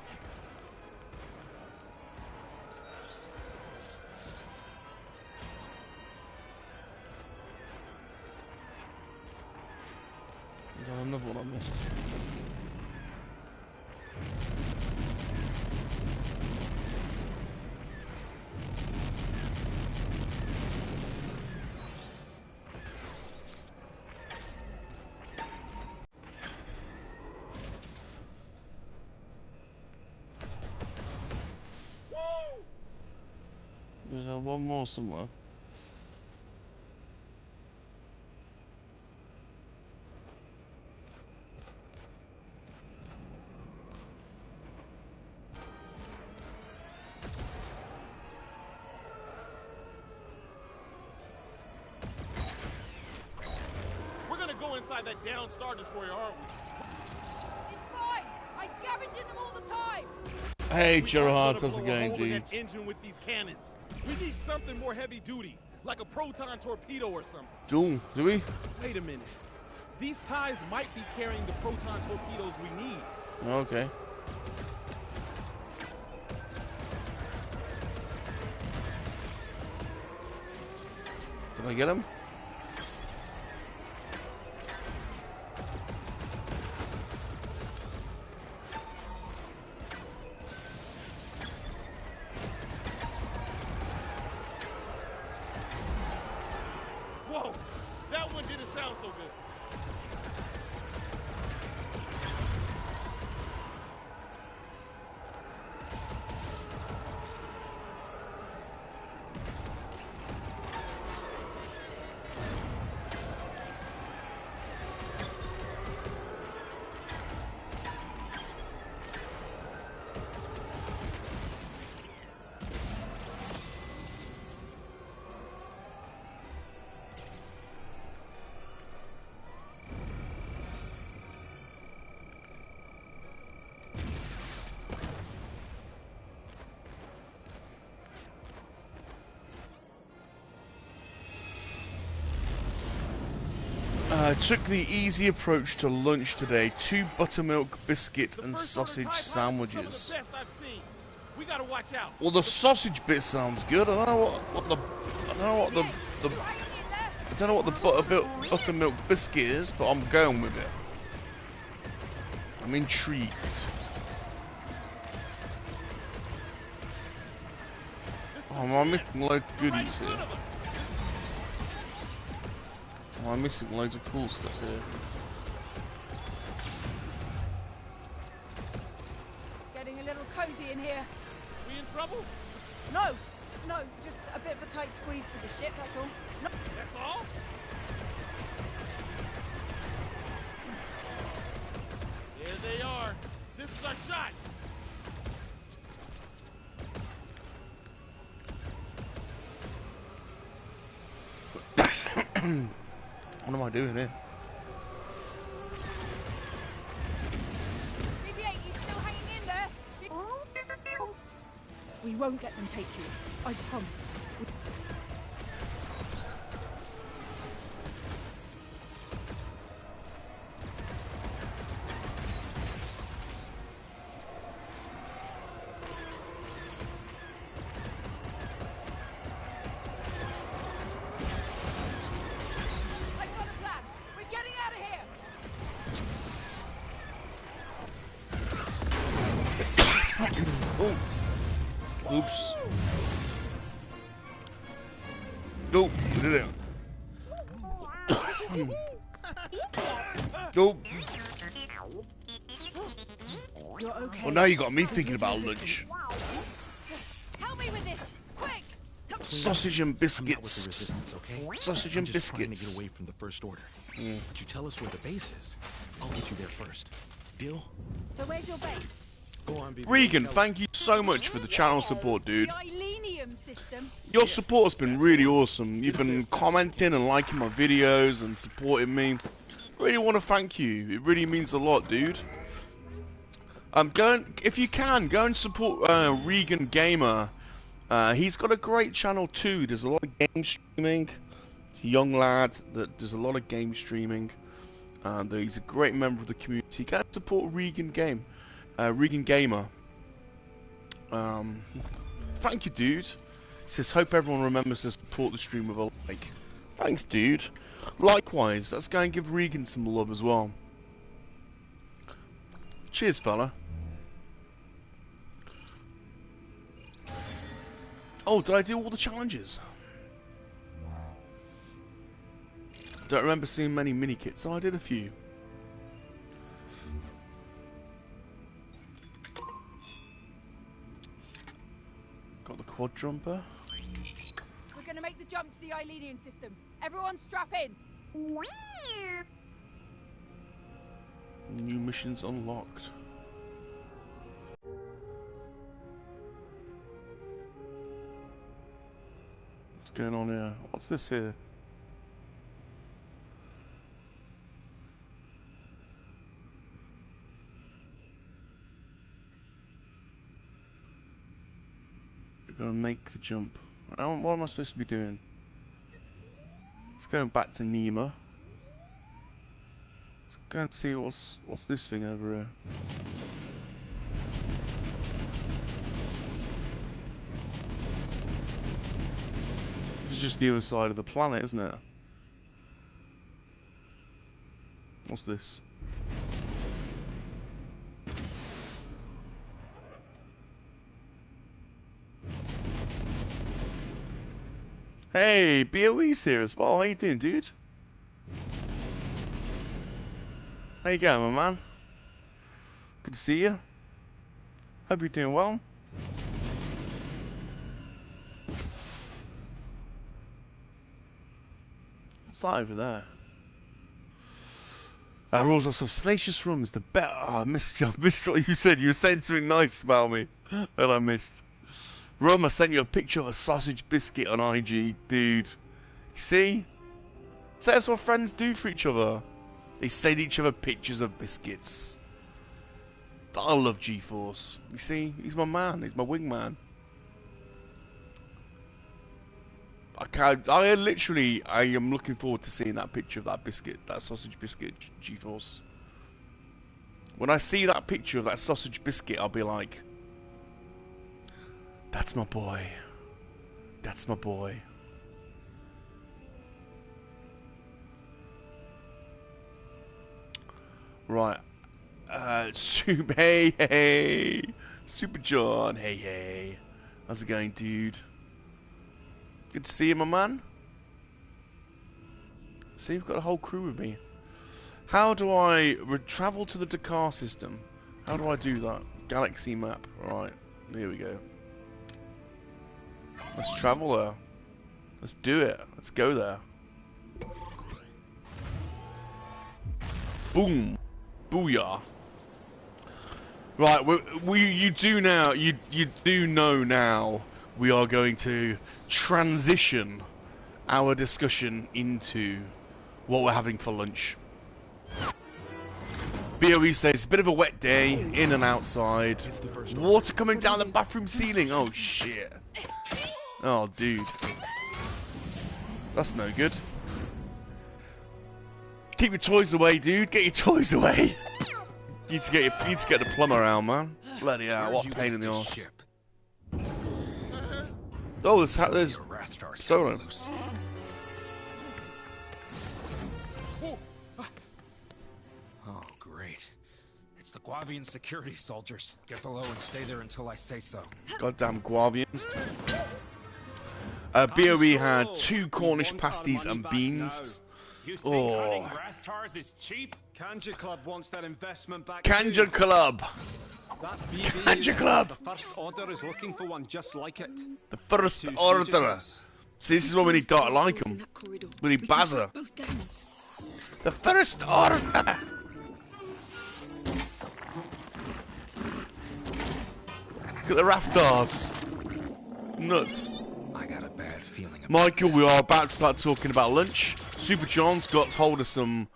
There's another one I missed. There's one more somewhere. We're gonna go inside that down Star Destroyer, aren't we? It's fine. I scavenge in them all the time. Hey, We Gerald, aren't how's gonna it blow a going, hole in that dudes? engine with these cannons. We need something more heavy duty, like a proton torpedo or something. Do we? Wait a minute. These ties might be carrying the proton torpedoes we need. Okay. Did I get him? Whoa, that one didn't sound so good. Took the easy approach to lunch today. 2 buttermilk biscuits and sausage sandwiches. We gotta watch out. Well, the sausage bit sounds good. I don't know what the buttermilk biscuit is, but I'm going with it. I'm intrigued. Oh, am I missing loads of goodies here? Am I missing loads of cool stuff here? Getting a little cozy in here. We in trouble? No, just a bit of a tight squeeze for the ship, that's all. No. That's all? There they are. This is our shot. What am I doing here? BB-8, you still hanging in there? We won't let them take you. I promise. Oops. Nope, put it down. Nope. Okay. Well, now you got me thinking about lunch. Help me with this, quick! Sausage and biscuits. Okay? Sausage and just trying to biscuits. get away from the First Order. But you tell us where the base is. I'll get you there first. Deal? So where's your base? Go on, baby. Regan, thank you so much for the channel support, dude. The Ilenium system. Your support has been really awesome. You've been commenting and liking my videos and supporting me. Really want to thank you. It really means a lot, dude. If you can, go and support Regan Gamer. He's got a great channel too. There's a lot of game streaming. He's a young lad that does a lot of game streaming. And he's a great member of the community. Go and support Regan Gamer. Thank you, dude. He says, hope everyone remembers to support the stream with a like. Thanks, dude. Likewise, let's go and give Regan some love as well. Cheers, fella. Oh, did I do all the challenges? Don't remember seeing many mini kits. Oh, I did a few. Got the quad jumper. We're gonna make the jump to the Ilenium system. Everyone strap in. New missions unlocked. What's going on here? What's this here? We're gonna make the jump. What am I supposed to be doing? Let's go back to Nema. Let's go and see what's this thing over here. It's just the other side of the planet, isn't it? What's this? Hey, BOE's here as well. How you doing, dude? How you going, my man? Good to see you. Hope you're doing well. What's that over there? Rules also, SalaciousRum is the better. Oh, I missed what you said. You were saying something nice about me that I missed. Rum, I sent you a picture of a sausage biscuit on IG, dude. See? So that's what friends do for each other. They send each other pictures of biscuits. I love G-Force. You see? He's my man. He's my wingman. I literally, I am looking forward to seeing that picture of that biscuit, that sausage biscuit, G-Force. When I see that picture of that sausage biscuit, I'll be like, that's my boy. That's my boy. Right. Hey. Super John, hey. How's it going, dude? Good to see you, my man. See, we've got a whole crew with me. How do I travel to the Dakar system? How do I do that? Galaxy map. Right, here we go. Let's travel there. Let's do it. Let's go there. Boom. Booyah. Right, you do know now we are going to transition our discussion into what we're having for lunch. BOE says it's a bit of a wet day, in and outside. Water coming down the bathroom ceiling. Oh shit. Oh dude. That's no good. Keep your toys away, dude. Get your toys away. You need to get the plumber out, man. Bloody hell, what a pain in the arse. Oh, there's Solo. Oh, great. It's the KoWaKian security soldiers. Get below and stay there until I say so. Goddamn Guavians. BOE had 2 Cornish pasties and beans. Oh. Is cheap. Kanja Club wants their investment back. Kanja Club. Kanja Club. The First Order is looking for one just like it. The First Order. See, this is what we need. Don't like them. We need Bazza. The First Order. Look at the Raftars. Nuts. I got a bad feeling about Michael, we are about to start talking about lunch. Super John's got hold of some.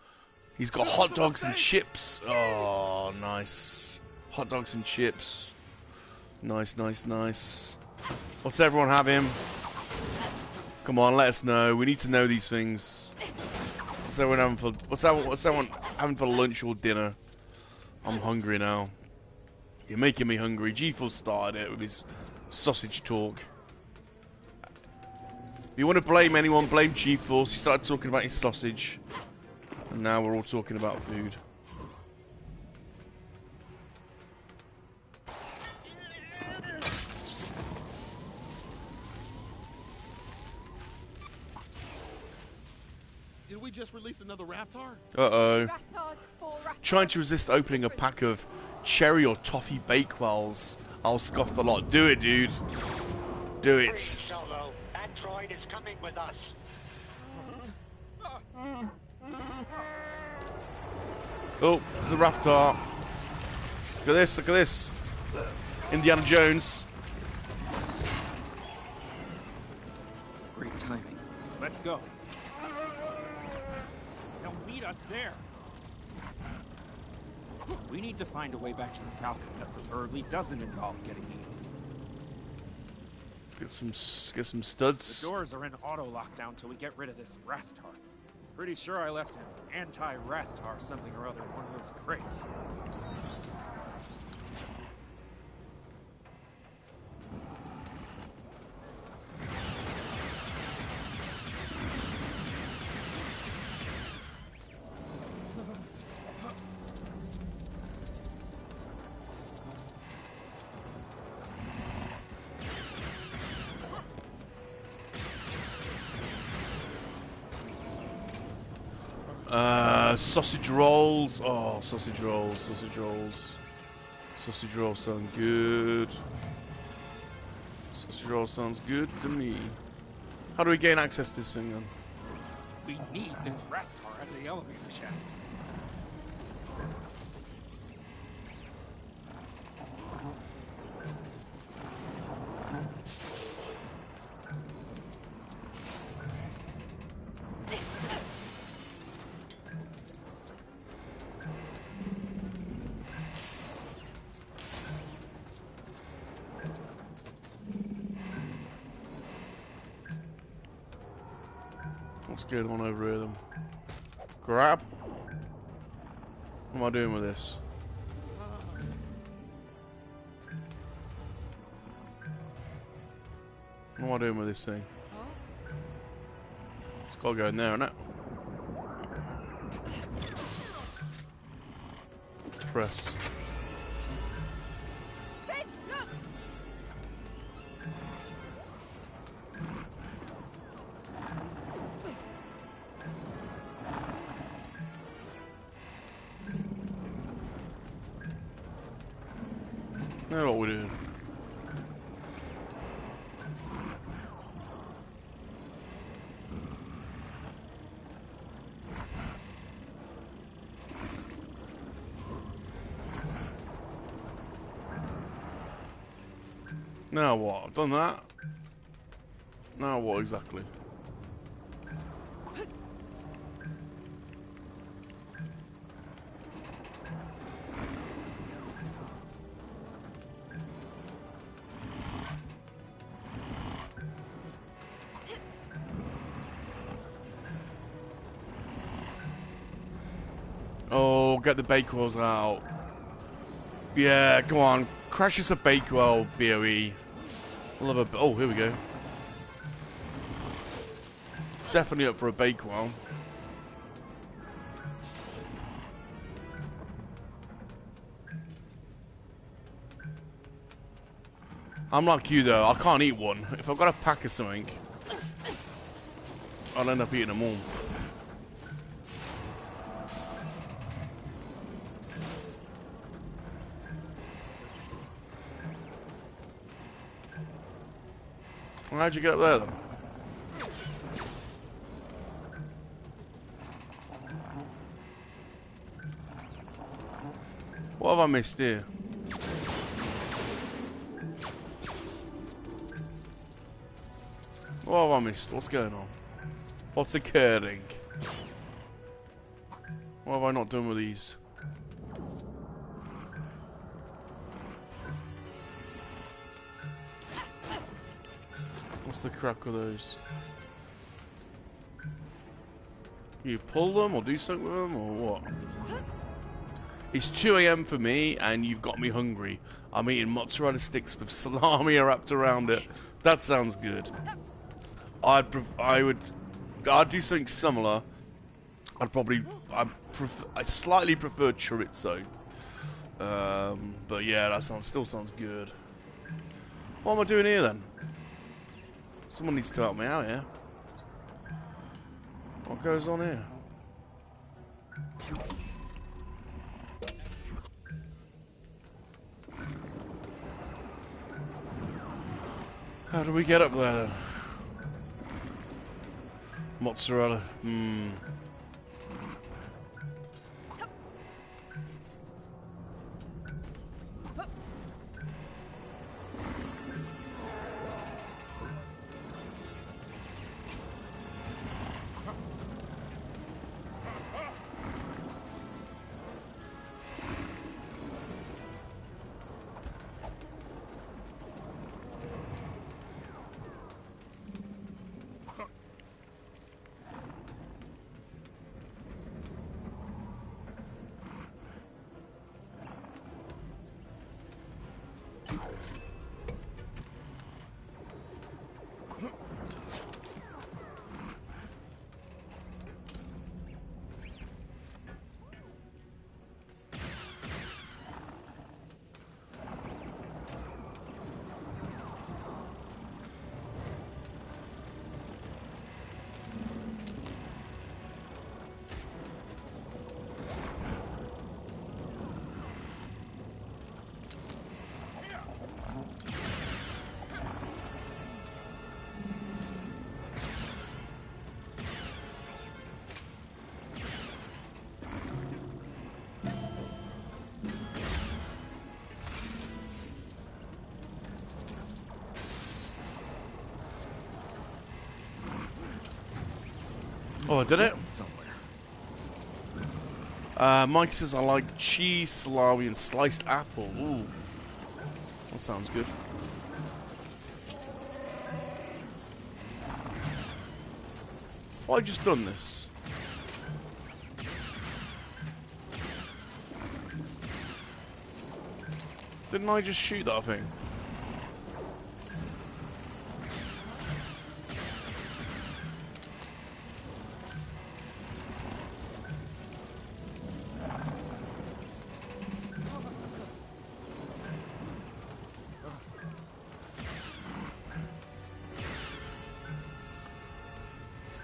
He's got hot dogs and chips. Oh, nice. Hot dogs and chips. Nice. What's everyone having? Come on, let us know. We need to know these things. What's everyone having for lunch or dinner? I'm hungry now. You're making me hungry. G-Force started it with his sausage talk. If you want to blame anyone, blame G-Force. He started talking about his sausage. And now we're all talking about food. Did we just release another Raftar? Uh-oh. Trying to resist opening a pack of cherry or toffee Bakewells. I'll scoff the lot. Do it, dude. Do it. Solo, that droid is coming with us. Oh, there's a Raftar. Look at this, look at this. Indiana Jones. Great timing. Let's go. They'll meet us there. We need to find a way back to the Falcon that preferably doesn't involve getting eaten. Get some studs. The doors are in auto lockdown till we get rid of this Raftar. Pretty sure I left an anti-Raftar something or other in one of those crates. Sausage rolls. Oh, sausage rolls. Sausage rolls sound good. Sausage roll sounds good to me. How do we gain access to this thing then? We need this Raftar at the elevator shaft. going on over here then? Grab? What am I doing with this? What am I doing with this thing? It's got to go in there, innit? Press. Now what we're doing. Now what? I've done that. Now what exactly? Oh, get the Bakewells out. Yeah, go on. Crash us a Bakewell, BOE. Love a... Oh, here we go. Definitely up for a Bakewell. I'm like you though, I can't eat one. If I've got a pack of something, I'll end up eating them all. How'd you get up there then? What have I missed here? What have I missed? What's going on? What's occurring? What have I not done with these? What's the crack with those? Can you pull them or do something with them or what? It's 2 AM for me and you've got me hungry. I'm eating mozzarella sticks with salami wrapped around it. That sounds good. I'd do something similar. I slightly prefer chorizo. But yeah, that still sounds good. What am I doing here then? Someone needs to help me out here. What goes on here? How do we get up there then? Mozzarella. Oh, I did it? Mike says I like cheese, salami, and sliced apple. Ooh. That sounds good. Well, I just done this. Didn't I just shoot that thing?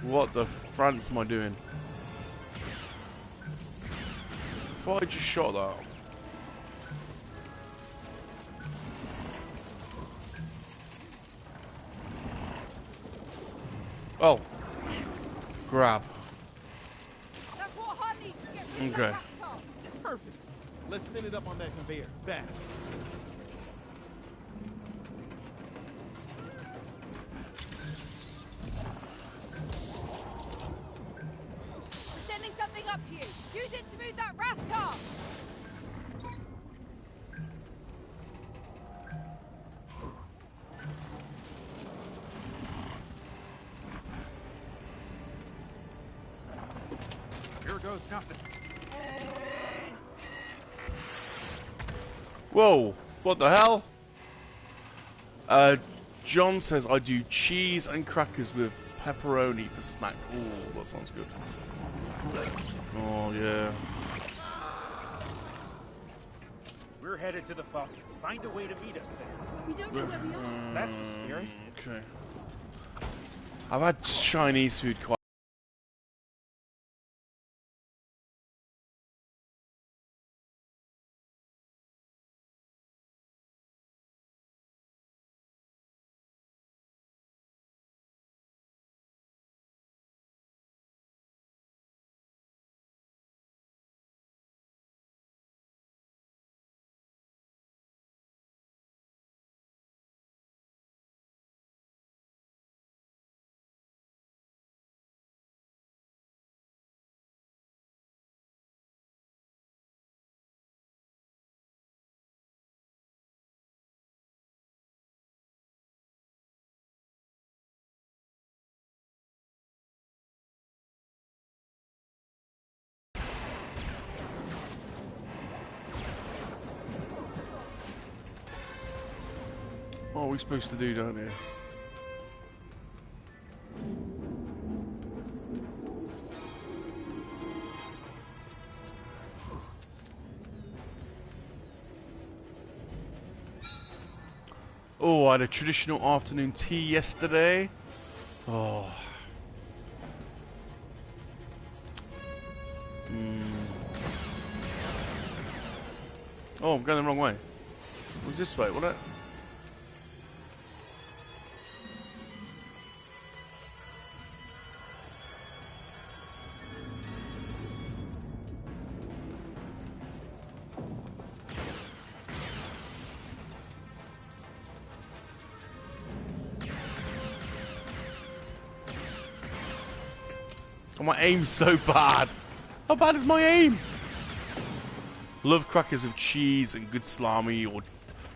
What the France am I doing? I thought I just shot that. Oh. Grab. That's what I need to get rid of Okay. that car. Perfect. Let's send it up on that conveyor. Back. Sending something up to you. Use it to move that Raftar. Here goes nothing. Whoa, what the hell? John says I do cheese and crackers with pepperoni for snack. Ooh, that sounds good. Oh, yeah. We're headed to the Falcon. Find a way to meet us there. We don't know where we are. That's the spirit. Okay. I've had Chinese food quite. What are we supposed to do down here? Oh, I had a traditional afternoon tea yesterday. Oh. Oh, I'm going the wrong way. It was this way, wasn't it? Oh, my aim's so bad. How bad is my aim? Love crackers with cheese and good salami, or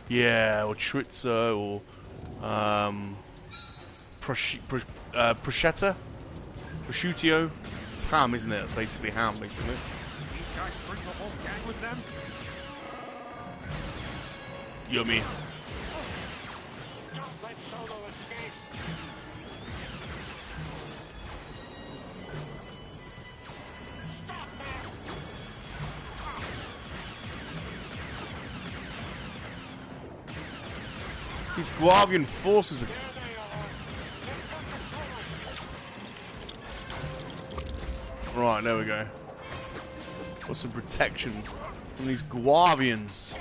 yeah, or chorizo, or prosciutto. Prosciutto. It's ham, isn't it? It's basically ham, basically. These guys bring the whole gang with them? Yummy. Don't let Solo escape. These Guavian forces are... Right, there we go. Got some protection from these Guavians.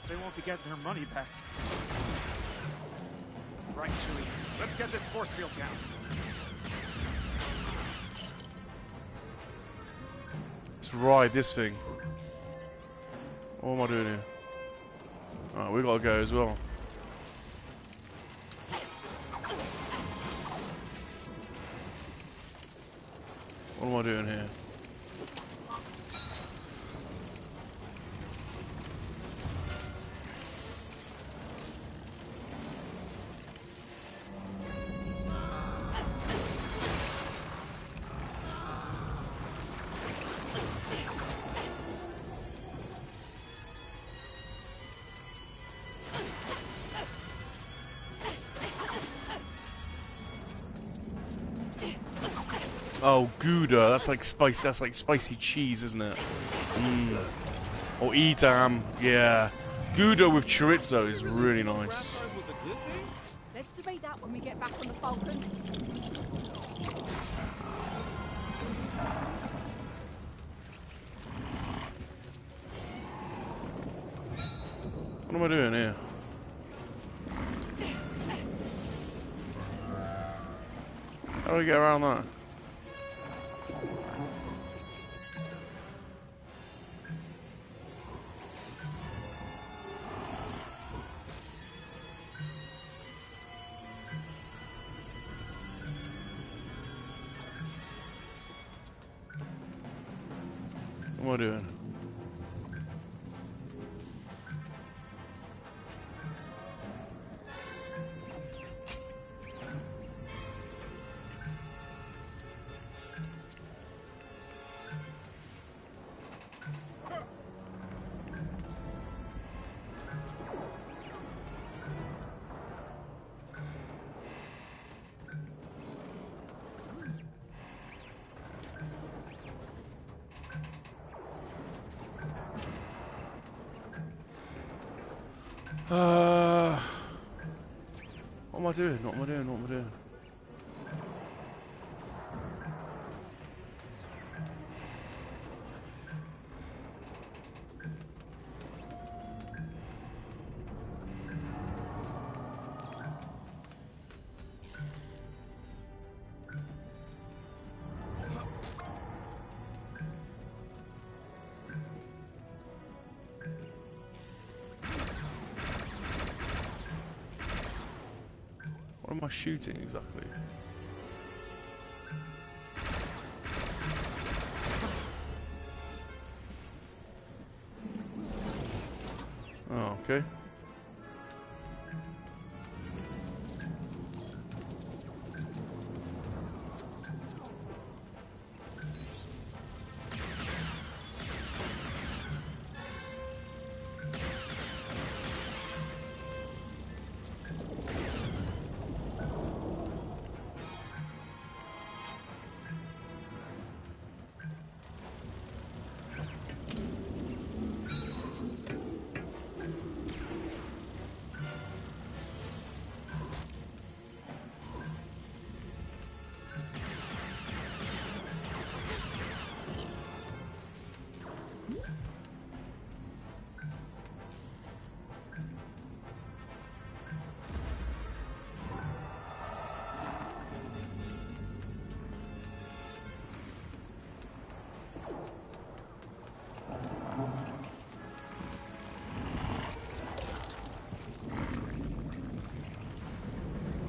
They won't be getting their money back. Right, Chewie. Let's get this force field down. Let's ride this thing. What am I doing here? Alright, we gotta go as well. What am I doing here? Oh, Gouda, that's like spicy cheese, isn't it? Or Edam, yeah. Gouda with chorizo is really nice. Let's debate that when we get back on the Falcon. What am I doing here? How do we get around that? What am I doing? What am I doing? What am I doing? What am I doing? What am I shooting exactly? Oh, okay.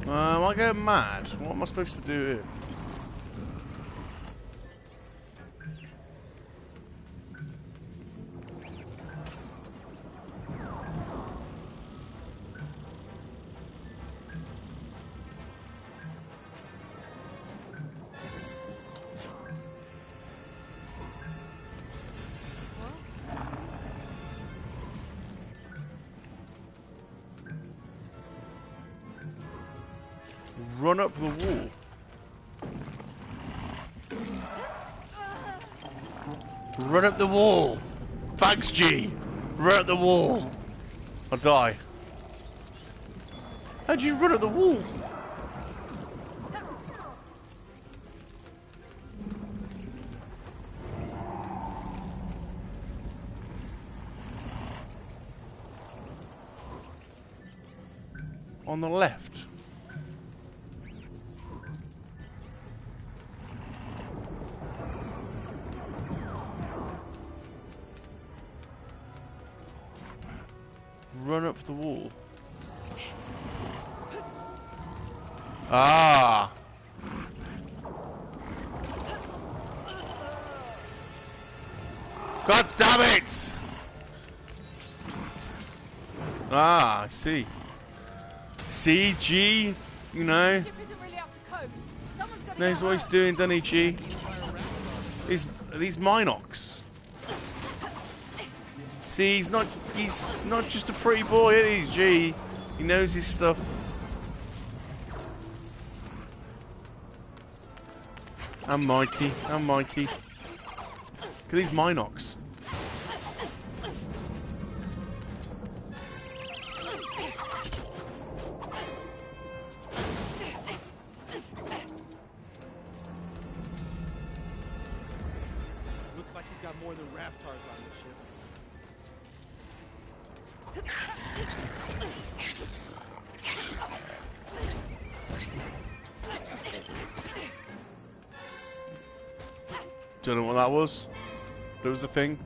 Am I going mad? What am I supposed to do here? Run up the wall. Run up the wall. Thanks, G. Run up the wall. I'll die. How'd you run up the wall? On the left. run up the wall. Ah! God damn it! Ah, I see. CG, you know. Knows what he's doing, doesn't he, G? These Minox. See, he's not just a pretty boy, is he, G? He knows his stuff. I'm Mikey. Look at these Minox. Looks like he's got more than Raftars on this ship. Don't know what that was. But it was a thing.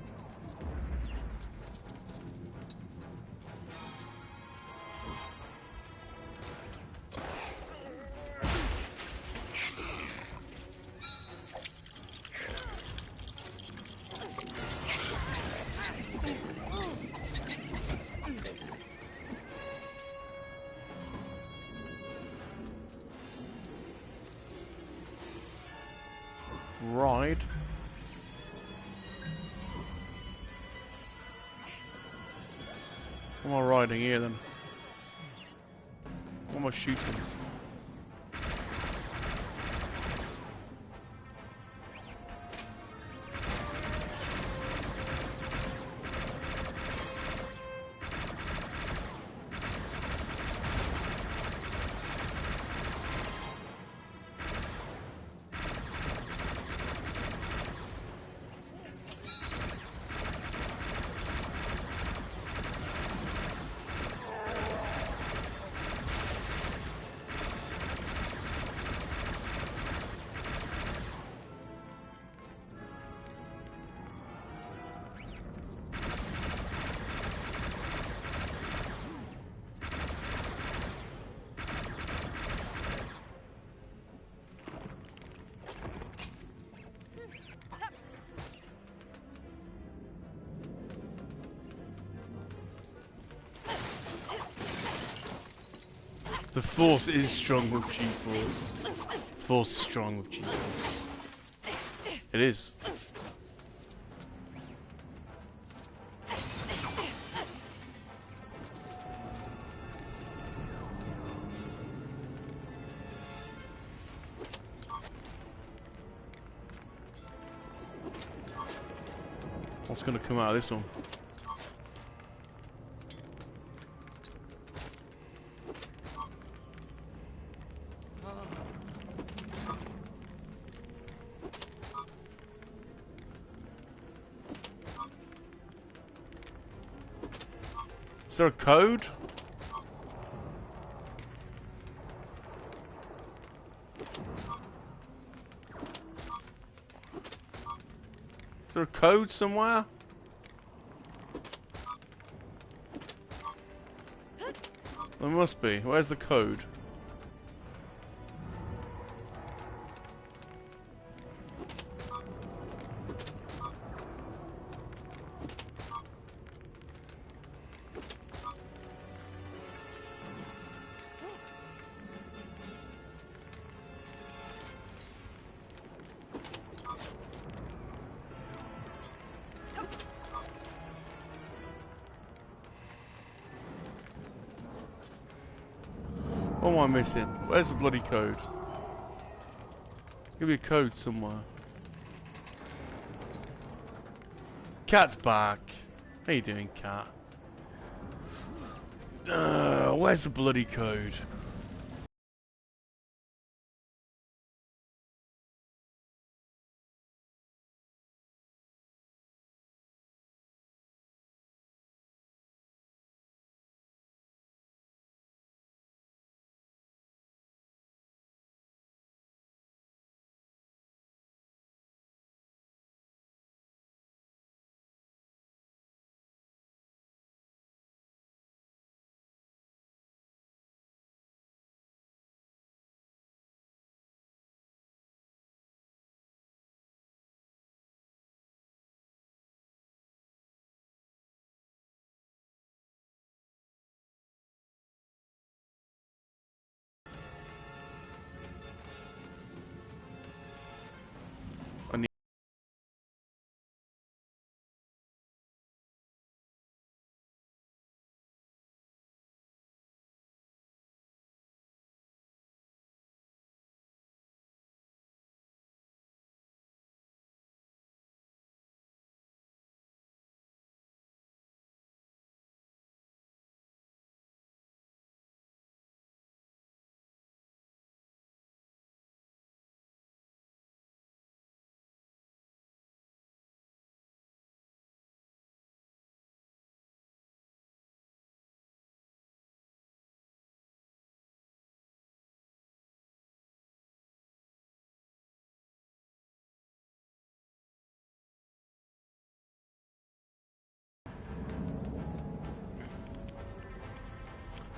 Ride. What am I riding here then? What am I shooting? The Force is strong with G-Force. Force is strong with G-Force. It is. What's going to come out of this one? Is there a code? Is there a code somewhere? There must be. Where's the code? What am I missing? Where's the bloody code? There's gonna be a code somewhere. Cat's back. How you doing, Cat? Where's the bloody code?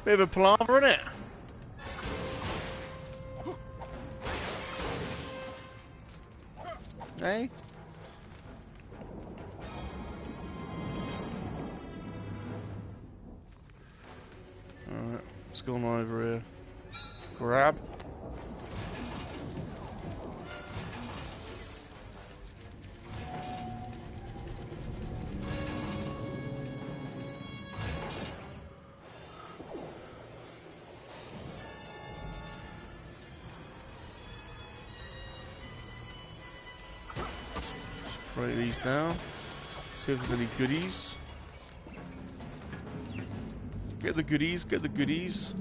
Bit of a palaver, isn't it? Hey? Alright, what's going on over here? Grab. Write these down. See if there's any goodies. Get the goodies, get the goodies.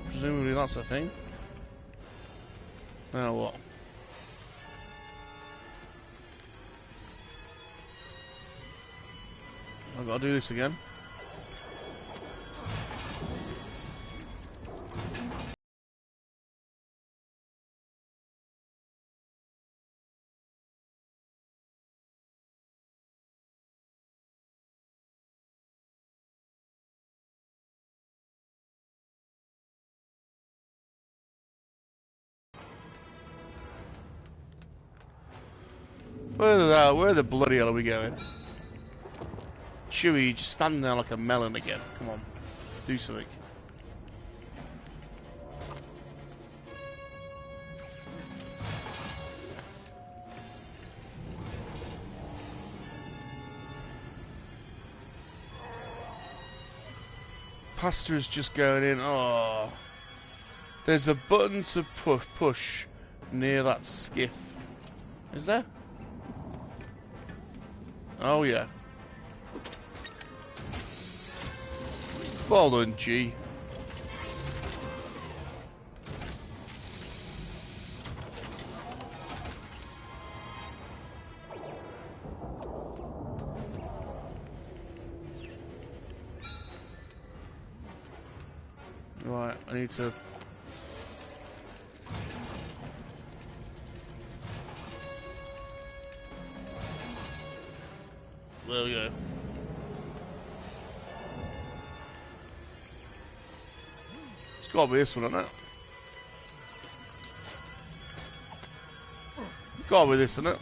Presumably that's a thing. Now what? I've got to do this again. Where the bloody hell are we going? Chewie, just standing there like a melon again. Come on, do something. Pasta is just going in. Oh, there's a button to push near that skiff. Is there? Oh yeah. Well done, G. Right, I need to... There we go. It's gotta be this one, isn't it? Gotta be this, isn't it?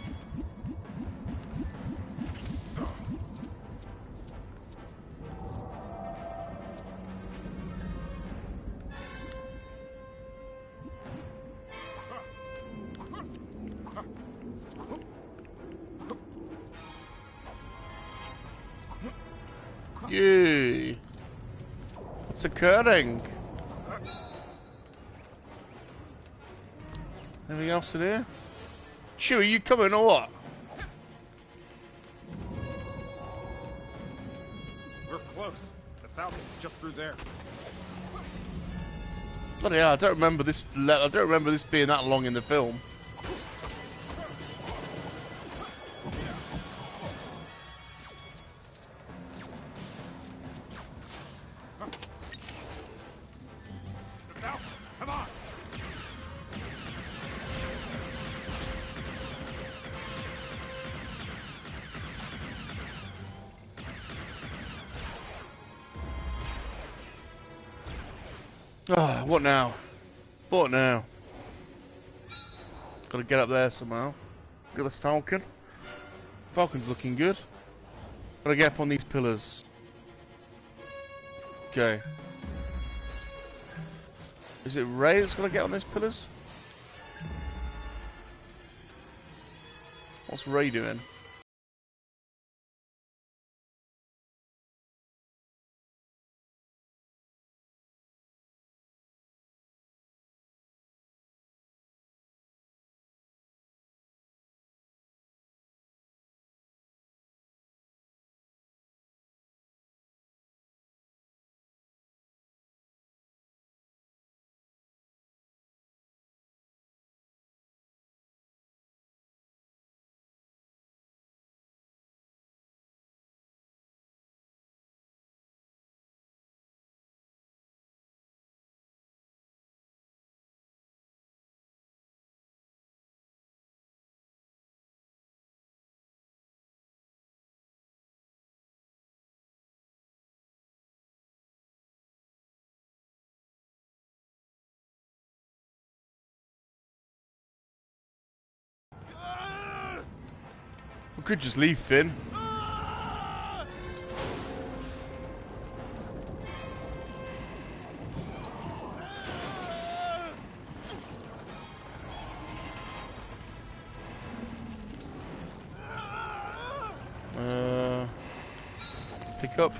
Yay! What's occurring? Anything else in here? Chewie, are you coming or what? We're close. The Falcon's just through there. Bloody hell, I don't remember this being that long in the film. Ah, what now? What now? Gotta get up there somehow. Got the Falcon. Falcon's looking good. Gotta get up on these pillars. Okay. Is it Ray that's gotta get on those pillars? What's Ray doing? We could just leave, Finn. Pick up.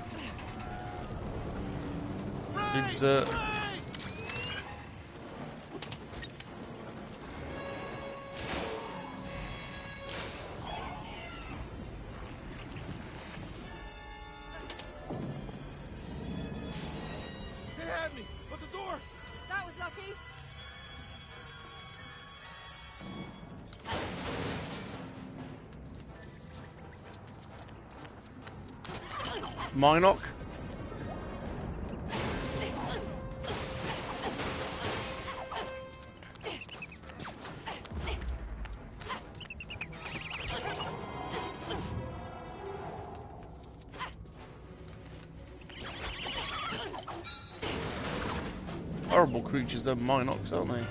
Insert. They had me, but the door. That was lucky. Minoc. Horrible creatures, they're Minocs, aren't they?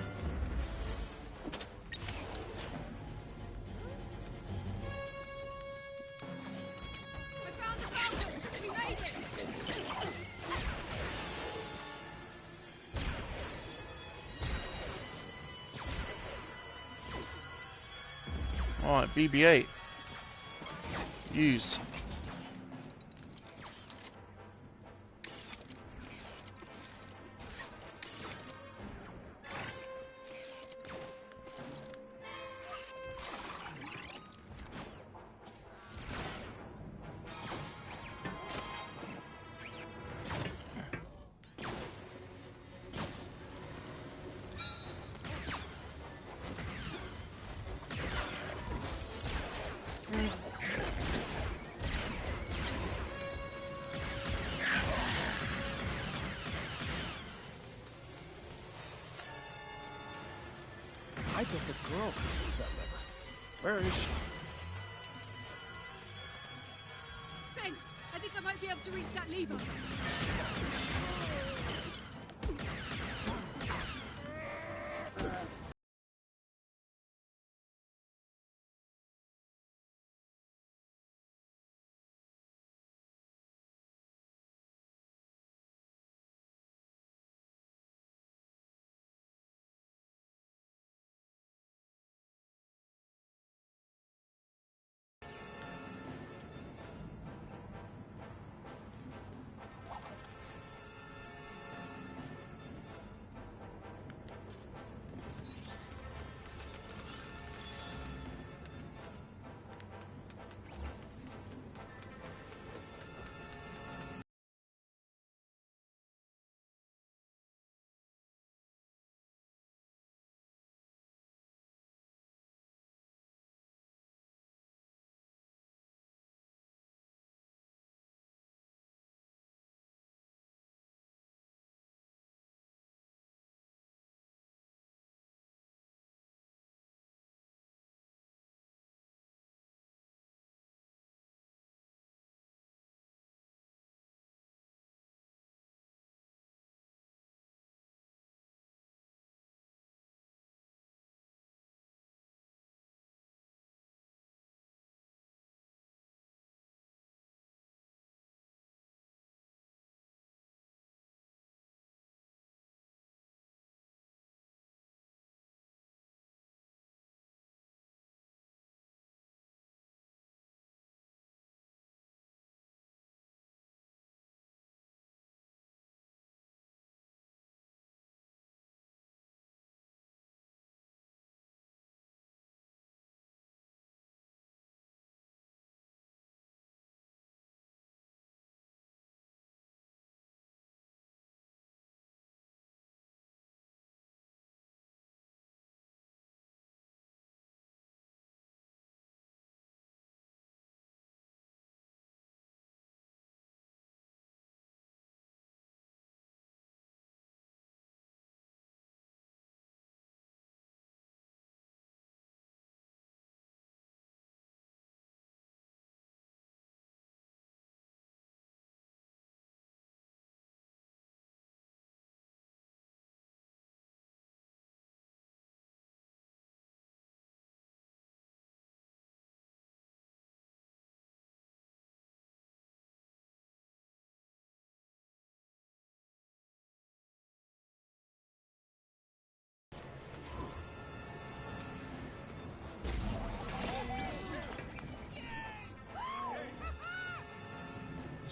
Alright, BB-8. Use. I bet the girl can use that lever. Where is she? Ben, I think I might be able to reach that lever.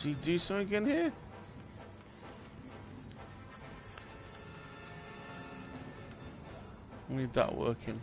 Does he do something again here? I need that working.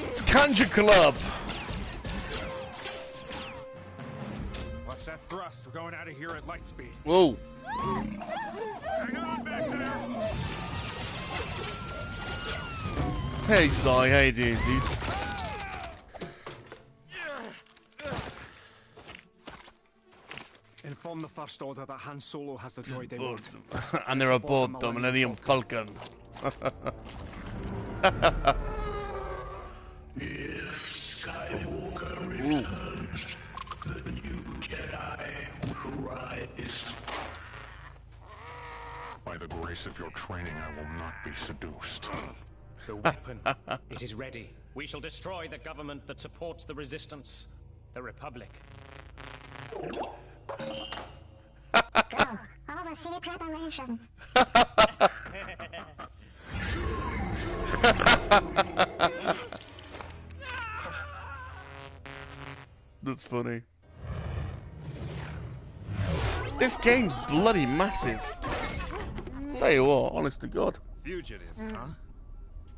It's Conjure Club. Watch that thrust. We're going out of here at light speed. Whoa. Hang on back there. Hey, Sai, how you doing, dude? Inform the First Order that Han Solo has the droid they want. And they're aboard the Millennium Falcon. If Skywalker returns, the new Jedi will rise. By the grace of your training, I will not be seduced. The weapon. It is ready. We shall destroy the government that supports the resistance. The Republic. Go. Oversee preparation. That's funny. This game's bloody massive. Tell you what, honest to God. Fugitives, huh?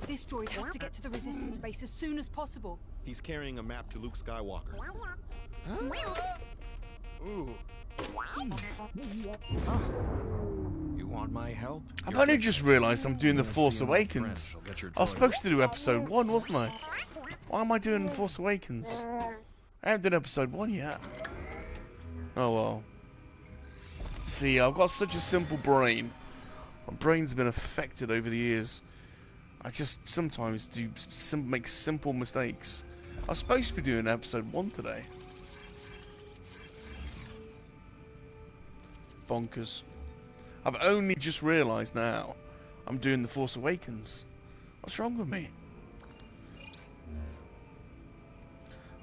This droid has to get to the resistance base as soon as possible. He's carrying a map to Luke Skywalker. Ooh. You want my help? I've only just realised I'm doing The Force Awakens. I was supposed to do episode 1, wasn't I? Why am I doing The Force Awakens? I haven't done episode 1 yet. Oh well. See, I've got such a simple brain. My brain's been affected over the years. I just sometimes do make simple mistakes. I was supposed to be doing episode 1 today. Bonkers. I've only just realised now I'm doing The Force Awakens. What's wrong with me?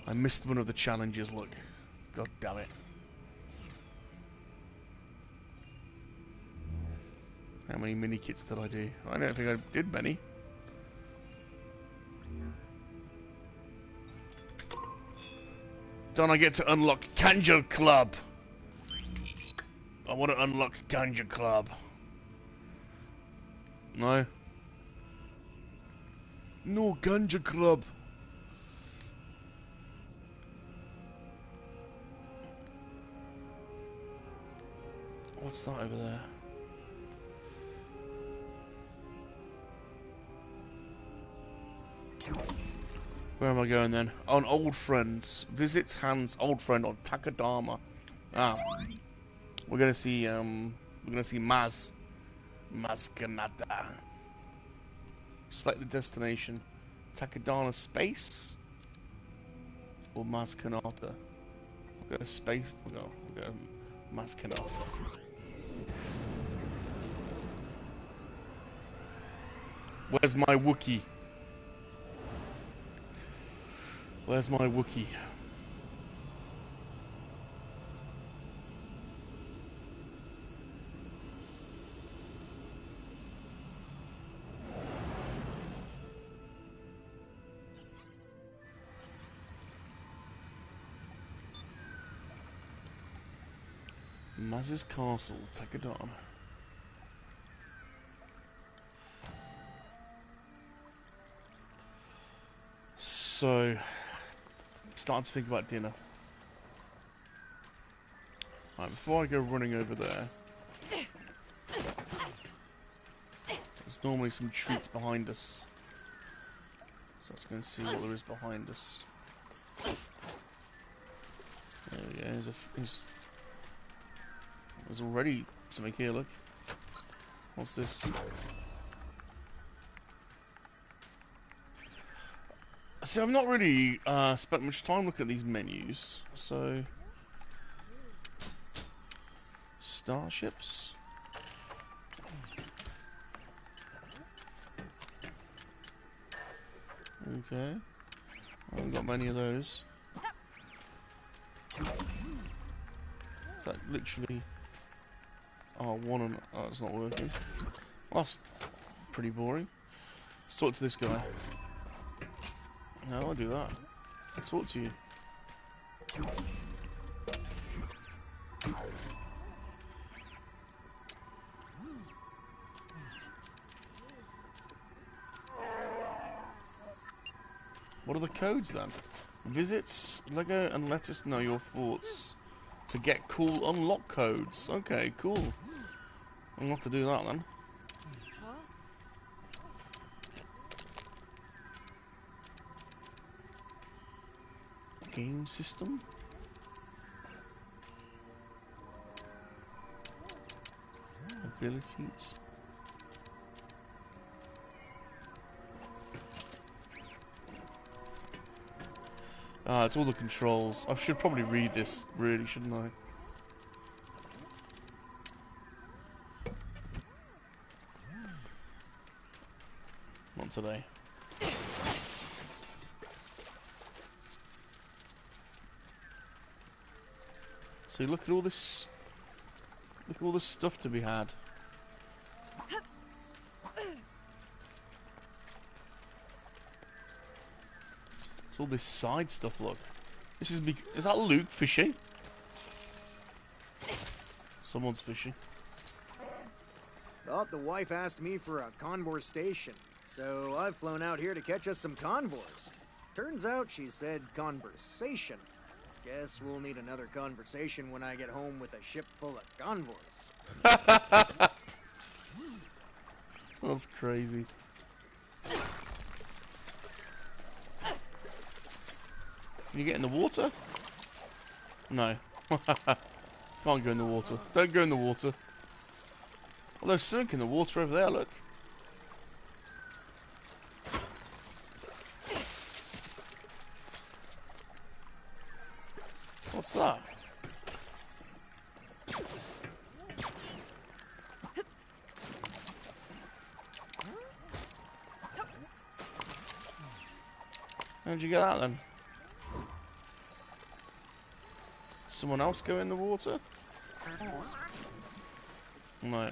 I missed one of the challenges, look. God damn it. How many mini kits did I do? I don't think I did many. Don't I get to unlock Ganja Club? I want to unlock Ganja Club. No. No Ganja Club. What's that over there? Where am I going then? On Old Friends. Visits Han's old friend on Takadama. Ah. We're gonna see Maz. Maz Kanata. Select the destination. Takadana Space or Maz Kanata. We've got a space. We've got a mass canal. Where's my Wookiee? Where's my Wookiee? Maz's Castle, Takadana. So, starting to think about dinner. Right, before I go running over there, there's normally some treats behind us. So let's go and see what there is behind us. There we go. There's already something here, look. What's this? See, I've not really spent much time looking at these menus, so... Starships? Okay. I haven't got many of those. Is that literally... Oh, one on... Oh, it's not working. Well, that's pretty boring. Let's talk to this guy. No, I'll do that. I'll talk to you. What are the codes then? Visits Lego and let us know your thoughts to get cool unlock codes. Okay, cool. I'll have to do that then. Game system. Abilities. Ah, it's all the controls. I should probably read this, really, shouldn't I? Not today. So look at all this. Look at all this stuff to be had. It's all this side stuff. Look, this is is that Luke fishing? Someone's fishing. Thought the wife asked me for a conversation, so I've flown out here to catch us some convoys. Turns out she said conversation. Guess we'll need another conversation when I get home with a ship full of convoys. That's crazy. Can you get in the water? No. Can't go in the water. Don't go in the water. Oh, there's something in the water over there, look. What's that? How'd you get that then? Someone else go in the water? No.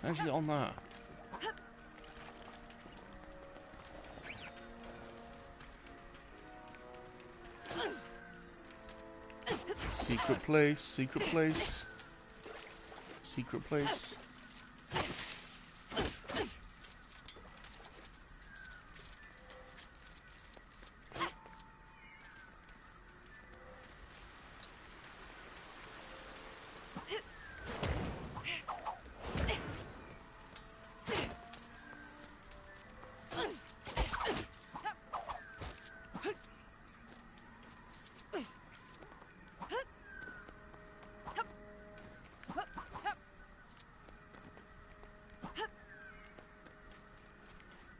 How'd you get on that? Secret place, secret place. Secret place.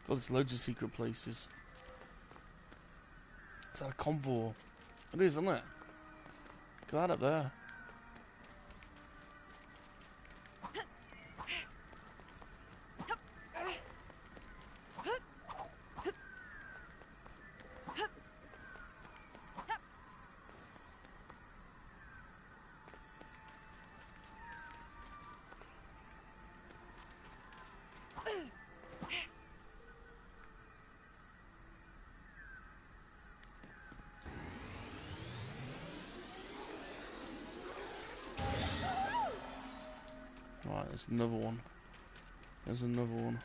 God, there's loads of secret places. Is that a convoy? It is, isn't it? Look at that up there. Right, there's another one. There's another one.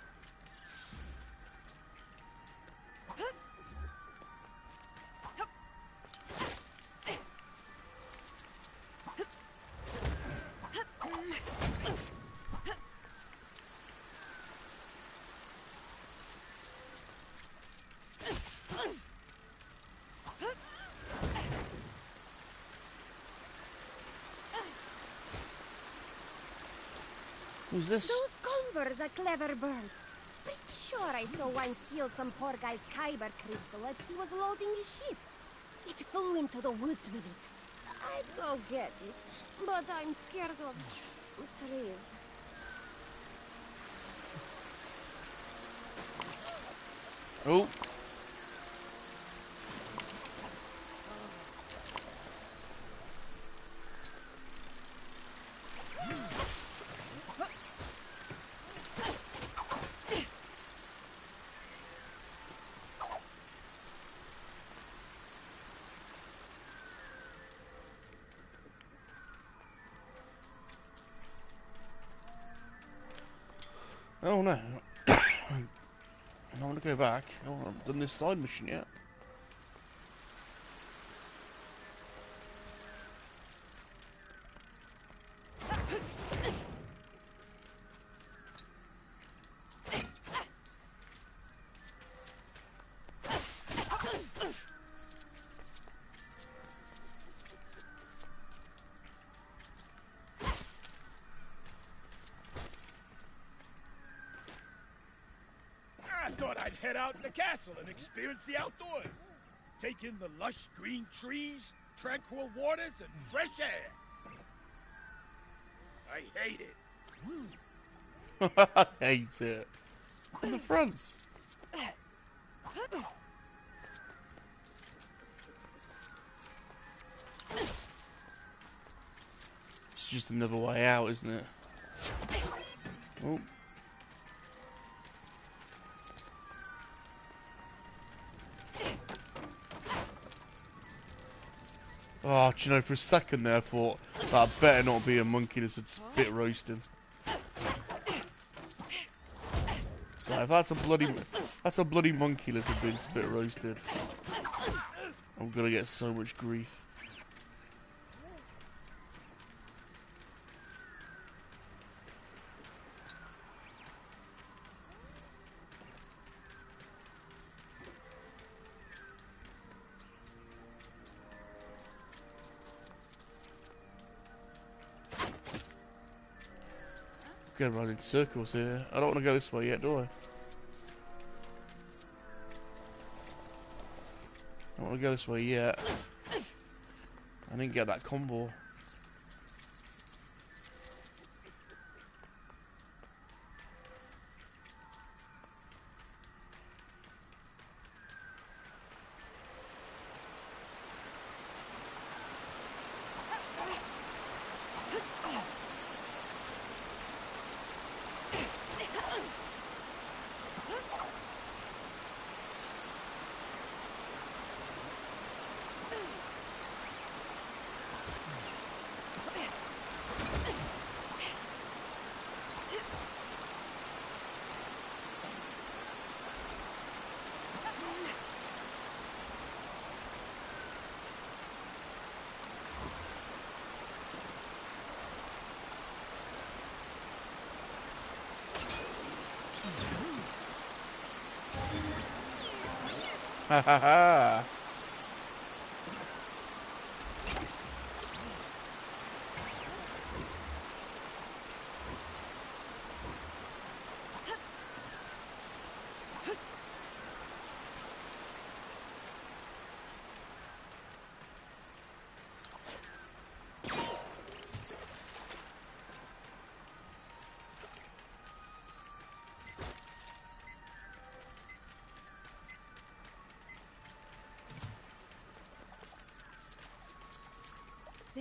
Who's this? Those convers are clever birds. Pretty sure I saw one steal some poor guy's kyber crystal as he was loading his ship. It flew into the woods with it. I'd go get it, but I'm scared of trees. Oh. Oh no. I want to go back. Oh, I haven't done this side mission yet. I thought I'd head out to the castle and experience the outdoors. Take in the lush green trees, tranquil waters, and fresh air. I hate it. I hate it. In the fronts. It's just another way out, isn't it? Oh. Oh, do you know, for a second there I thought that better not be a monkey that had spit roasting. So if that's a bloody monkey that's been spit roasted, I'm gonna get so much grief. Going around in circles here. I don't want to go this way yet, do I? I don't want to go this way yet. I didn't get that combo. Ha ha ha!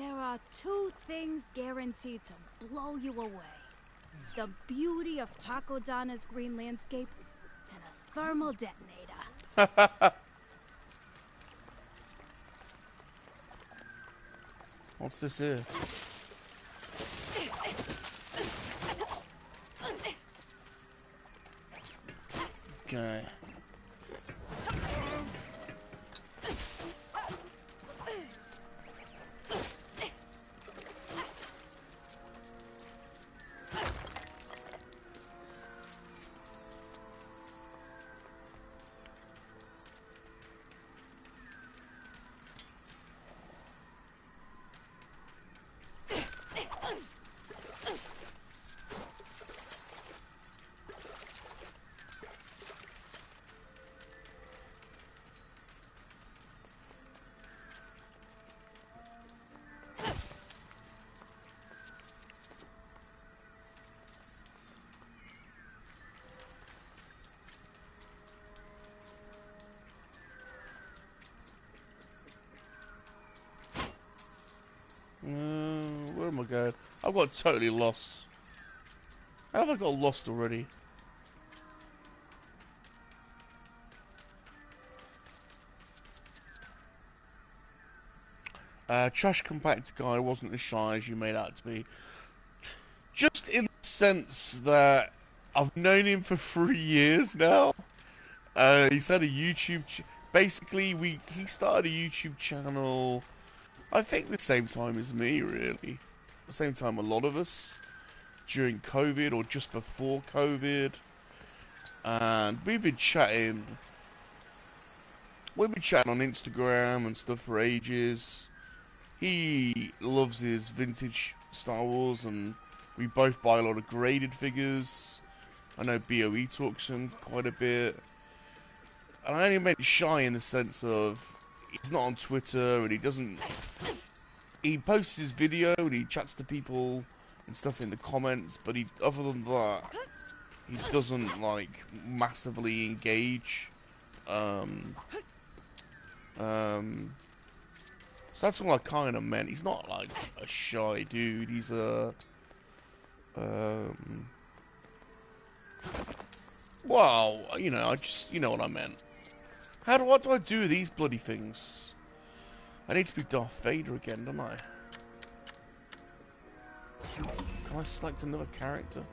There are two things guaranteed to blow you away. The beauty of Takodana's green landscape and a thermal detonator. What's this here? Okay. Where am I going? I've got totally lost. How have I got lost already? Trash compactor guy wasn't as shy as you made out to be. Just in the sense that I've known him for 3 years now. He's had a YouTube... Basically, he started a YouTube channel... I think the same time as me, really. The same time a lot of us. During COVID or just before COVID. And we've been chatting. We've been chatting on Instagram and stuff for ages. He loves his vintage Star Wars and we both buy a lot of graded figures. I know BOE talks to him quite a bit. And I only meant shy in the sense of he's not on Twitter and he doesn't... He posts his video and he chats to people and stuff in the comments, but other than that, he doesn't, like, massively engage. So that's what I kind of meant. He's not, like, a shy dude. He's a... Well, you know, you know what I meant. What do I do with these bloody things? I need to be Darth Vader again, don't I? Can I select another character?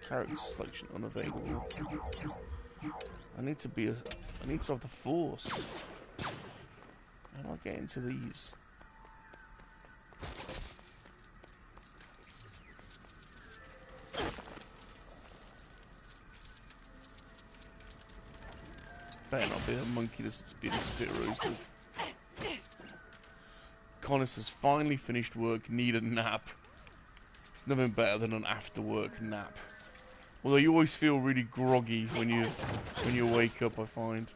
Character selection unavailable. I need to have the Force. How do I get into these? Better not be a monkey that's been a spit roasted. Connors has finally finished work, need a nap. It's nothing better than an after work nap. Although you always feel really groggy when you wake up, I find.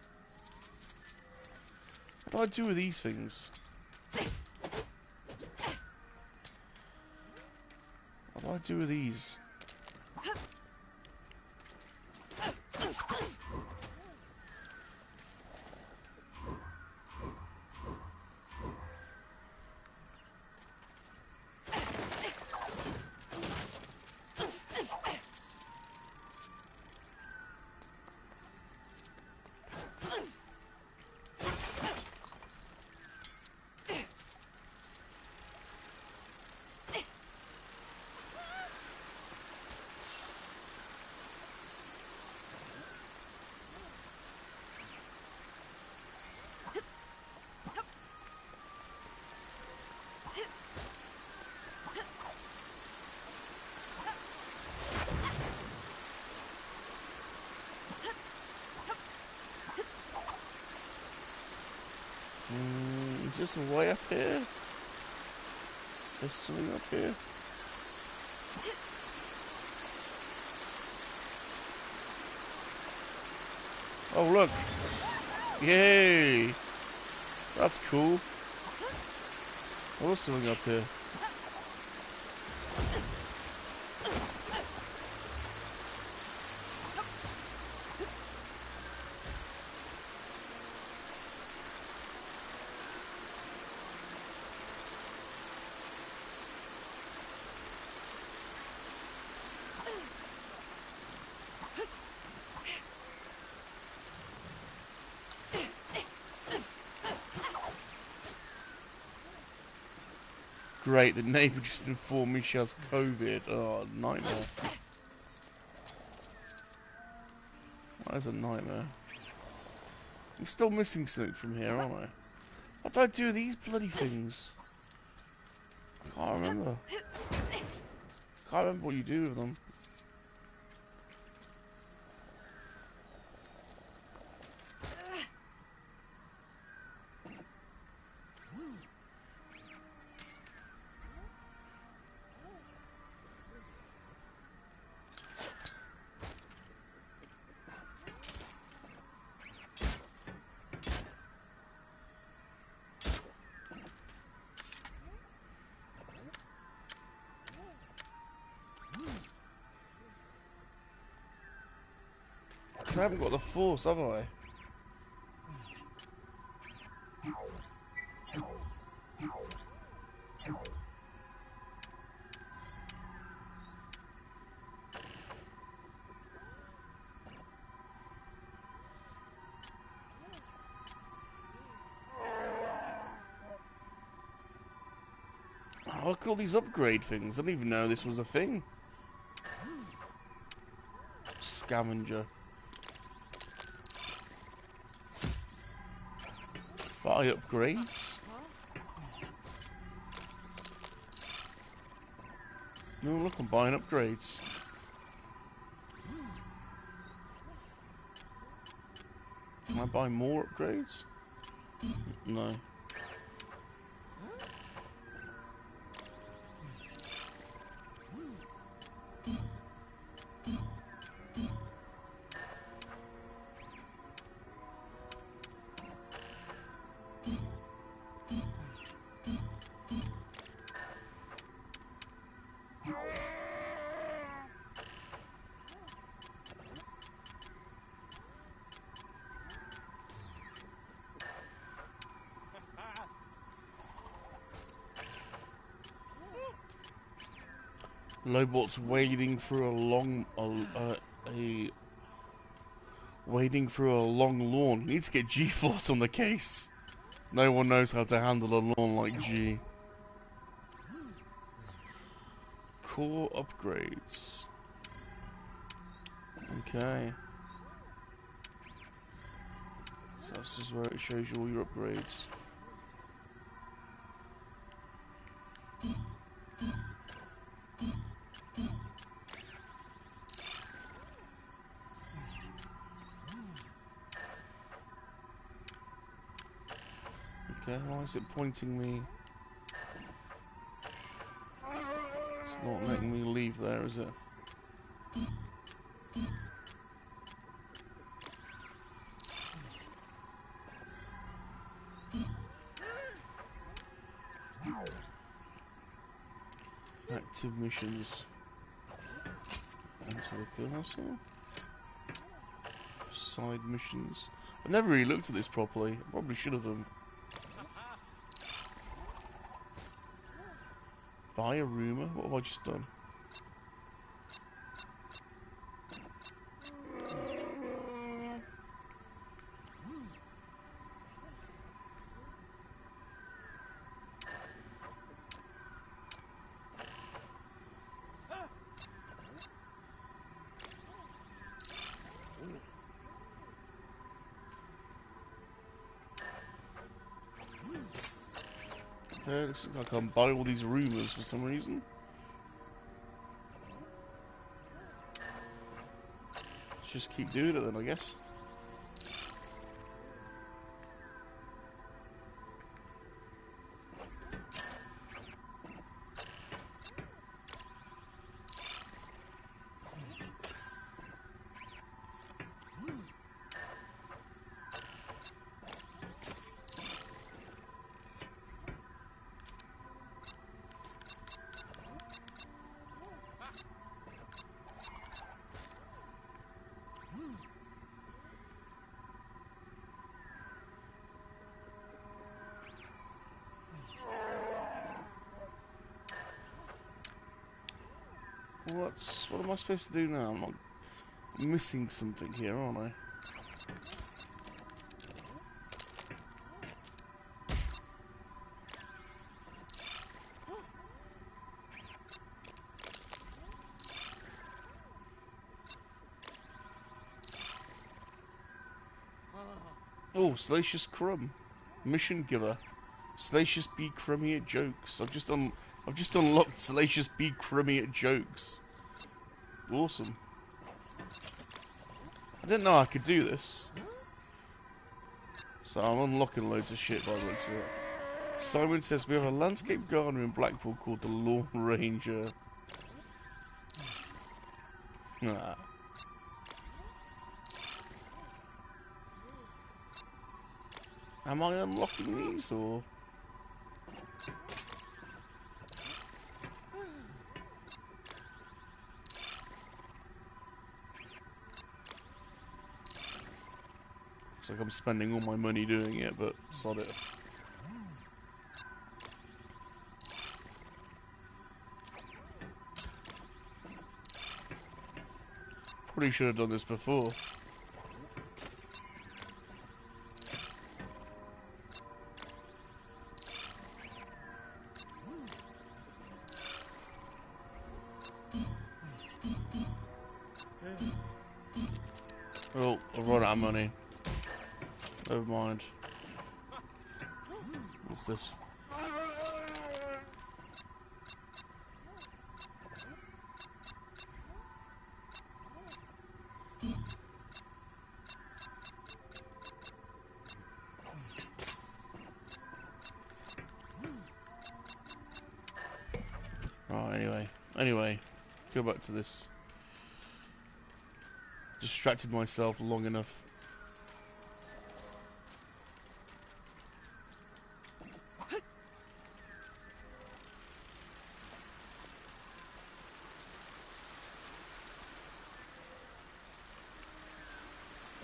What do I do with these things? What do I do with these? Is there some way up here? Is there something up here? Oh look! Yay! That's cool. Oh, there's something up here. Great, the neighbour just informed me she has COVID. Oh, nightmare. That is a nightmare. I'm still missing something from here, aren't I? What do I do with these bloody things? Can't remember. Can't remember what you do with them. Because I haven't got the force, have I? Oh, look at all these upgrade things. I didn't even know this was a thing. Scavenger. Buy upgrades. No, look, I'm buying upgrades. Can I buy more upgrades? No. Lobot's wading through a long, wading through a long lawn. Need to get G-Force on the case. No one knows how to handle a lawn like G. Core upgrades. Okay. So this is where it shows you all your upgrades. Okay, why is it pointing me? It's not letting me leave there, is it? Active missions. Enter the castle. Side missions. I've never really looked at this properly. I probably should have done. Buy a rumour? What have I just done? Okay, looks like I can buy all these rumours for some reason. Let's just keep doing it then, I guess. What am I supposed to do now? I'm not missing something here, aren't I? Oh, Salacious Rum, mission giver. Salacious be crummy at jokes. I've just unlocked Salacious be crummy at jokes. Awesome. I didn't know I could do this. So I'm unlocking loads of shit by the looks of it. Simon says we have a landscape gardener in Blackpool called the Lawn Ranger. Nah. Am I unlocking these or? Looks like I'm spending all my money doing it, but sod it. Probably should have done this before. Oh, I've run out of money. Never mind. What's this? Oh, anyway, go back to this. Distracted myself long enough.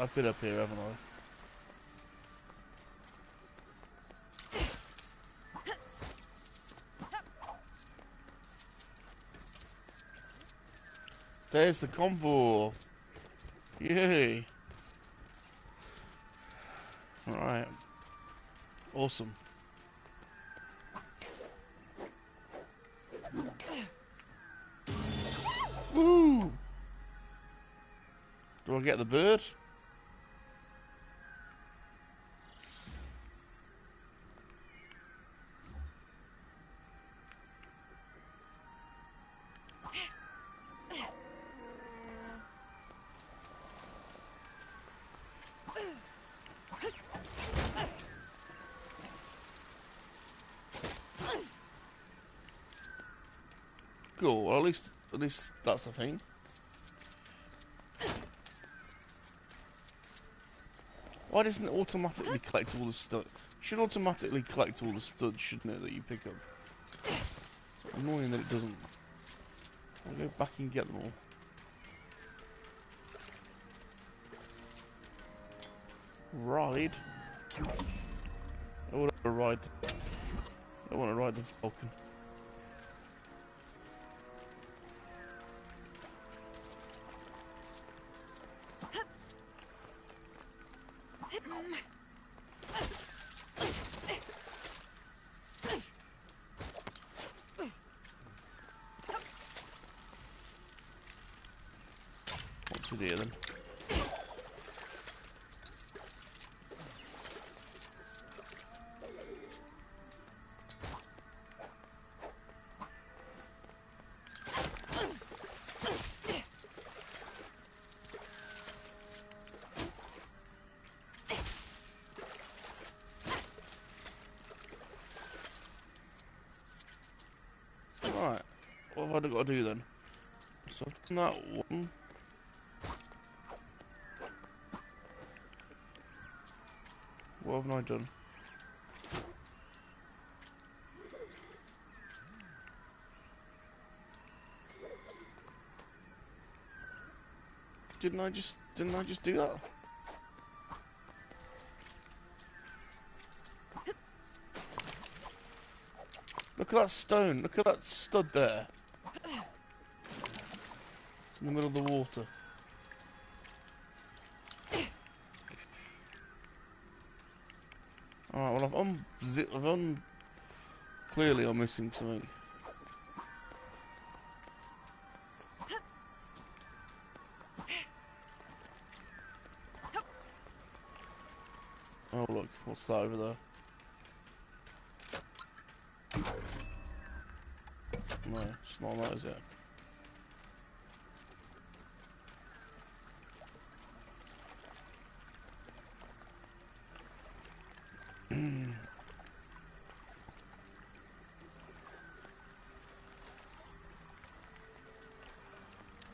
I've been up here, haven't I? There's the convoy. Yay. Alright. Awesome. Woo! Do I get the bird? Cool. Well, at least that's a thing. Why doesn't it automatically collect all the stuff? Should automatically collect all the studs, shouldn't it, that you pick up? Annoying that it doesn't. I'll go back and get them all. Ride? I want to ride. I want to ride the Falcon. What's it here then? Right, what have I got to do then? So I've done that one. What haven't I done? Didn't I just do that? Look at that stone. Look at that stud there. It's in the middle of the water. Alright, well clearly I'm missing something. Oh look, what's that over there? No, it's not that, is it?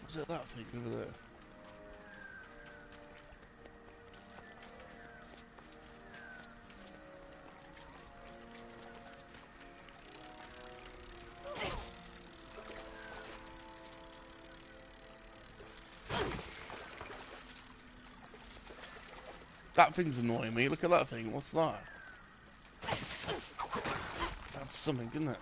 Was it that thing over there? That thing's annoying me. Look at that thing. What's that? That's something, isn't it?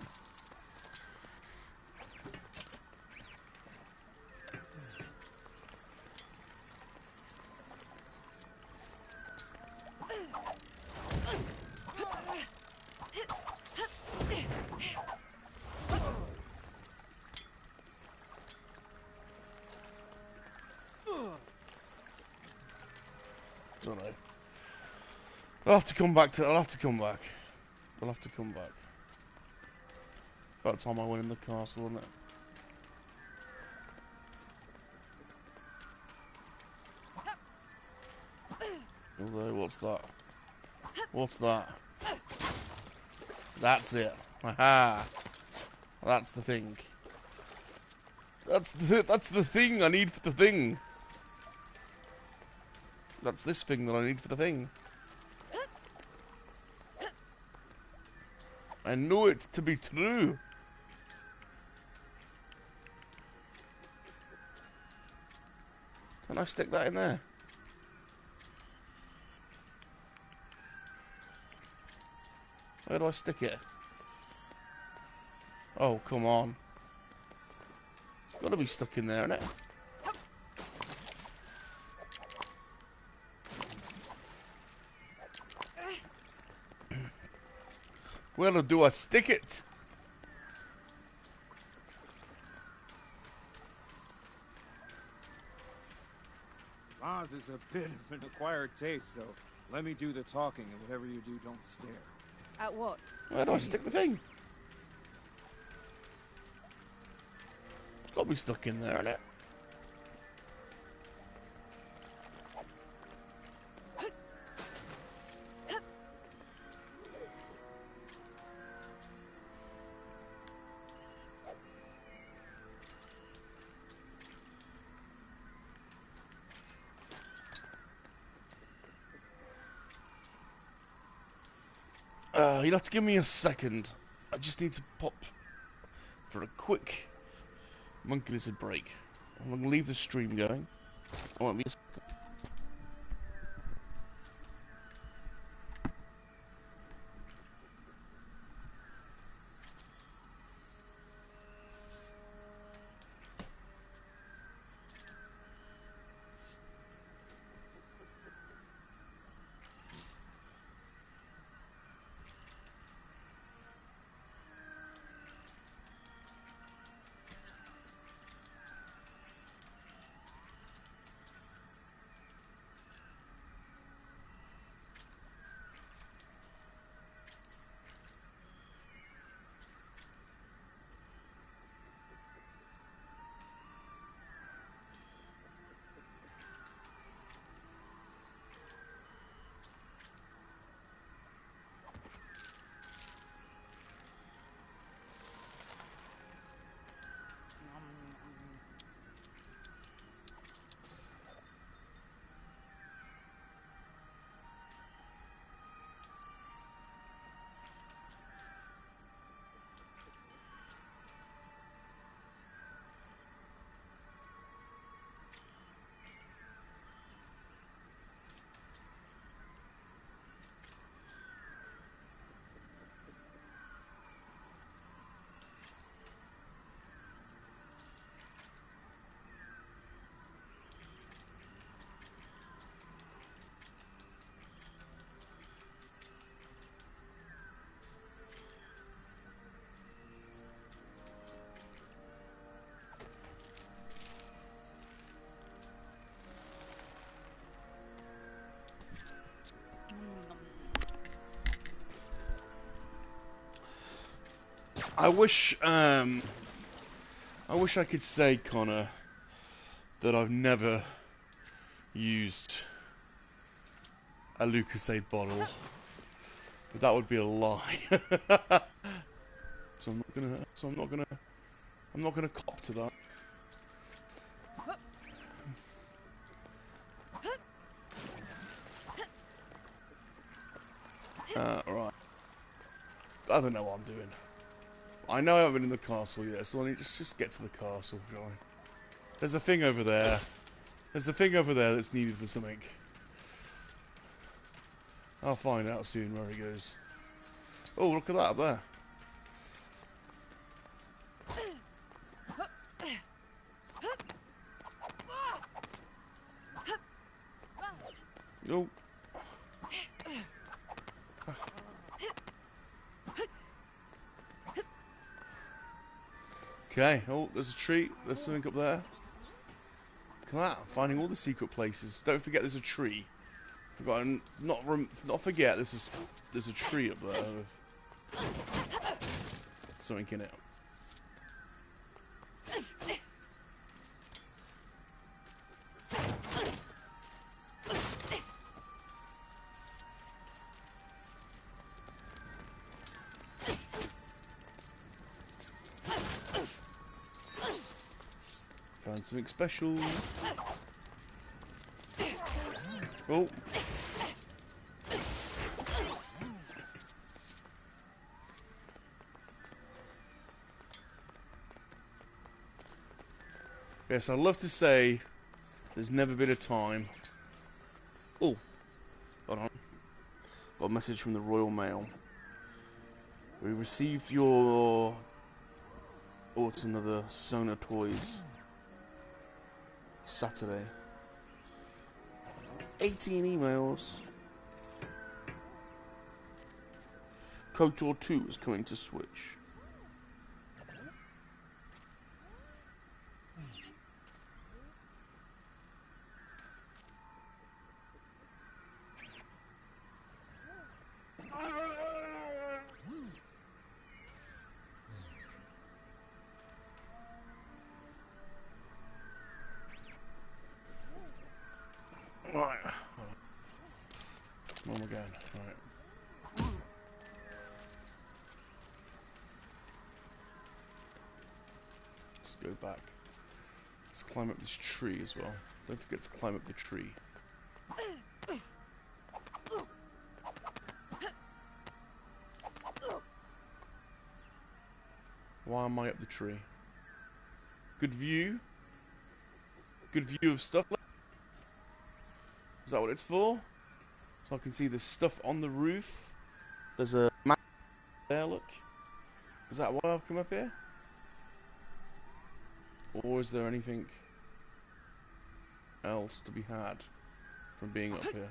Don't know. I'll have to come back to. I'll have to come back. I'll have to come back. About time I went in the castle, isn't it? Although, what's that? What's that? That's it. Aha! That's the thing. That's the thing I need for the thing. That's this thing that I need for the thing. I know it to be true. Can I stick that in there? Where do I stick it? Oh, come on. It's got to be stuck in there, isn't it? Where do I stick it? Oz is a bit of an acquired taste, so let me do the talking, and whatever you do, don't stare. At what? Where do I stick the thing? It's got to be stuck in there, isn't it? You'll have to give me a second. I just need to pop for a quick MoNKey-LiZaRD break. I'm going to leave the stream going. I won't be a second. I wish I could say, Connor, that I've never used a Lucasade bottle, but that would be a lie. So I'm not gonna cop to that. Right. I don't know what I'm doing. I know I haven't been in the castle yet, so I need to just get to the castle, shall I? There's a thing over there. There's a thing over there that's needed for something. I'll find out soon where he goes. Oh, look at that up there. Oh. Okay, oh, there's a tree. There's something up there. Look at that, finding all the secret places. Don't forget there's a tree. Forgotten, not forget there's a tree up there with something in it. Found something special. Oh. Yes, I'd love to say there's never been a time. Oh, hold on. Got a message from the Royal Mail. We received your Autumn of the Sona toys Saturday. 18 emails. KOTOR 2 is coming to Switch. Right. Come on again. Right. Let's go back. Let's climb up this tree as well. Don't forget to climb up the tree. Why am I up the tree? Good view. Good view of stuff. Is that what it's for? So I can see the stuff on the roof. There's a map there, look. Is that why I've come up here? Or is there anything else to be had from being up here?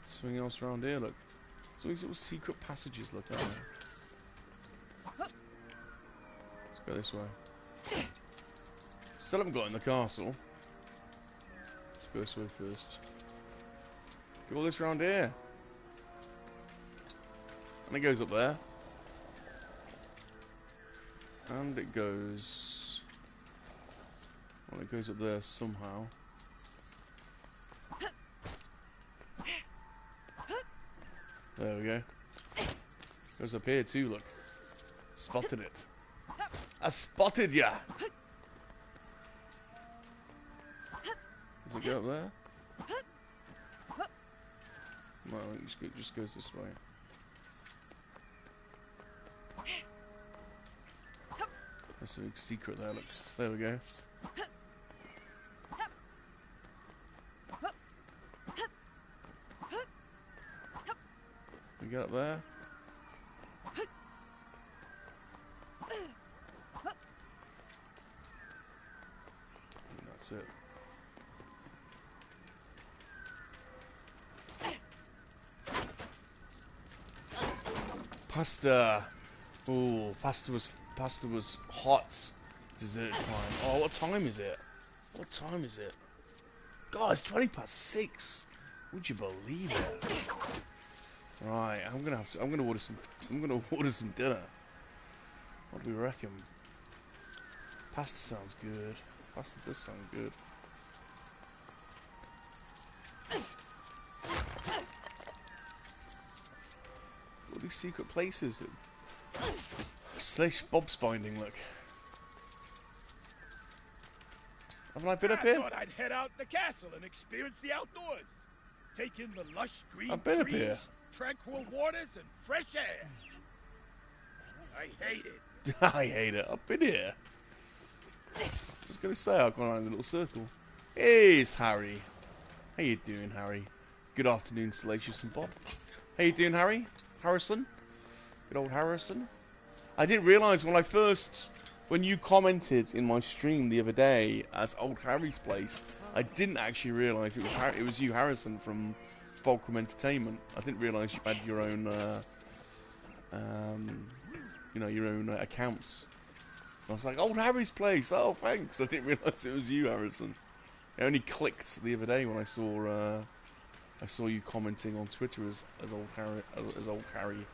Something else around here, look. Some of these little secret passages, look, aren't there? Let's go this way. Still haven't got in the castle. Let's go this way first. Look at all this around here. And it goes up there. And it goes... Well, it goes up there somehow. There we go. Goes up here too, look. Spotted it. I spotted ya! Does it go up there? No, I think it just goes this way. There's something secret there, look. There we go. you get up there? That's it. Pasta. Ooh, pasta was hot. Dessert time. Oh, what time is it? What time is it? God, it's 6:20. Would you believe it? Right, I'm gonna order some dinner. What do we reckon? Pasta sounds good. Pasta does sound good. All these secret places that Bob's finding, look. Haven't I been up here? I thought I'd head out the castle and experience the outdoors. Take in the lush green I've been trees, up here. tranquil waters, and fresh air. I hate it. I hate it. I've been here. I was going to say I've gone around the little circle. Hey, it's Harry. How you doing, Harry? Good afternoon, Salacious and Bob. How you doing, Harry? Harrison? Good old Harrison. I didn't realise when you commented in my stream the other day as Old Harry's Place, I didn't actually realise it was you, Harrison, from Fulcrum Entertainment. I didn't realise you had your own, your own accounts. I was like, Old Harry's Place. Oh, thanks. I didn't realise it was you, Harrison. I only clicked the other day when I saw you commenting on Twitter as Old Harry.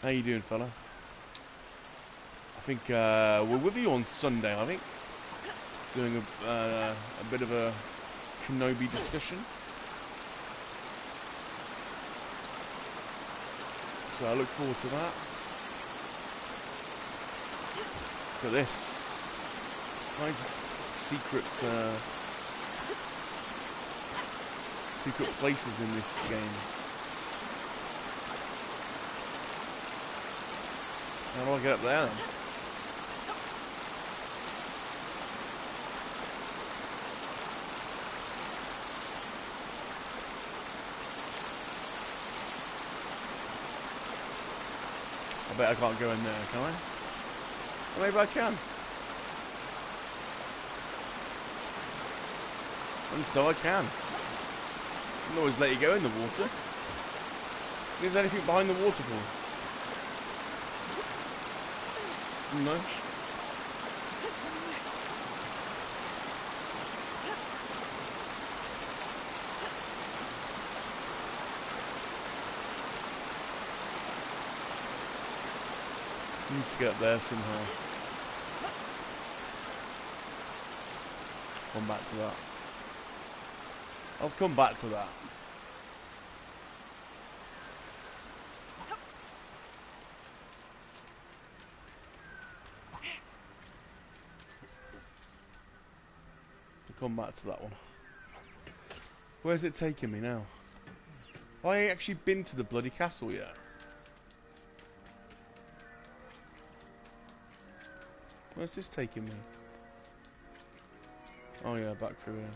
How you doing, fella? I think we're with you on Sunday. I think doing a bit of a Kenobi discussion. So I look forward to that. Look at this. Kinds of secret places in this game. How do I get up there then? I bet I can't go in there, can I? Or maybe I can. And so I can. I can always let you go in the water. Is there anything behind the waterfall? No. I need to get up there somehow. Come back to that. I'll come back to that. I'll come back to that one. Where's it taking me now? Have I actually been to the bloody castle yet? Where's this taking me? Oh yeah, back through here.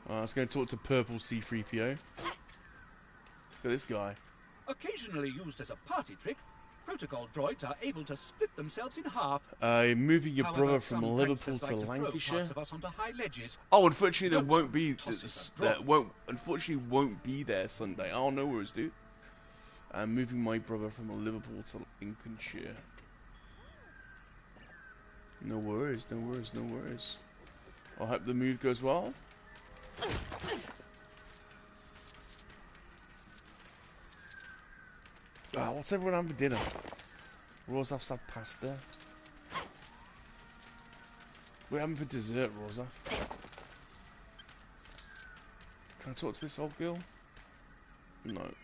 I was going to talk to Purple C-3PO. Look at this guy. Occasionally used as a party trick, protocol droids are able to split themselves in half. Moving your However, brother from some Liverpool pranksters to like Lancashire. parts of us onto high ledges. Oh, unfortunately, there won't be. Unfortunately, Won't be there Sunday. Oh, no worries, dude. I'm moving my brother from Liverpool to Lincolnshire. No worries, no worries, no worries. I hope the move goes well. What's everyone having for dinner? Rosaf's had pasta. We're having for dessert, Rosaf. Can I talk to this old girl? No.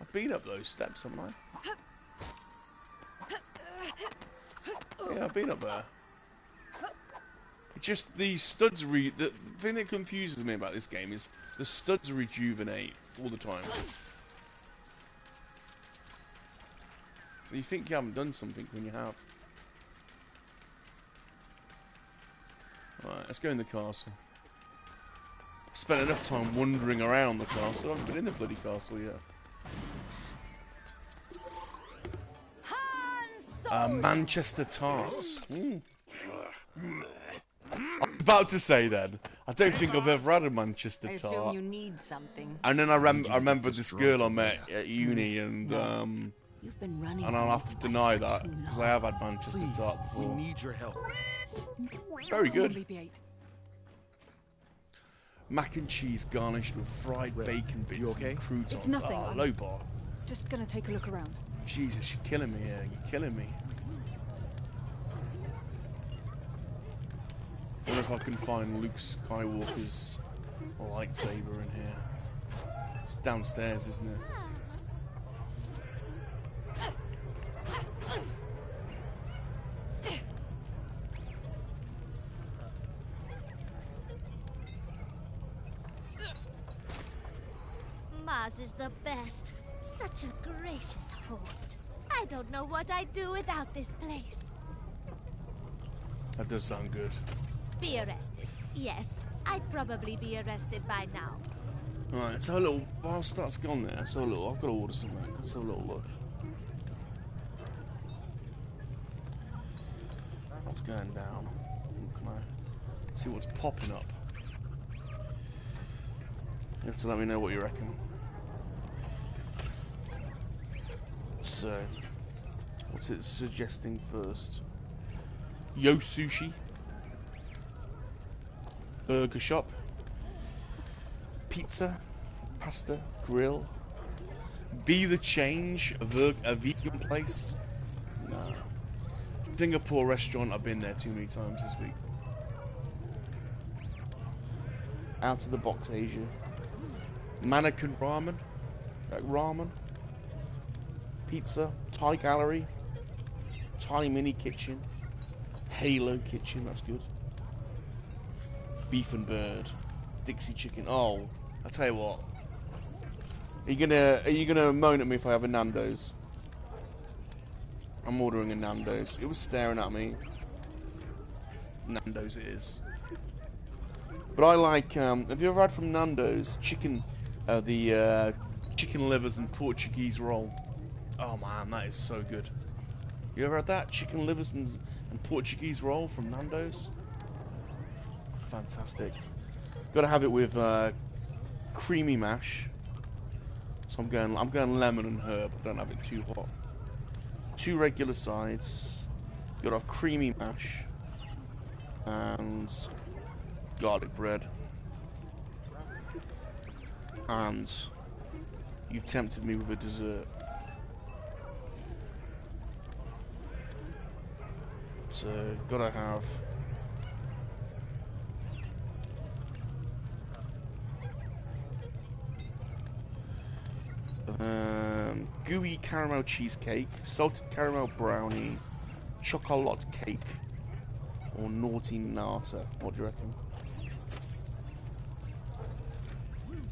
I've been up those steps, haven't I? Yeah, I've been up there. It's just the studs the thing that confuses me about this game is the studs rejuvenate all the time. So you think you haven't done something when you have. Right, let's go in the castle. I've spent enough time wandering around the castle. I haven't been in the bloody castle yet. Manchester tarts. Mm. I'm about to say then, I don't think I've ever had a Manchester tart. I assume you need something. And then I remember this girl I met at uni, and You've been running and I'll have to deny that because I have had Manchester tart before. We need your help. Very good. Mac and cheese garnished with fried bacon bits and croutons. It's nothing. Oh, I'm low bar. just gonna take a look around. Jesus, you're killing me here. You're killing me. I wonder if I can find Luke Skywalker's lightsaber in here. It's downstairs, isn't it? Maz is the best. Such a gracious host. I don't know what I'd do without this place. That does sound good. Be arrested. Yes, I'd probably be arrested by now. Right, so a little, whilst that's gone there, so a little, I've got to order something. Let's have a little look. What's going down? Can I see what's popping up? You have to let me know what you reckon. So, what's it suggesting first? Yo Sushi. Burger shop. Pizza. Pasta. Grill. Be the Change. A vegan place. No. Singapore restaurant. I've been there too many times this week. Out of the box Asia. Mannequin ramen. Like ramen. Pizza. Thai gallery. Thai mini kitchen. Halo kitchen. That's good. Beef and bird. Dixie chicken. Oh, I tell you what. Are you gonna moan at me if I have a Nando's? I'm ordering a Nando's. It was staring at me. Nando's it is. But I like. Have you ever had from Nando's chicken? The chicken livers and Portuguese roll. Oh man, that is so good. You ever had that chicken livers and Portuguese roll from Nando's? Fantastic. Got to have it with creamy mash. So I'm going lemon and herb. I don't have it too hot. 2 regular sides. Got to have creamy mash and garlic bread. And you've tempted me with a dessert. So gotta have gooey caramel cheesecake, salted caramel brownie, chocolate cake, or naughty nata. What do you reckon?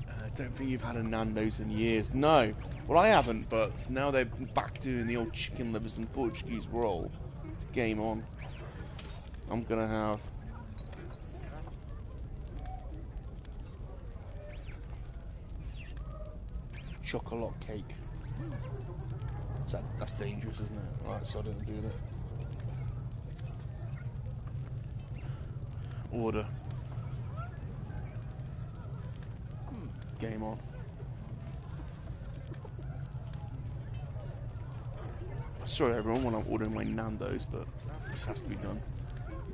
I don't think you've had a Nando's in years. No, well I haven't, but now they're back doing the old chicken livers and Portuguese roll. It's game on. I'm gonna have chocolate cake. That's dangerous, isn't it? Alright, so I didn't do that. Order. Game on. Sorry everyone when I'm ordering my Nando's, but this has to be done.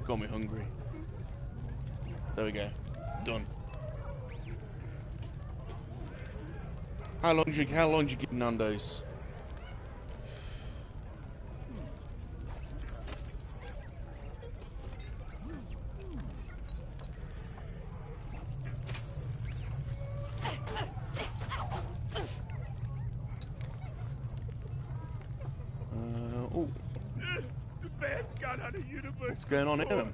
Got me hungry. There we go. Done. How long do you get Nando's? What's going on here?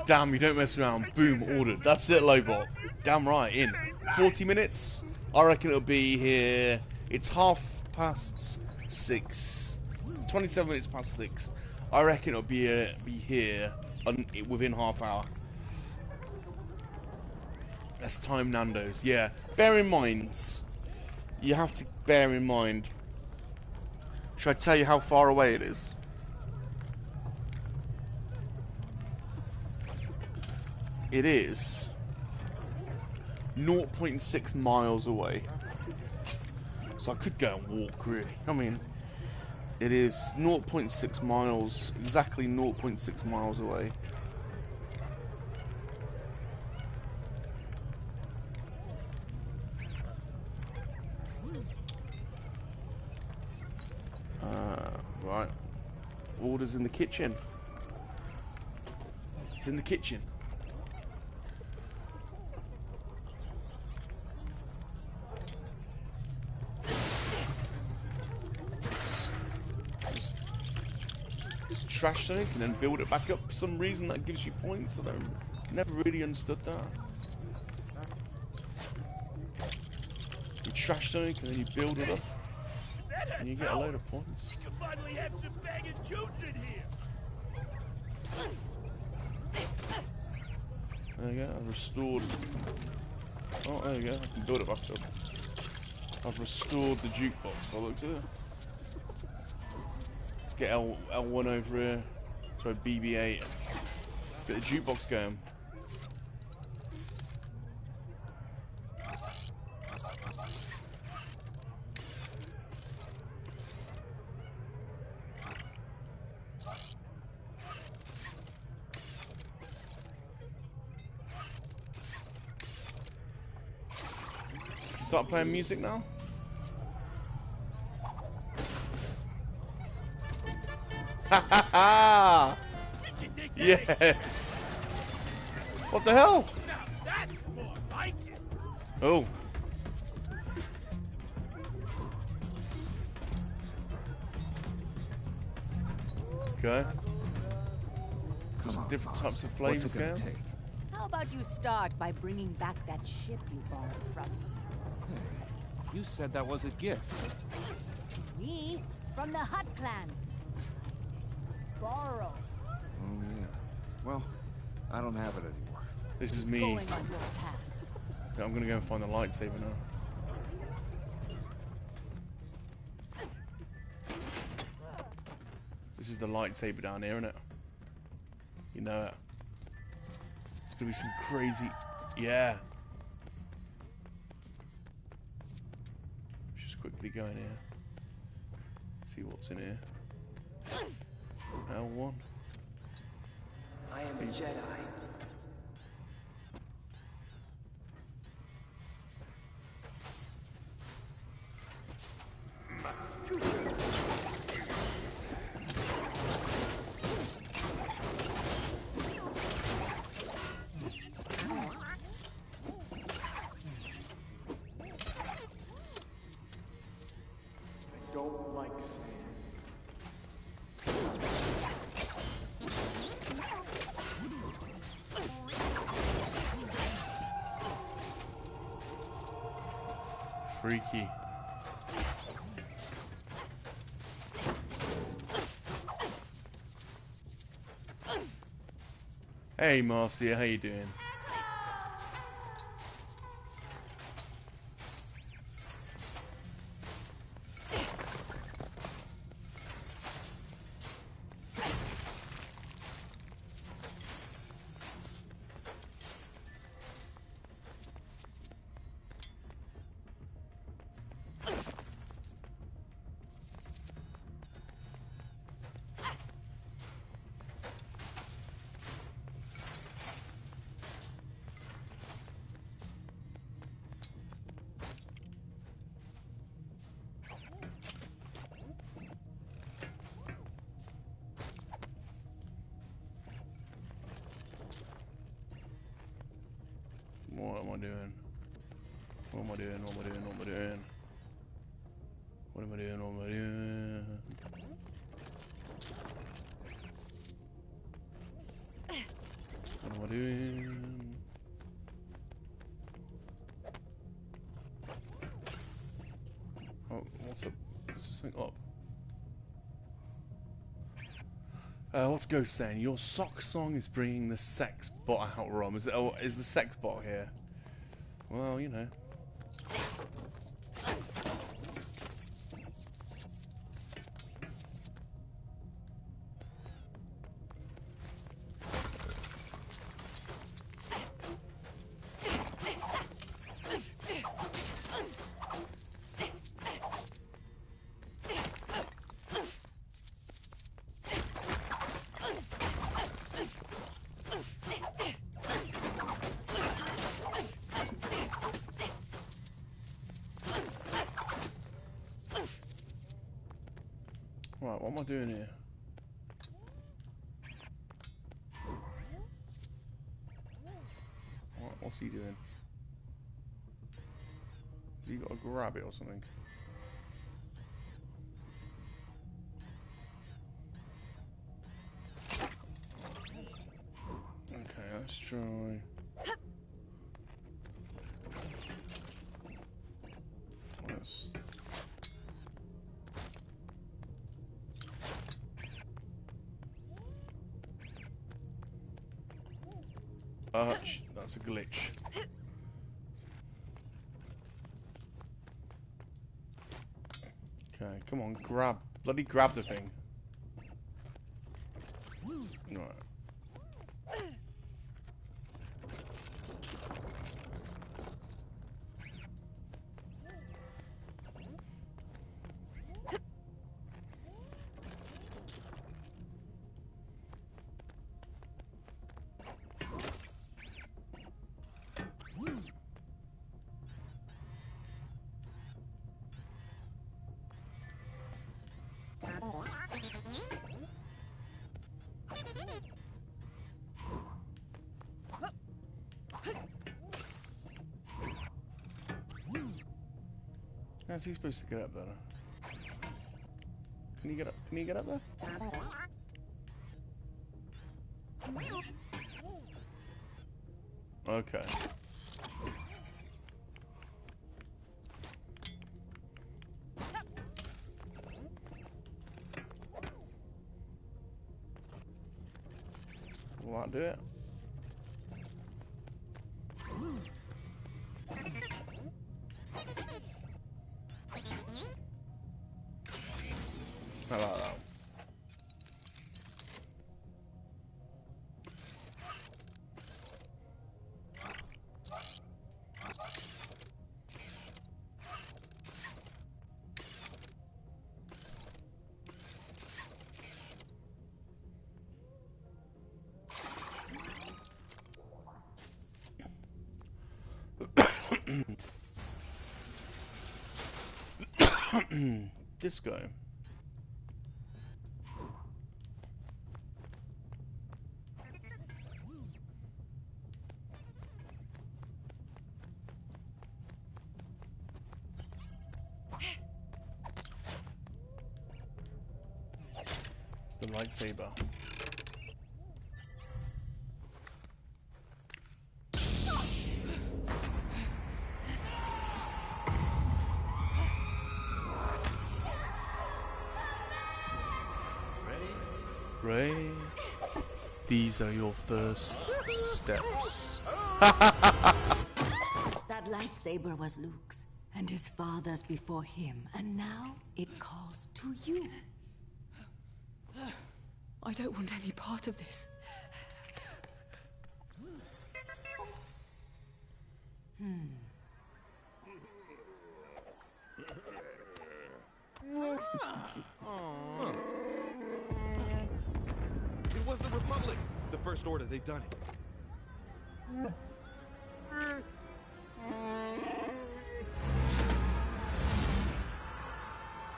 Damn, you don't mess around. Boom, ordered. That's it, Lobot. Damn right, in 40 minutes. I reckon it'll be here. It's 7:30 6. 27 minutes past 6. I reckon it'll be here within half hour. That's time Nando's. Yeah. Bear in mind. You have to bear in mind. Should I tell you how far away it is? It is 0.6 miles away. So I could go and walk, really. I mean, it is 0.6 miles, exactly 0.6 miles away. Right. Orders in the kitchen. It's in the kitchen. Just trash something and then build it back up for some reason that gives you points. I never really understood that. You trash something and then you build it up and you get a load of points. You finally have some banging tunes in here. There you go, I've restored. Oh, there you go, I can build it back up. I've restored the jukebox by the looks of it. Let's get L1 over here. Sorry, BB8. Let's get the jukebox going. Start playing music now? Ha ha ha! Yes! What the hell? Oh. Okay. Some different types of flavors going. How about you start by bringing back that ship you borrowed from me? You said that was a gift. Me? From the Hut Clan. Borrow. Oh, yeah. Well, I don't have it anymore. This is me. I'm gonna go and find the lightsaber now. This is the lightsaber down here, isn't it? You know it. It's gonna be some crazy... Yeah. Just quickly go in here. See what's in here. L1. I am a Jedi. Freaky. Hey Marcia, how you doing? What am I doing? What am I doing? What am I doing? What am I doing? What am I doing? What am I doing? What am I doing? Oh, what's up? Is this thing up? What's Ghost saying? Your sock song is bringing the sex bot out, Rom. Is it? Oh, is the sex bot here? Well, you know. Right, what am I doing here? What's he doing? Has he got to grab it or something? Okay, let's try. Let's... that's a glitch. Okay, come on, bloody grab the thing. Right. How's he supposed to get up there? Can he get up? Can he get up there? Okay. Will that do it? I like that. Disco. It's the lightsaber. Ray, these are your first steps. That lightsaber was Luke's, and his father's before him, and now it calls to you. I don't want any part of this. It was the Republic. The First Order, they've done it.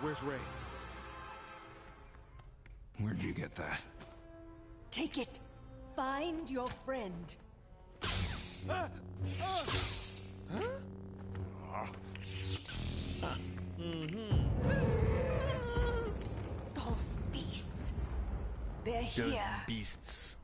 Where's Rey? Where'd you get that? Take it. Find your friend. Huh? Those beasts. They're Those here. beasts.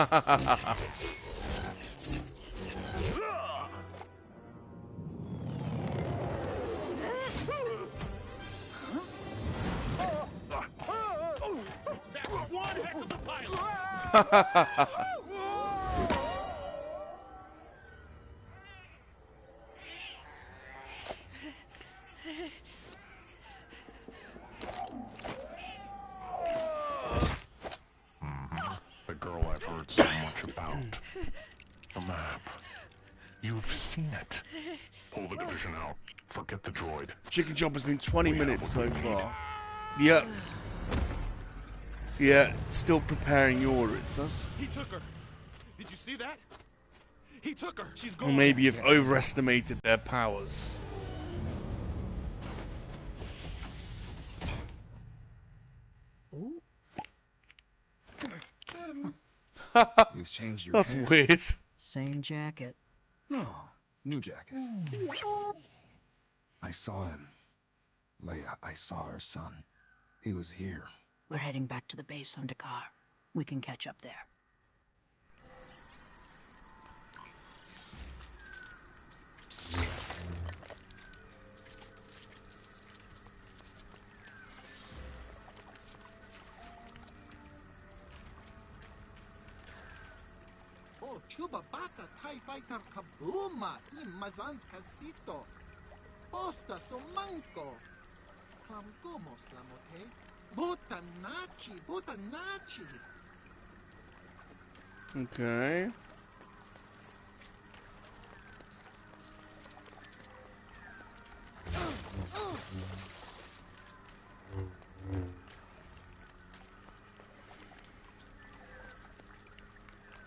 One heck of a pilot. The girl I've heard so much about. The map. You've seen it. Pull the division out. Forget the droid. Chicken Chop has been 20 minutes so far. Yeah. Yeah, still preparing your orders, us. He took her. Did you see that? He took her. She's Or gone. maybe you've overestimated their powers. You've changed your That's hair. weird. Same jacket. No, new jacket. I saw him. Leia, I saw her son. He was here. We're heading back to the base on Dakar. We can catch up there. Oh, Chuba Bata, TIE Fighter Kabooma, Mazan's Castito. Posta Somanco. Kamgomos Lamote. Butanachi, Butanachi. Okay.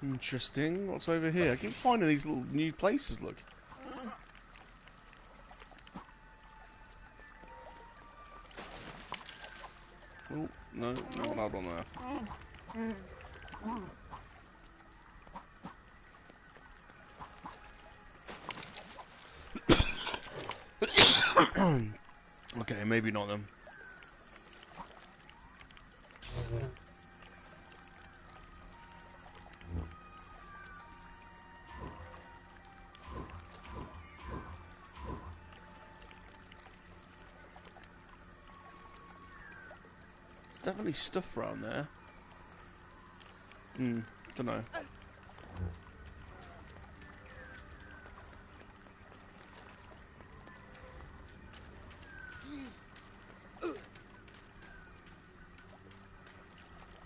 Interesting. What's over here? I keep finding these little new places, look. Oh, no, not out on there. Okay, maybe not them. There's definitely stuff around there. Don't know.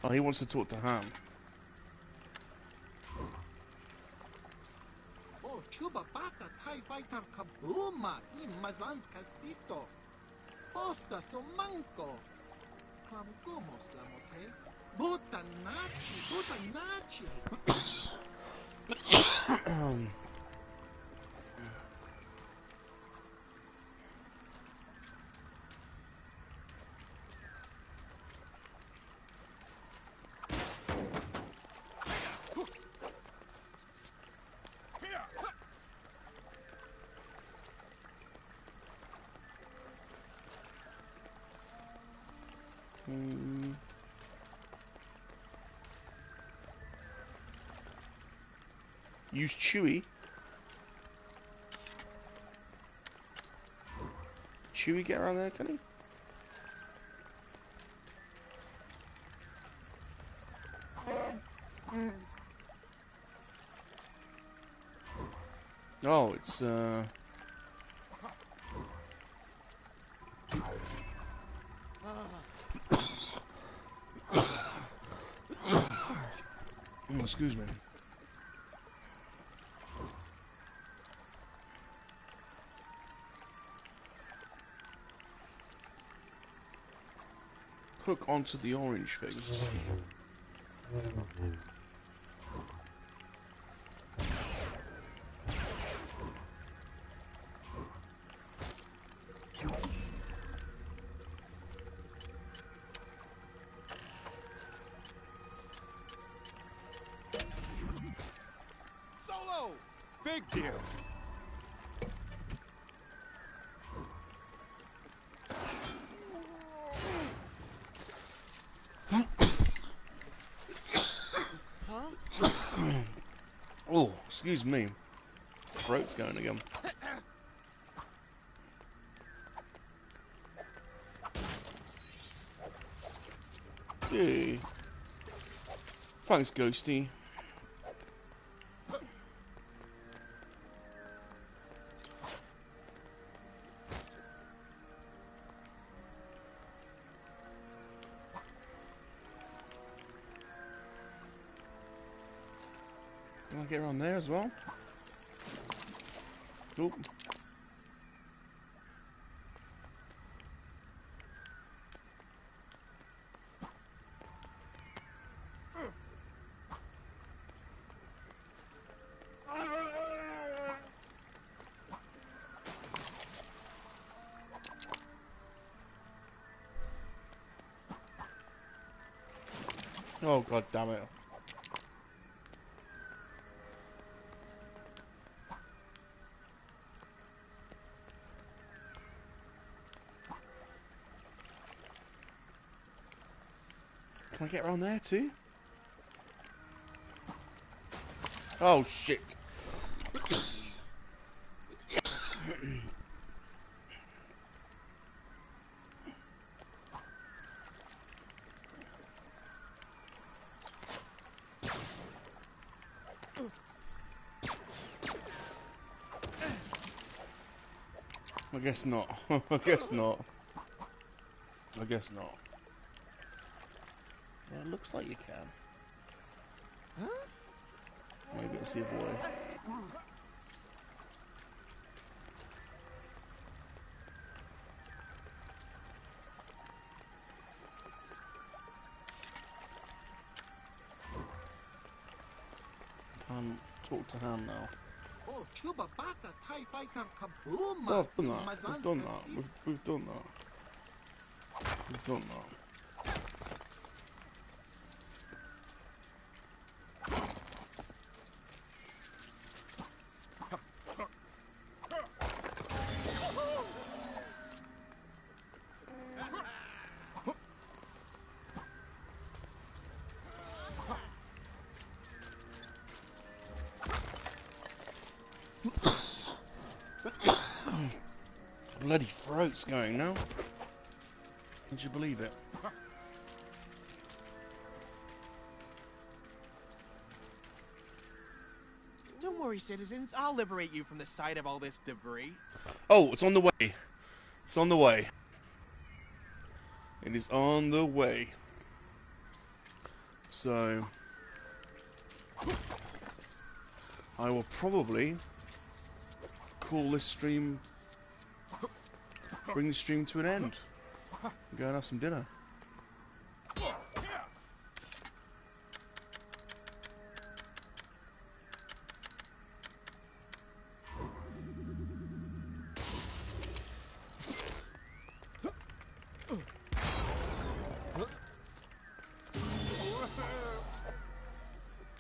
Oh, he wants to talk to Ham. Oh, Chuba Bata, TIE Fighter Kabooma, Mazan's Castito. Posta Somanco. Kamgomos Lamote. Butanachi, Butanachi. Use Chewie. Chewie get around there, can he? Oh, it's oh, excuse me. Hook onto the orange thing. Solo! Big deal. Excuse me. Throat's going again. Yay. Thanks, Ghosty. Can I get around there as well? Oop. Oh, god damn it. Can I get around there too? Oh shit. I guess not. I guess not. I guess not. Yeah, it looks like you can. Huh? Maybe it's the other way. Talk to Han now. Oh, Cuba Bata, TIE Fighter Kaboom! Oh, I've done that. We've done that. We've done that. We've done that. Bloody throat's going now. Would you believe it? Don't worry, citizens. I'll liberate you from the sight of all this debris. Oh, it's on the way. It's on the way. It is on the way. So I will probably call this stream, bring the stream to an end, and go and have some dinner.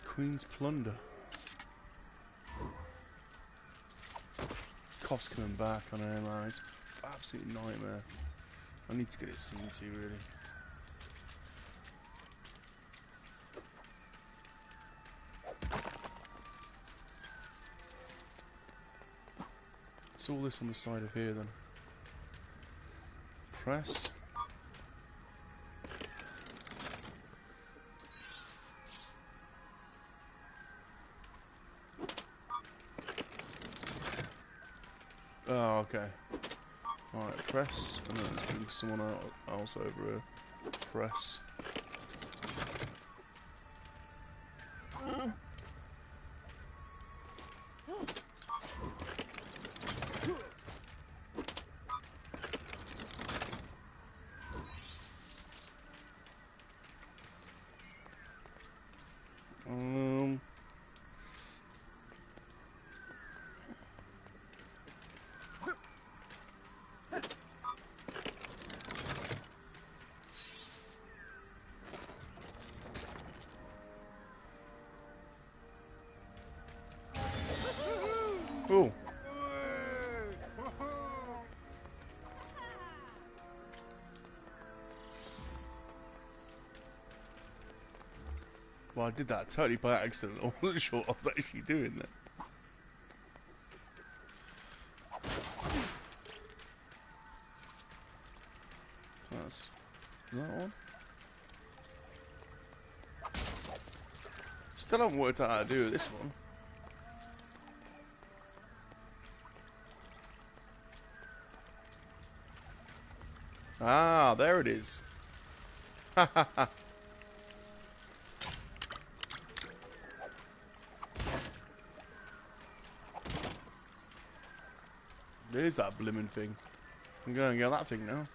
Queen's Plunder. Cough's coming back, I know, man. It's an absolute nightmare. I need to get it seen to, really. It's all this on the side of here, then. Press. Oh, okay. Alright, press, and then let's bring someone else over here. Press. Oh. Well, I did that totally by accident. I wasn't sure what I was actually doing there. Is that one? Still haven't worked out how to do this one. Ah, there it is. Ha ha ha. There's that blimmin' thing. I'm going to get that thing now.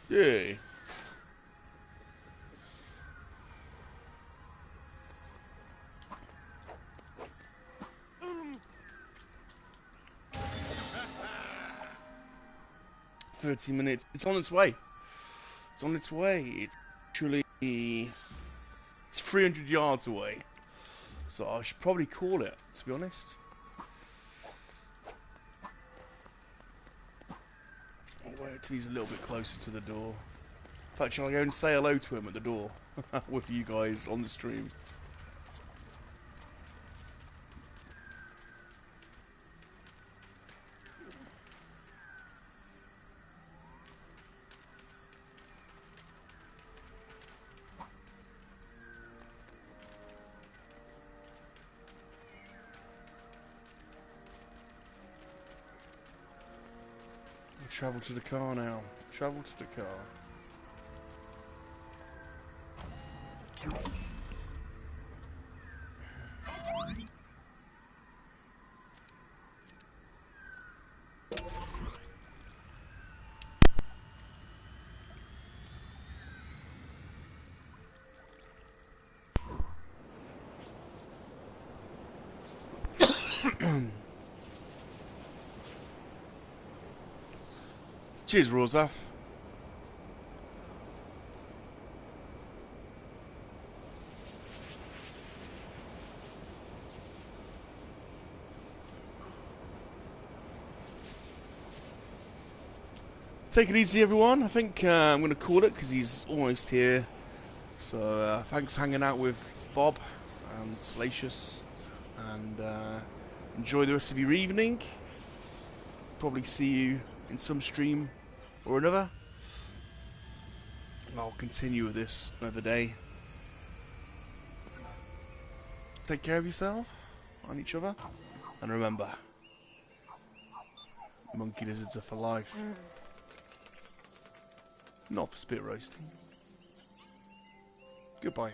Yay. "30 minutes. It's on its way. It's on its way. It's actually... It's 300 yards away. So I should probably call it, to be honest. I'll wait until he's a little bit closer to the door. In fact, shall I go and say hello to him at the door? With you guys on the stream. Travel to the car now. Travel to the car. Cheers, Rosaf. Take it easy, everyone. I think I'm going to call it because he's almost here. So thanks for hanging out with Bob and Salacious, and enjoy the rest of your evening. Probably see you in some stream or another. I'll continue with this another day. Take care of yourself and each other, and remember, monkey lizards are for life, not for spit roasting. Goodbye.